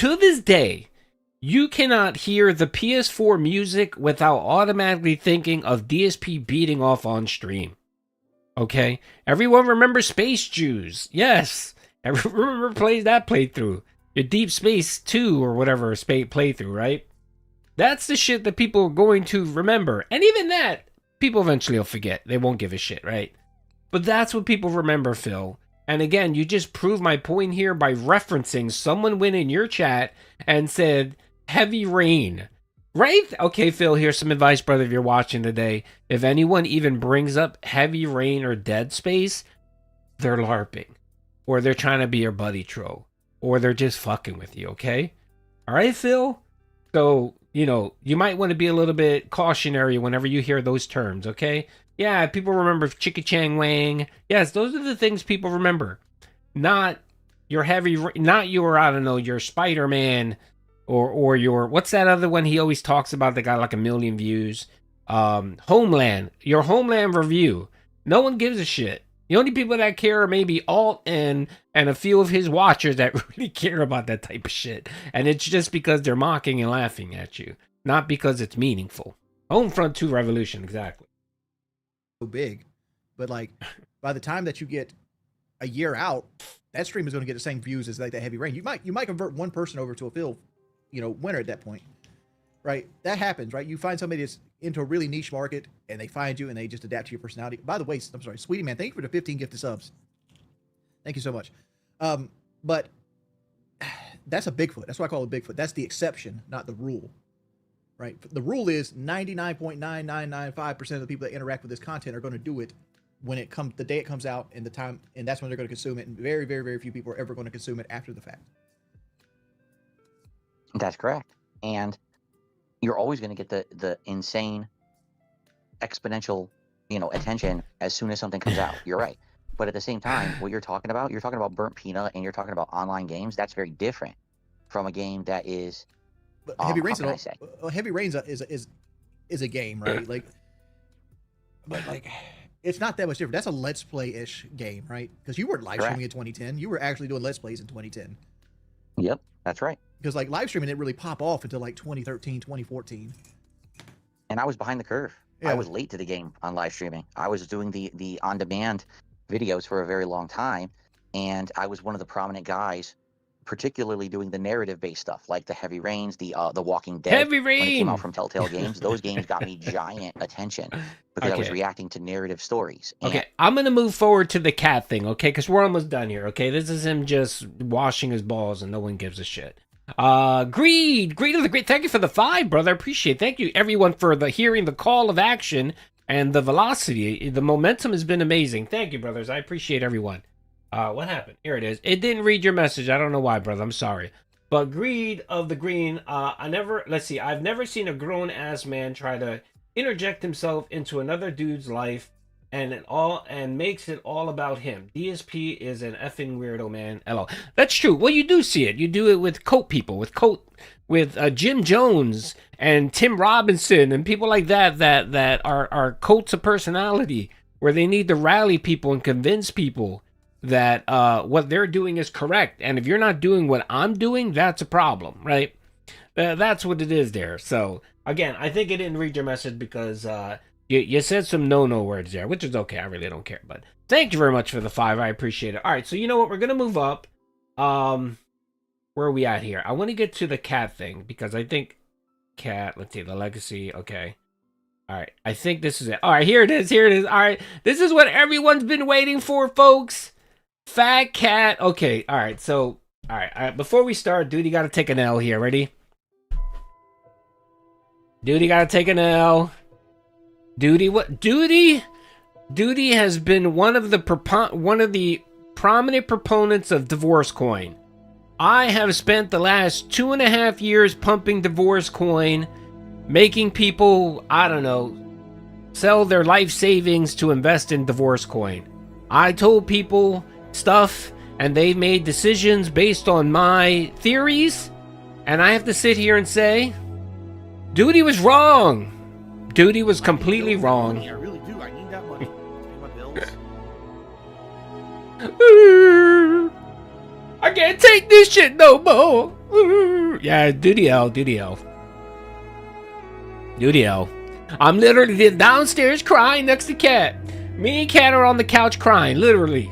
hear the PS4 music without automatically thinking of DSP beating off on stream. Okay? Everyone remembers Space Jews. Yes. Everyone remember plays that playthrough. Your Deep Space 2 or whatever playthrough, right? That's the shit that people are going to remember. And even that, people eventually will forget. They won't give a shit, right? But that's what people remember, Phil. And again, you just proved my point here by referencing someone went in your chat and said, Heavy Rain. Right? Okay, Phil, here's some advice, brother, if you're watching today. If anyone even brings up Heavy Rain or Dead Space, they're LARPing. Or they're trying to be your buddy troll. Or they're just fucking with you, okay? All right, Phil? So, you might want to be a little bit cautionary whenever you hear those terms, okay? Yeah, people remember Chicka Chang Wang. Yes, those are the things people remember. Not your your Spider-Man or your, what's that other one he always talks about that got like 1 million views? Homeland. Your Homeland review. No one gives a shit. The only people that care are maybe Alt and a few of his watchers that really care about that type of shit. And it's just because they're mocking and laughing at you. Not because it's meaningful. Homefront 2 Revolution, exactly. So big. But like, by the time that you get a year out, that stream is going to get the same views as like that Heavy Rain. You might convert one person over to a Phil, winner at that point. Right? That happens, right? You find somebody that's into a really niche market and they find you and they just adapt to your personality. By the way, I'm sorry, Sweetie Man, thank you for the 15 gifted subs. Thank you so much. But that's a Bigfoot. That's why I call it Bigfoot. That's the exception, not the rule. Right? The rule is 99.9995% of the people that interact with this content are going to do it when it comes, the day it comes out and the time, and that's when they're going to consume it. And very, very, very few people are ever going to consume it after the fact. That's correct. And you're always going to get the insane exponential, attention as soon as something comes out. You're right. But at the same time, what you're talking about Burnt Peanut and you're talking about online games. That's very different from a game that is. But Heavy Rain's Heavy Rain's is a game, right? But it's not that much different. That's a Let's Play-ish game, right? Because you weren't live streaming in 2010. You were actually doing Let's Plays in 2010. Yep, that's right. Because live streaming didn't really pop off until 2013, 2014. And I was behind the curve. I was late to the game on live streaming. I was doing the on-demand videos for a very long time, and I was one of the prominent guys, particularly doing the narrative-based stuff, like the Heavy Rains, the Walking Dead. Heavy When it came out Rain! from Telltale Games, those games got me giant attention because I was Okay. reacting to narrative stories. Okay, I'm gonna move forward to the cat thing, okay? Because we're almost done here, okay? This is him just washing his balls and no one gives a shit. Greed of the Great. Thank you for the 5, brother. I appreciate it. Thank you, everyone, for the hearing the call of action and the velocity. The momentum has been amazing. Thank you, brothers. I appreciate everyone. What happened? Here it is. It didn't read your message. I don't know why, brother. I'm sorry. But Greed of the Green, let's see. I've never seen a grown-ass man try to interject himself into another dude's life and makes it all about him. DSP is an effing weirdo, man. LO. That's true. Well, you do see it. You do it with Coat people, with Jim Jones and Tim Robinson and people like that are cults of personality, where they need to rally people and convince people that what they're doing is correct. And if you're not doing what I'm doing, that's a problem, right? That's what it is there. So again, I think it didn't read your message because you said some no words there, which is okay. I really don't care. But thank you very much for the 5. I appreciate it. All right, so you know what? We're gonna move up. Where are we at here? I want to get to the cat thing because I think cat. Let's see the legacy. Okay. All right. I think this is it. All right. Here it is. Here it is. All right. This is what everyone's been waiting for, folks. Fat cat. Okay. All right. So, all right. Before we start, dude, you got to take an L here. Ready? Dude, you got to take an L. Duty, what? Duty has been one of the prominent proponents of divorce coin. I have spent the last 2.5 years pumping divorce coin, making people, I don't know, sell their life savings to invest in divorce coin. I told people stuff and they made decisions based on my theories, and I have to sit here and say, Duty was wrong. Duty was completely wrong. I really do. I need that money to pay my bills. I can't take this shit no more. Yeah, Duty L. I'm literally downstairs crying next to Cat. Me and Cat are on the couch crying, literally.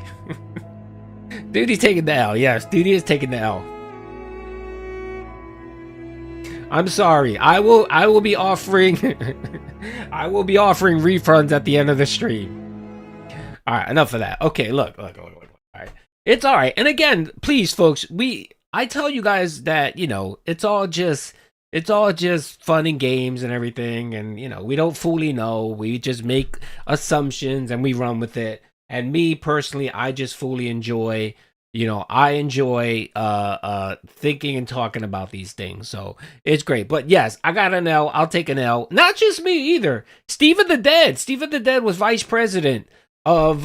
Duty's taking the L. Yes, Duty is taking the L. I'm sorry. I will be offering I will be offering refunds at the end of the stream. All right, enough of that. Okay, look. All right. It's all right. And again, please folks, I tell you guys that, you know, it's all just fun and games and everything, and you know, we don't fully know. We just make assumptions and we run with it. And me personally, I just fully enjoy, you know, I enjoy thinking and talking about these things. So it's great. But yes, I got an L. I'll take an L. Not just me either. Steve of the Dead. Steve of the Dead was vice president of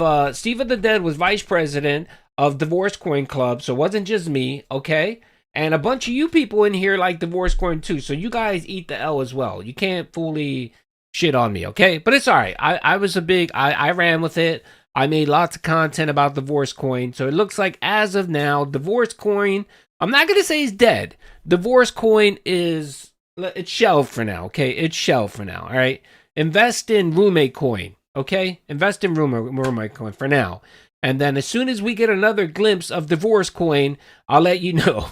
Divorce Coin Club. So it wasn't just me, okay? And a bunch of you people in here like Divorce Coin too. So you guys eat the L as well. You can't fully shit on me, okay? But it's all right. I ran with it. I made lots of content about Divorce Coin. So it looks like as of now, Divorce Coin, I'm not going to say it's dead. Divorce Coin it's shelved for now, okay? It's shelved for now, all right? Invest in Roommate Coin, okay? Invest in Roommate Coin for now. And then as soon as we get another glimpse of Divorce Coin, I'll let you know.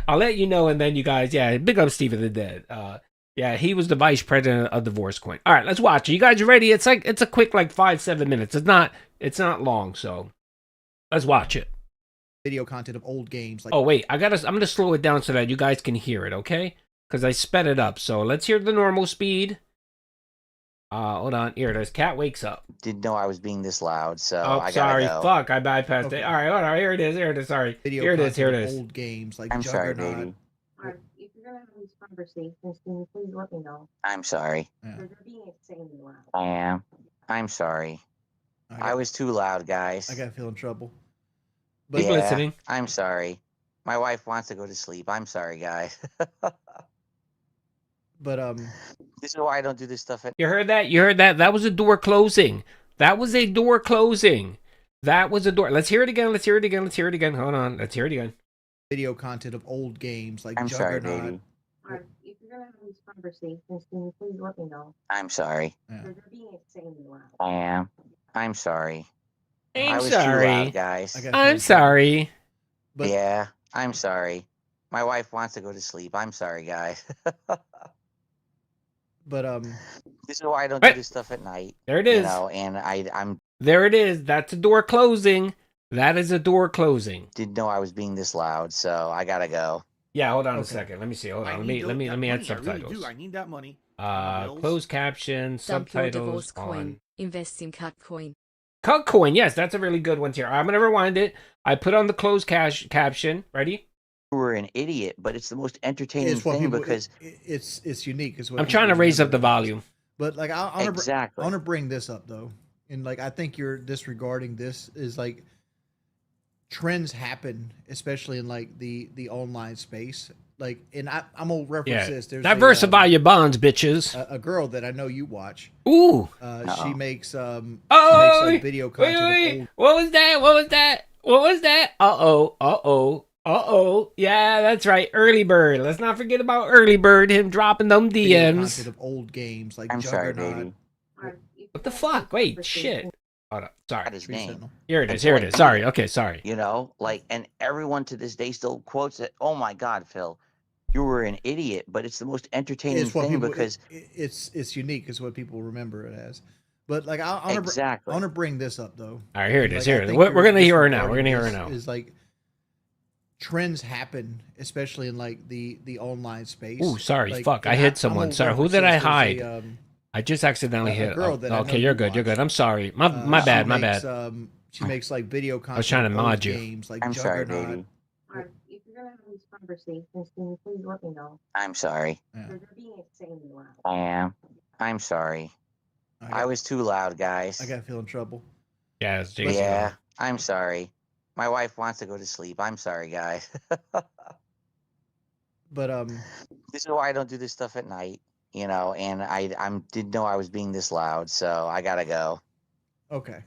I'll let you know, and then you guys, yeah, big up Steve of the Dead. Yeah, he was the vice president of Divorce Coin. All right, let's watch it. You guys are ready? It's a quick 5-7 minutes. It's not long, so let's watch it. Video content of old games. Oh wait, I'm gonna slow it down so that you guys can hear it, okay? Because I sped it up. So let's hear the normal speed. Hold on. Here it is. Cat wakes up. Didn't know I was being this loud, so oh, I sorry. gotta go. Fuck, I bypassed it. All right, hold on. Here it is. Sorry. Here it is. Old games like I'm sorry, Juggernaut. baby. If you're gonna have these conversations, can you please let me know? I'm sorry. Yeah. Because they're being insanely loud. I am. I'm sorry. I was too loud, guys. I gotta feel in trouble. Keep listening. I'm sorry. My wife wants to go to sleep. I'm sorry, guys. But this is why I don't do this stuff. You heard that? That was a door closing. That was a door closing. Let's hear it again. Hold on. Let's hear it again. Video content of old games like I'm sorry, Juggernaut. baby. If you're gonna have these conversations, can you please let me know? I'm sorry. Yeah. They're being insanely loud. I am. I'm sorry. I I'm was too loud, sorry. guys. I got I'm feeling trouble. sorry. But Yeah, I'm sorry. My wife wants to go to sleep. I'm sorry, guys. but This is why I don't do Wait. this stuff at night. There it You is. know, and I'm There it is. That's a door closing. That is a door closing. didn't know I was being this loud, so I gotta go. Yeah, hold on a Okay. second. Let me see. Hold I on. need Let me that add money. I really subtitles. do. I need that money. Closed caption, Dump your subtitles divorce coin. on. Invest in cut coin. Cut coin. Yes, that's a really good one here. I'm gonna rewind it. I put on the closed caption. Ready? You were an idiot, but it's the most entertaining it's what thing people. because It's unique. Is what I'm trying to people raise up remember the it as. volume. But like I want to exactly. I want to bring this up though, and like I think you're disregarding this is like trends happen, especially in like the online space. Like, and I'm gonna reference Yeah. this. There's Diversify your bonds, bitches. a girl that I know you watch. Ooh. She makes Oh, like video content. Of old, what was that? What was that? What was that? Uh-oh. Uh-oh. Uh-oh. Yeah, that's right. Early Bird. Let's not forget about Early Bird, him dropping them video DMs. content of old games like I'm sorry, Juggernaut. baby. What the fuck? Wait, shit. Hold up. Sorry. Got his Tree name. Sentinel. Here it is. Here it is. Sorry. Okay, sorry. You know, like, and everyone to this day still quotes it. Oh my God, Phil, you were an idiot, but it's the most entertaining It's what thing people. because It's unique. Is what people remember it as. But like I want exactly. to bring this up though. All right, here it is. Like, Here I it is. think We're you're gonna hear her now. We're disregarding gonna hear her this now. Is like trends happen, especially in like the online space. Ooh, sorry. Like, Fuck. I and hit I'm someone. gonna Sorry. Who reference did I this. There's hide? a, I just accidentally a hit. girl Oh, that I know okay, you're you good. You're watch. good. I'm sorry. My she bad. My makes, bad. She makes like video content. I was trying to of old mod you. Games like I'm sorry, Juggernaut. baby. If you're gonna have these conversations, can you please let me know? I'm sorry. Yeah. They're being insanely loud. I am. I'm sorry. I was too loud, guys. I got feeling trouble. Yeah, it's Jason. Yeah, I'm sorry. My wife wants to go to sleep. I'm sorry, guys. But This is why I don't do this stuff at night. You know, and I didn't know I was being this loud, so I gotta go. okay.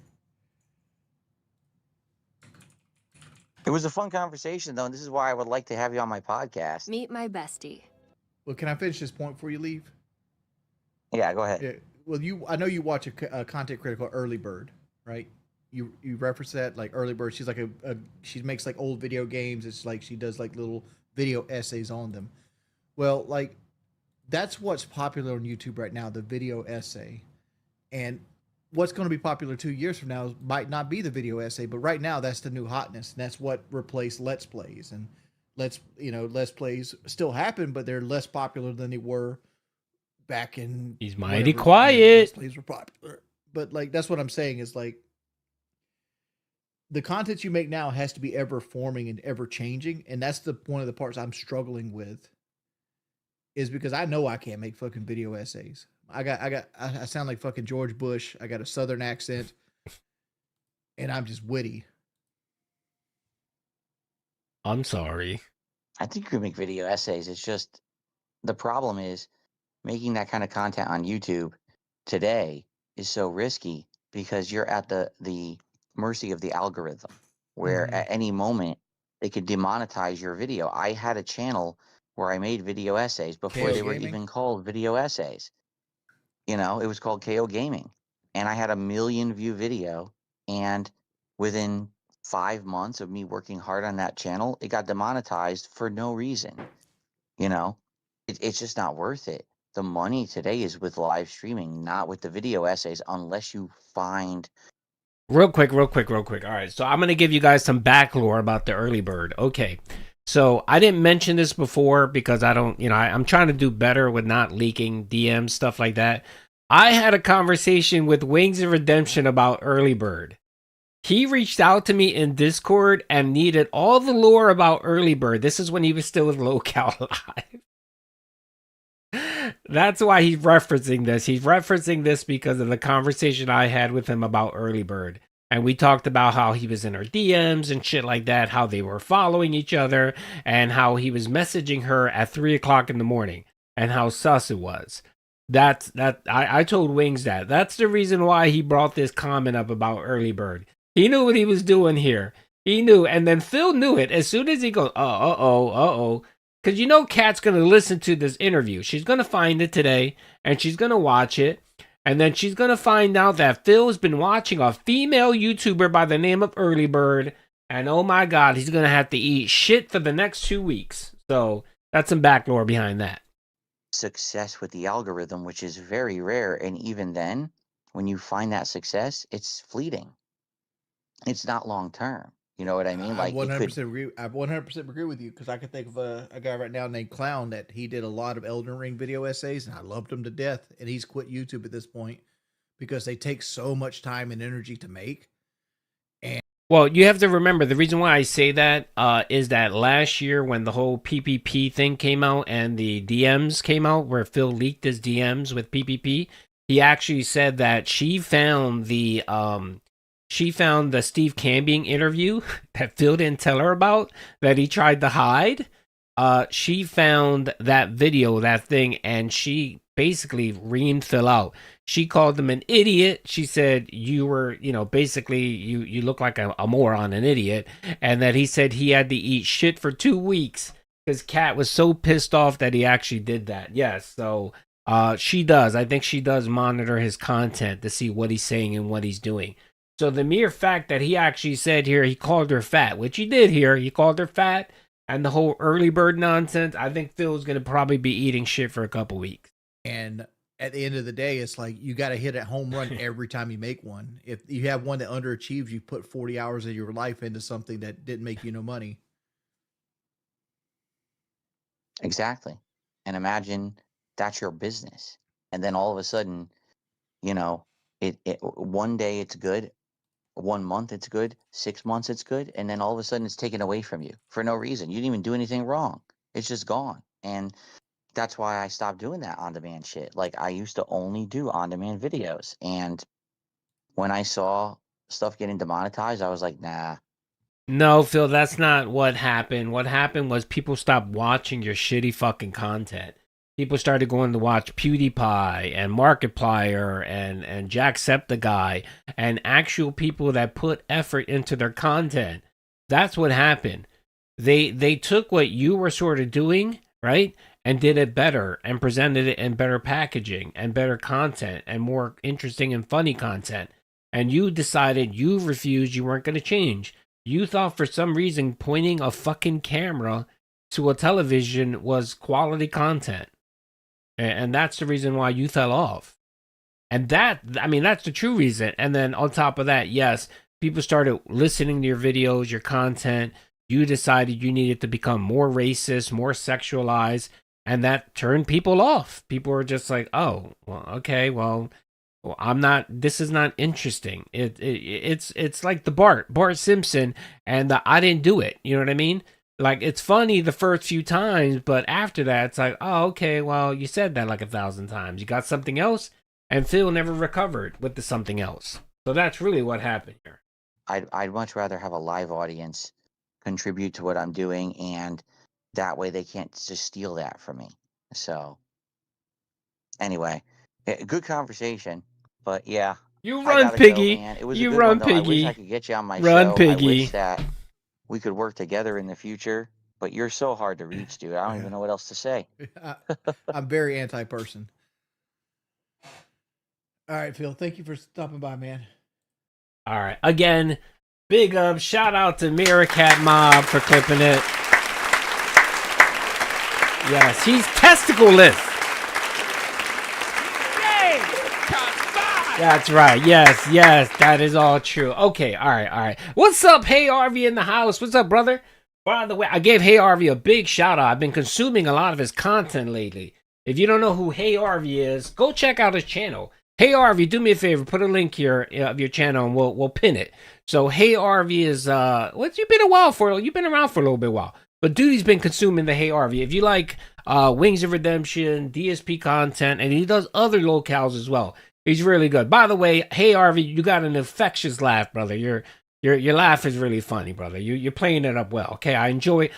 It was a fun conversation, though, and this is why I would like to have you on my podcast. Meet my bestie. Well, can I finish this point before you leave? Yeah, go ahead. Yeah. Well, I know you watch a content critic called Early Bird, right? You reference that like Early Bird. She's like she makes like old video games. It's like she does like little video essays on them. Well, like that's what's popular on YouTube right now, the video essay. And what's going to be popular 2 years from now might not be the video essay, but right now that's the new hotness. And that's what replaced Let's Plays. And Let's Plays still happen, but they're less popular than they were back in. He's mighty whatever, quiet. Let's Plays were popular. But like that's what I'm saying is like the content you make now has to be ever forming and ever changing, and that's one of the parts I'm struggling with. Is because I know I can't make fucking video essays. I sound like fucking George Bush. I got a Southern accent, and I'm just witty. I'm sorry. I think you can make video essays. It's just the problem is making that kind of content on YouTube today is so risky because you're at the mercy of the algorithm, where at any moment they could demonetize your video. I had a channel where I made video essays before they were even called video essays. You know, it was called KO Gaming. And I had a 1 million view video. And within 5 months of me working hard on that channel, it got demonetized for no reason. You know, it's just not worth it. The money today is with live streaming, not with the video essays, unless you find. Real quick. All right, so I'm going to give you guys some back lore about the Early Bird. Okay, so I didn't mention this before because I don't, I'm trying to do better with not leaking DMs, stuff like that. I had a conversation with Wingsofredemption about Early Bird. He reached out to me in Discord and needed all the lore about Early Bird. This is when he was still with Locale Live. That's why he's referencing this. He's referencing this because of the conversation I had with him about Early Bird. And we talked about how he was in her DMs and shit like that, how they were following each other, and how he was messaging her at 3 o'clock in the morning, and how sus it was. I told Wings that. That's the reason why he brought this comment up about Early Bird. He knew what he was doing here. He knew. And then Phil knew it. As soon as he goes, uh-oh. because you know Kat's going to listen to this interview. She's going to find it today, and she's going to watch it. And then she's going to find out that Phil's been watching a female YouTuber by the name of Early Bird. And oh my God, he's going to have to eat shit for the next 2 weeks. So that's some backdoor behind that. Success with the algorithm, which is very rare. And even then, when you find that success, it's fleeting. It's not long term. You know what I mean? Like, I 100% agree. I 100% agree with you, because I can think of a guy right now named Clown that he did a lot of Elden Ring video essays, and I loved him to death. And he's quit YouTube at this point because they take so much time and energy to make. And well, you have to remember, the reason why I say that is that last year when the whole PPP thing came out and the DMs came out, where Phil leaked his DMs with PPP, he actually said that she found the Steve Cambion interview that Phil didn't tell her about, that he tried to hide. She found that video, that thing, and she basically reamed Phil out. She called him an idiot. She said, you were, basically, you look like a moron, an idiot. And that he said he had to eat shit for 2 weeks because Kat was so pissed off that he actually did that. Yes, so she does. I think she does monitor his content to see what he's saying and what he's doing. So the mere fact that he actually said here he called her fat, which he did here, he called her fat, and the whole early bird nonsense, I think Phil's going to probably be eating shit for a couple weeks. And at the end of the day, it's like you got to hit a home run every time you make one. If you have one that underachieves, you put 40 hours of your life into something that didn't make you no money. Exactly. And imagine that's your business. And then all of a sudden, it one day it's good. 1 month it's good, 6 months it's good, and then all of a sudden it's taken away from you for no reason. You didn't even do anything wrong. It's just gone. And that's why I stopped doing that on-demand shit. Like, I used to only do on-demand videos, and when I saw stuff getting demonetized, I was like, nah. No, Phil, that's not what happened. What happened was people stopped watching your shitty fucking content. People started going to watch PewDiePie and Markiplier and Jacksepticeye and actual people that put effort into their content. That's what happened. They took what you were sort of doing, right, and did it better and presented it in better packaging and better content and more interesting and funny content. And you decided, you refused, you weren't going to change. You thought for some reason pointing a fucking camera to a television was quality content. And that's the reason why you fell off. And that's the true reason. And then on top of that, yes, people started listening to your videos, your content. You decided you needed to become more racist, more sexualized, and that turned people off. People were just like, oh, well, okay, well, this is not interesting. It's like the Bart Simpson and the I didn't do it. You know what I mean? Like, it's funny the first few times, but after that, it's like, oh, okay, well, you said that like 1,000 times. You got something else? And Phil never recovered with the something else. So that's really what happened here. I'd much rather have a live audience contribute to what I'm doing, and that way they can't just steal that from me. So, anyway, good conversation, but yeah. You run, Piggy. Go, it was you a good run, one, though. Piggy. I wish I could get you on my run, show. Piggy. I wish that we could work together in the future, but you're so hard to reach, dude. I don't even know what else to say. I'm very anti-person. All right, Phil, thank you for stopping by, man. All right. Again, big up. Shout out to Meerkat Mob for clipping it. Yes, he's testicleless. That's right. Yes, that is all true. Okay, all right. What's up, Hey Harvey in the house? What's up, brother? By the way, I gave Hey Harvey a big shout out. I've been consuming a lot of his content lately. If you don't know who Hey Harvey is, go check out his channel. Hey Harvey, do me a favor, put a link here of your channel and we'll pin it. So Hey Harvey is you've been around for a little bit while. But dude's been consuming the Hey Harvey. If you like Wings of Redemption, DSP content, and he does other locales as well. He's really good. By the way, Hey Harvey, you got an infectious laugh, brother. Your laugh is really funny, brother. You're playing it up well. Okay, I enjoy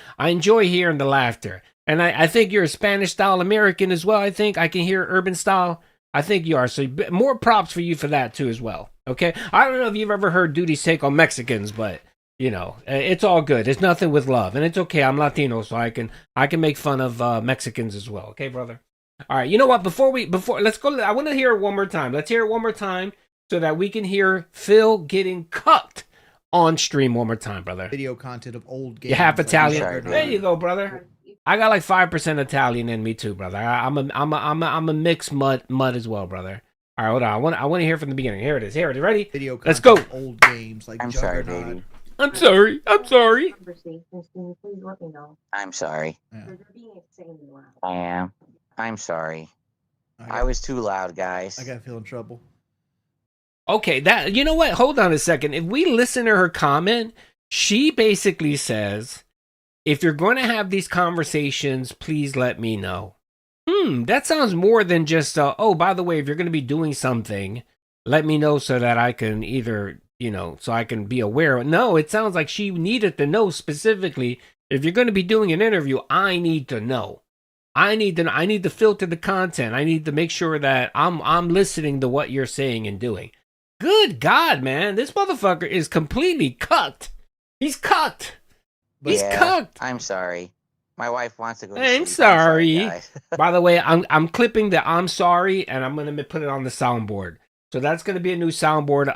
hearing the laughter. And I think you're a Spanish style American as well. I think I can hear urban style. I think you are. So more props for you for that too as well. Okay, I don't know if you've ever heard Duty's take on Mexicans, but You know, it's all good. It's nothing with love, and it's okay. I'm Latino, so I can make fun of Mexicans as well. Okay, brother. All right. You know what? Before let's go. I want to hear it one more time. Let's hear it one more time so that we can hear Phil getting cut on stream one more time, brother. Video content of old games. You half like Italian. sorry, There you go, brother. I got like 5% Italian in me too, brother. I'm a mixed mud as well, brother. All right, hold on. I want to hear from the beginning. Here it is. Ready? Video Let's go. content of old games like I'm sorry, Juggernaut. baby. I'm sorry. I'm sorry. Yeah. I am. I'm sorry. I I was too loud, guys. gotta feel in trouble. Okay, that you know what? Hold on a second. If we listen to her comment, she basically says, if you're going to have these conversations, please let me know. That sounds more than just, oh, by the way, if you're going to be doing something, let me know so that I can either, you know, so I can be aware. No, it sounds like she needed to know specifically, if you're going to be doing an interview, I need to know. I need to filter the content. I need to make sure that I'm listening to what you're saying and doing. Good God, man. This motherfucker is completely cut. He's cut. He's cooked. I'm sorry. My wife wants to go to I'm sleep. sorry. Guys. By the way, I'm clipping the I'm sorry, and I'm gonna put it on the soundboard. So that's gonna be a new soundboard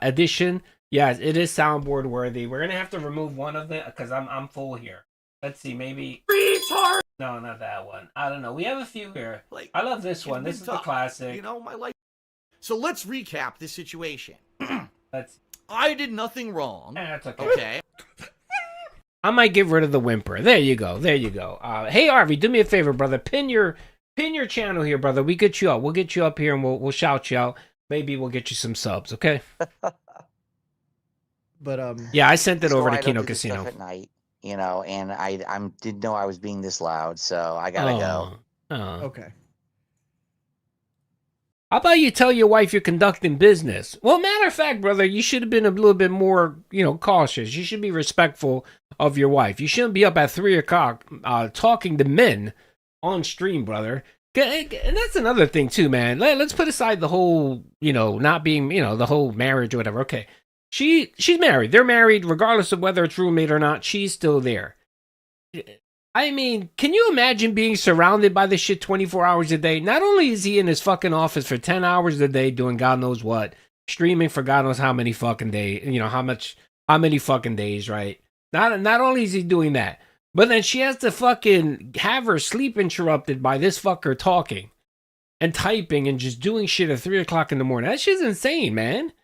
addition. Yes, it is soundboard worthy. We're gonna have to remove one of them because I'm full here. Let's see, maybe. Retard. No, not that one. I don't know. We have a few here. Like, I love this one. This is the classic. You know, my life. So let's recap this situation. Let's. I did nothing wrong. That's okay. Okay. I might get rid of the whimper. There you go. Hey Harvey, do me a favor, brother. Pin your channel here, brother. We get you up. We'll get you up here and we'll shout you out. Maybe we'll get you some subs, okay? But yeah, I sent it So over to I don't Kino do this Casino. stuff at night, you know, and I didn't know I was being this loud, so I gotta go. Okay. How about you tell your wife you're conducting business? Well, matter of fact, brother, you should have been a little bit more, you know, cautious. You should be respectful of your wife. You shouldn't be up at 3 o'clock talking to men on stream, brother. And that's another thing too, man. Let's put aside the whole, you know, not being, you know, the whole marriage or whatever. Okay, she's married. They're married, regardless of whether it's roommate or not. She's still there. I mean, can you imagine being surrounded by this shit 24 hours a day? Not only is he in his fucking office for 10 hours a day doing God knows what, streaming for God knows how many fucking days, you know, how many fucking days, right? Not only is he doing that, but then she has to fucking have her sleep interrupted by this fucker talking and typing and just doing shit at 3 o'clock in the morning. That shit's insane, man.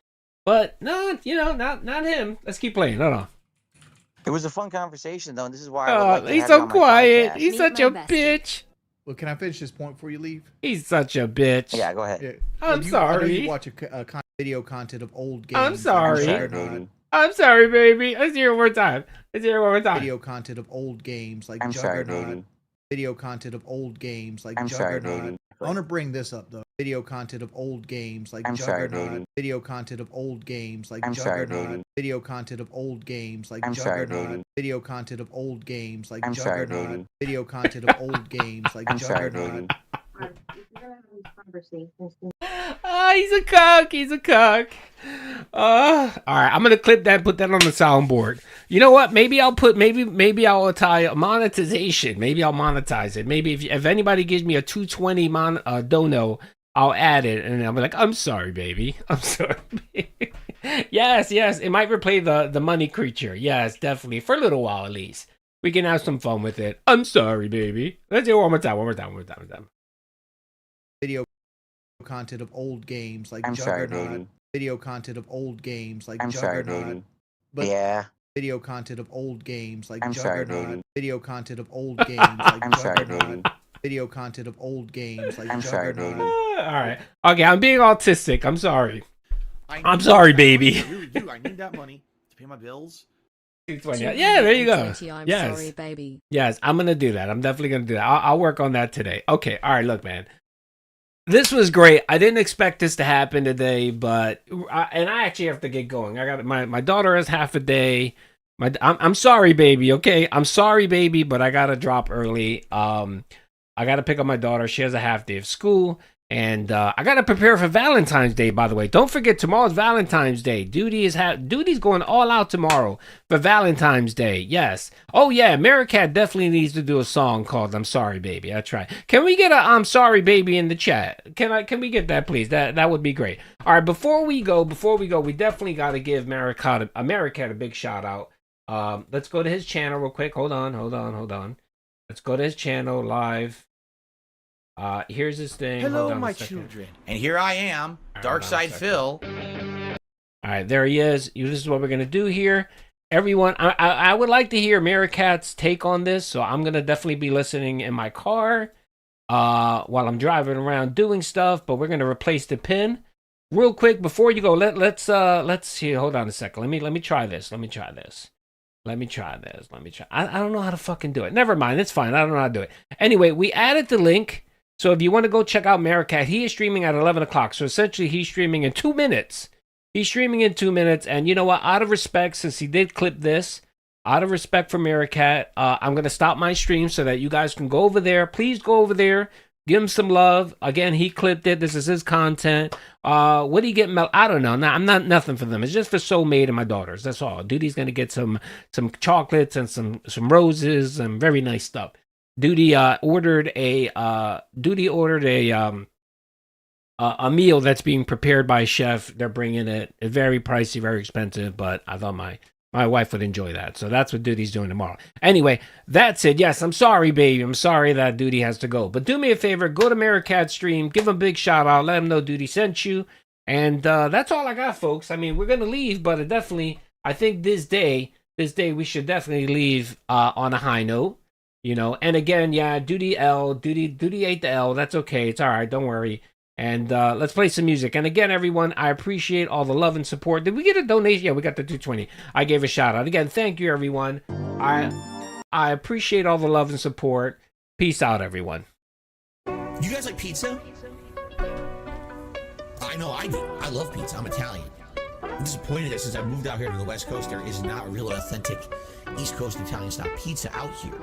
But no, you know, not him. Let's keep playing. No. It was a fun conversation, though, and this is why I would like to he's have you so on my quiet. podcast. He's such a bitch. Well, can I finish this point before you leave? He's such a bitch. Yeah, go ahead. Yeah. I'm I know sorry. you watch video content of old games. I'm sorry. Like Juggernaut. I'm sorry, baby. Let's hear it one more time. Video content of old games like I'm sorry, Juggernaut. baby. Video content of old games like I'm sorry, Juggernaut. baby. I want to bring this up though. Video content of old games like I'm sorry, Juggernaut. baby. Video content of old games like I'm sorry, Juggernaut. baby. Video content of old games like I'm sorry, Juggernaut. baby. Video content of old games like I'm sorry, Juggernaut. baby. Video content of old games like I'm sorry, Juggernaut. baby. He's a cuck. He's a cuck. All right, I'm gonna clip that. Put that on the soundboard. You know what? Maybe I'll put. Maybe I'll tie monetization. Maybe I'll monetize it. Maybe if anybody gives me a 220 dono, I'll add it, and I'll be like, I'm sorry, baby. I'm sorry. Baby. Yes. It might replay the money creature. Yes, definitely for a little while at least. We can have some fun with it. I'm sorry, baby. Let's do it one more time. Video content of old games like I'm sorry, Juggernaut. baby. Video content of old games like I'm sorry, Juggernaut. baby. But Yeah. video content of old games like I'm sorry, Juggernaut. baby. Video content of old games like I'm sorry, Juggernaut. baby. Video content of old games like I'm sorry, Juggernaut. baby. All right. Okay, I'm being autistic. I'm sorry. I'm sorry, baby. I need that money to pay my bills. Yeah, there you go. 220, I'm Yes. sorry, baby. Yes, I'm gonna do that. I'm definitely gonna do that. I'll work on that today. Okay. All right. Look, man. This was great. I didn't expect this to happen today, but I actually have to get going. I got my daughter has half a day. I'm sorry, baby. Okay, I'm sorry, baby, but I gotta drop early. I gotta pick up my daughter. She has a half day of school, And I gotta prepare for Valentine's Day, by the way. Don't forget, tomorrow's Valentine's Day. Duty's going all out tomorrow for Valentine's Day. Yes. Oh yeah, Americat definitely needs to do a song called "I'm Sorry, Baby." That's right. Can we get a "I'm Sorry, Baby" in the chat? Can we get that, please? That would be great. All right. Before we go, we definitely gotta give Americat a big shout out. Let's go to his channel real quick. Hold on. Let's go to his channel live. Here's his thing. Hello, my children. And here I am, Darkside Phil. All right, there he is. This is what we're going to do here. Everyone, I would like to hear Americat's take on this, so I'm going to definitely be listening in my car while I'm driving around doing stuff, but we're going to replace the pin. Real quick, before you go, let's see. Hold on a second. Let me try this. I don't know how to fucking do it. Never mind. It's fine. I don't know how to do it. Anyway, we added the link. So if you want to go check out Americat, he is streaming at 11 o'clock. So essentially, he's streaming in 2 minutes. And you know what? Out of respect, since he did clip this, out of respect for Americat, I'm going to stop my stream so that you guys can go over there. Please go over there. Give him some love. Again, he clipped it. This is his content. What do you get? I don't know. I'm not nothing for them. It's just for Soulmate and my daughters. That's all. Duty's going to get some chocolates and some roses and very nice stuff. Duty ordered a meal that's being prepared by a chef. They're bringing it. It's very pricey, very expensive, but I thought my wife would enjoy that. So that's what Duty's doing tomorrow. Anyway, that's it. Yes, I'm sorry, baby. I'm sorry that Duty has to go. But do me a favor, go to Americat's stream, give him a big shout out, let him know Duty sent you. And that's all I got, folks. I mean, we're gonna leave, but I think this day we should definitely leave on a high note. You know, and again, yeah, Duty ate the L. That's okay. It's all right. Don't worry. And let's play some music. And again, everyone, I appreciate all the love and support. Did we get a donation? Yeah, we got the 220. I gave a shout out. Again, thank you, everyone. I appreciate all the love and support. Peace out, everyone. You guys like pizza? I know I do. I love pizza. I'm Italian. I'm disappointed that since I moved out here to the West Coast, there is not a real authentic East Coast Italian style pizza out here.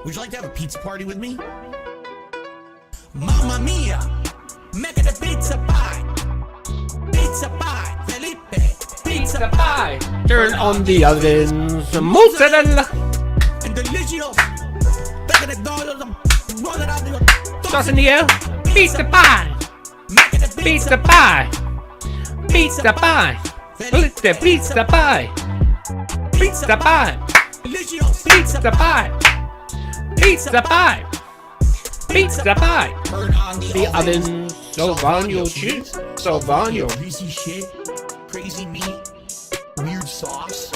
Would you like to have a pizza party with me? Mamma mia, make it a pizza pie. Pizza pie, Felipe. Pizza pie. Turn on the ovens, mozzarella. And delicious. Sauce in the air. Pizza pie. Pizza pie. Pizza pie. Felipe, pizza pie. Pizza pie. Pizza pie. Pizza pie! Pizza pie! Turn on the oven, so on your cheese, so on your greasy shit, crazy meat, weird sauce.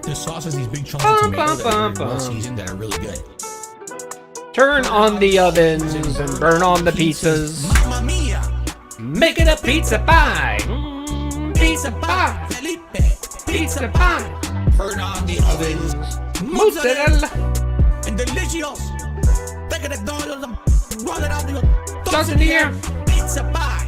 The sauce has these big chunks of tomato that are very well seasoned that are really good. Turn on the ovens and burn on the pizzas. Mamma mia! Make it a pizza pie! Pizza pie! Felipe! Pizza pie! Turn on the ovens, mozzarella! and delicious. Sauce in the air. Pizza pie.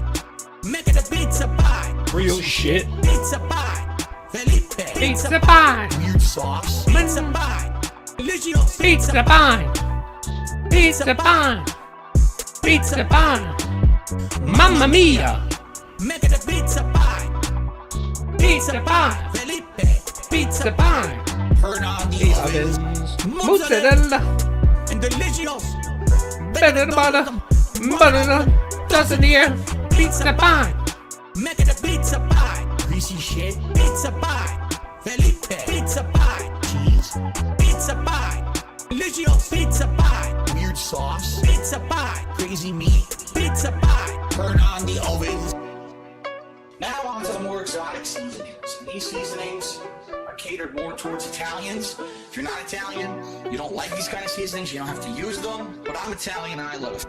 Make it a pizza pie. Real shit. Pizza pie. Felipe. Pizza pie. Weird sauce. Pizza pie. Delicious. Pizza pie. Pizza pie. Pizza pie. Mamma mia. Make it a pizza pie. Pizza pie. Felipe. Pizza pie. Turn on the ovens. Mozzarella. And delicious. Better butter. Butter. Sauce in the air. Pizza pie. Make it a pizza pie. Greasy shit. Pizza pie. Felipe. Pizza pie. Cheese. Pizza pie. Delicious. Pizza pie. Weird sauce. Pizza pie. Crazy meat. Pizza pie. Turn on the ovens. Now on to the more exotic seasonings. These seasonings are catered more towards Italians. If you're not Italian, you don't like these kind of seasonings, you don't have to use them. But I'm Italian and I love it.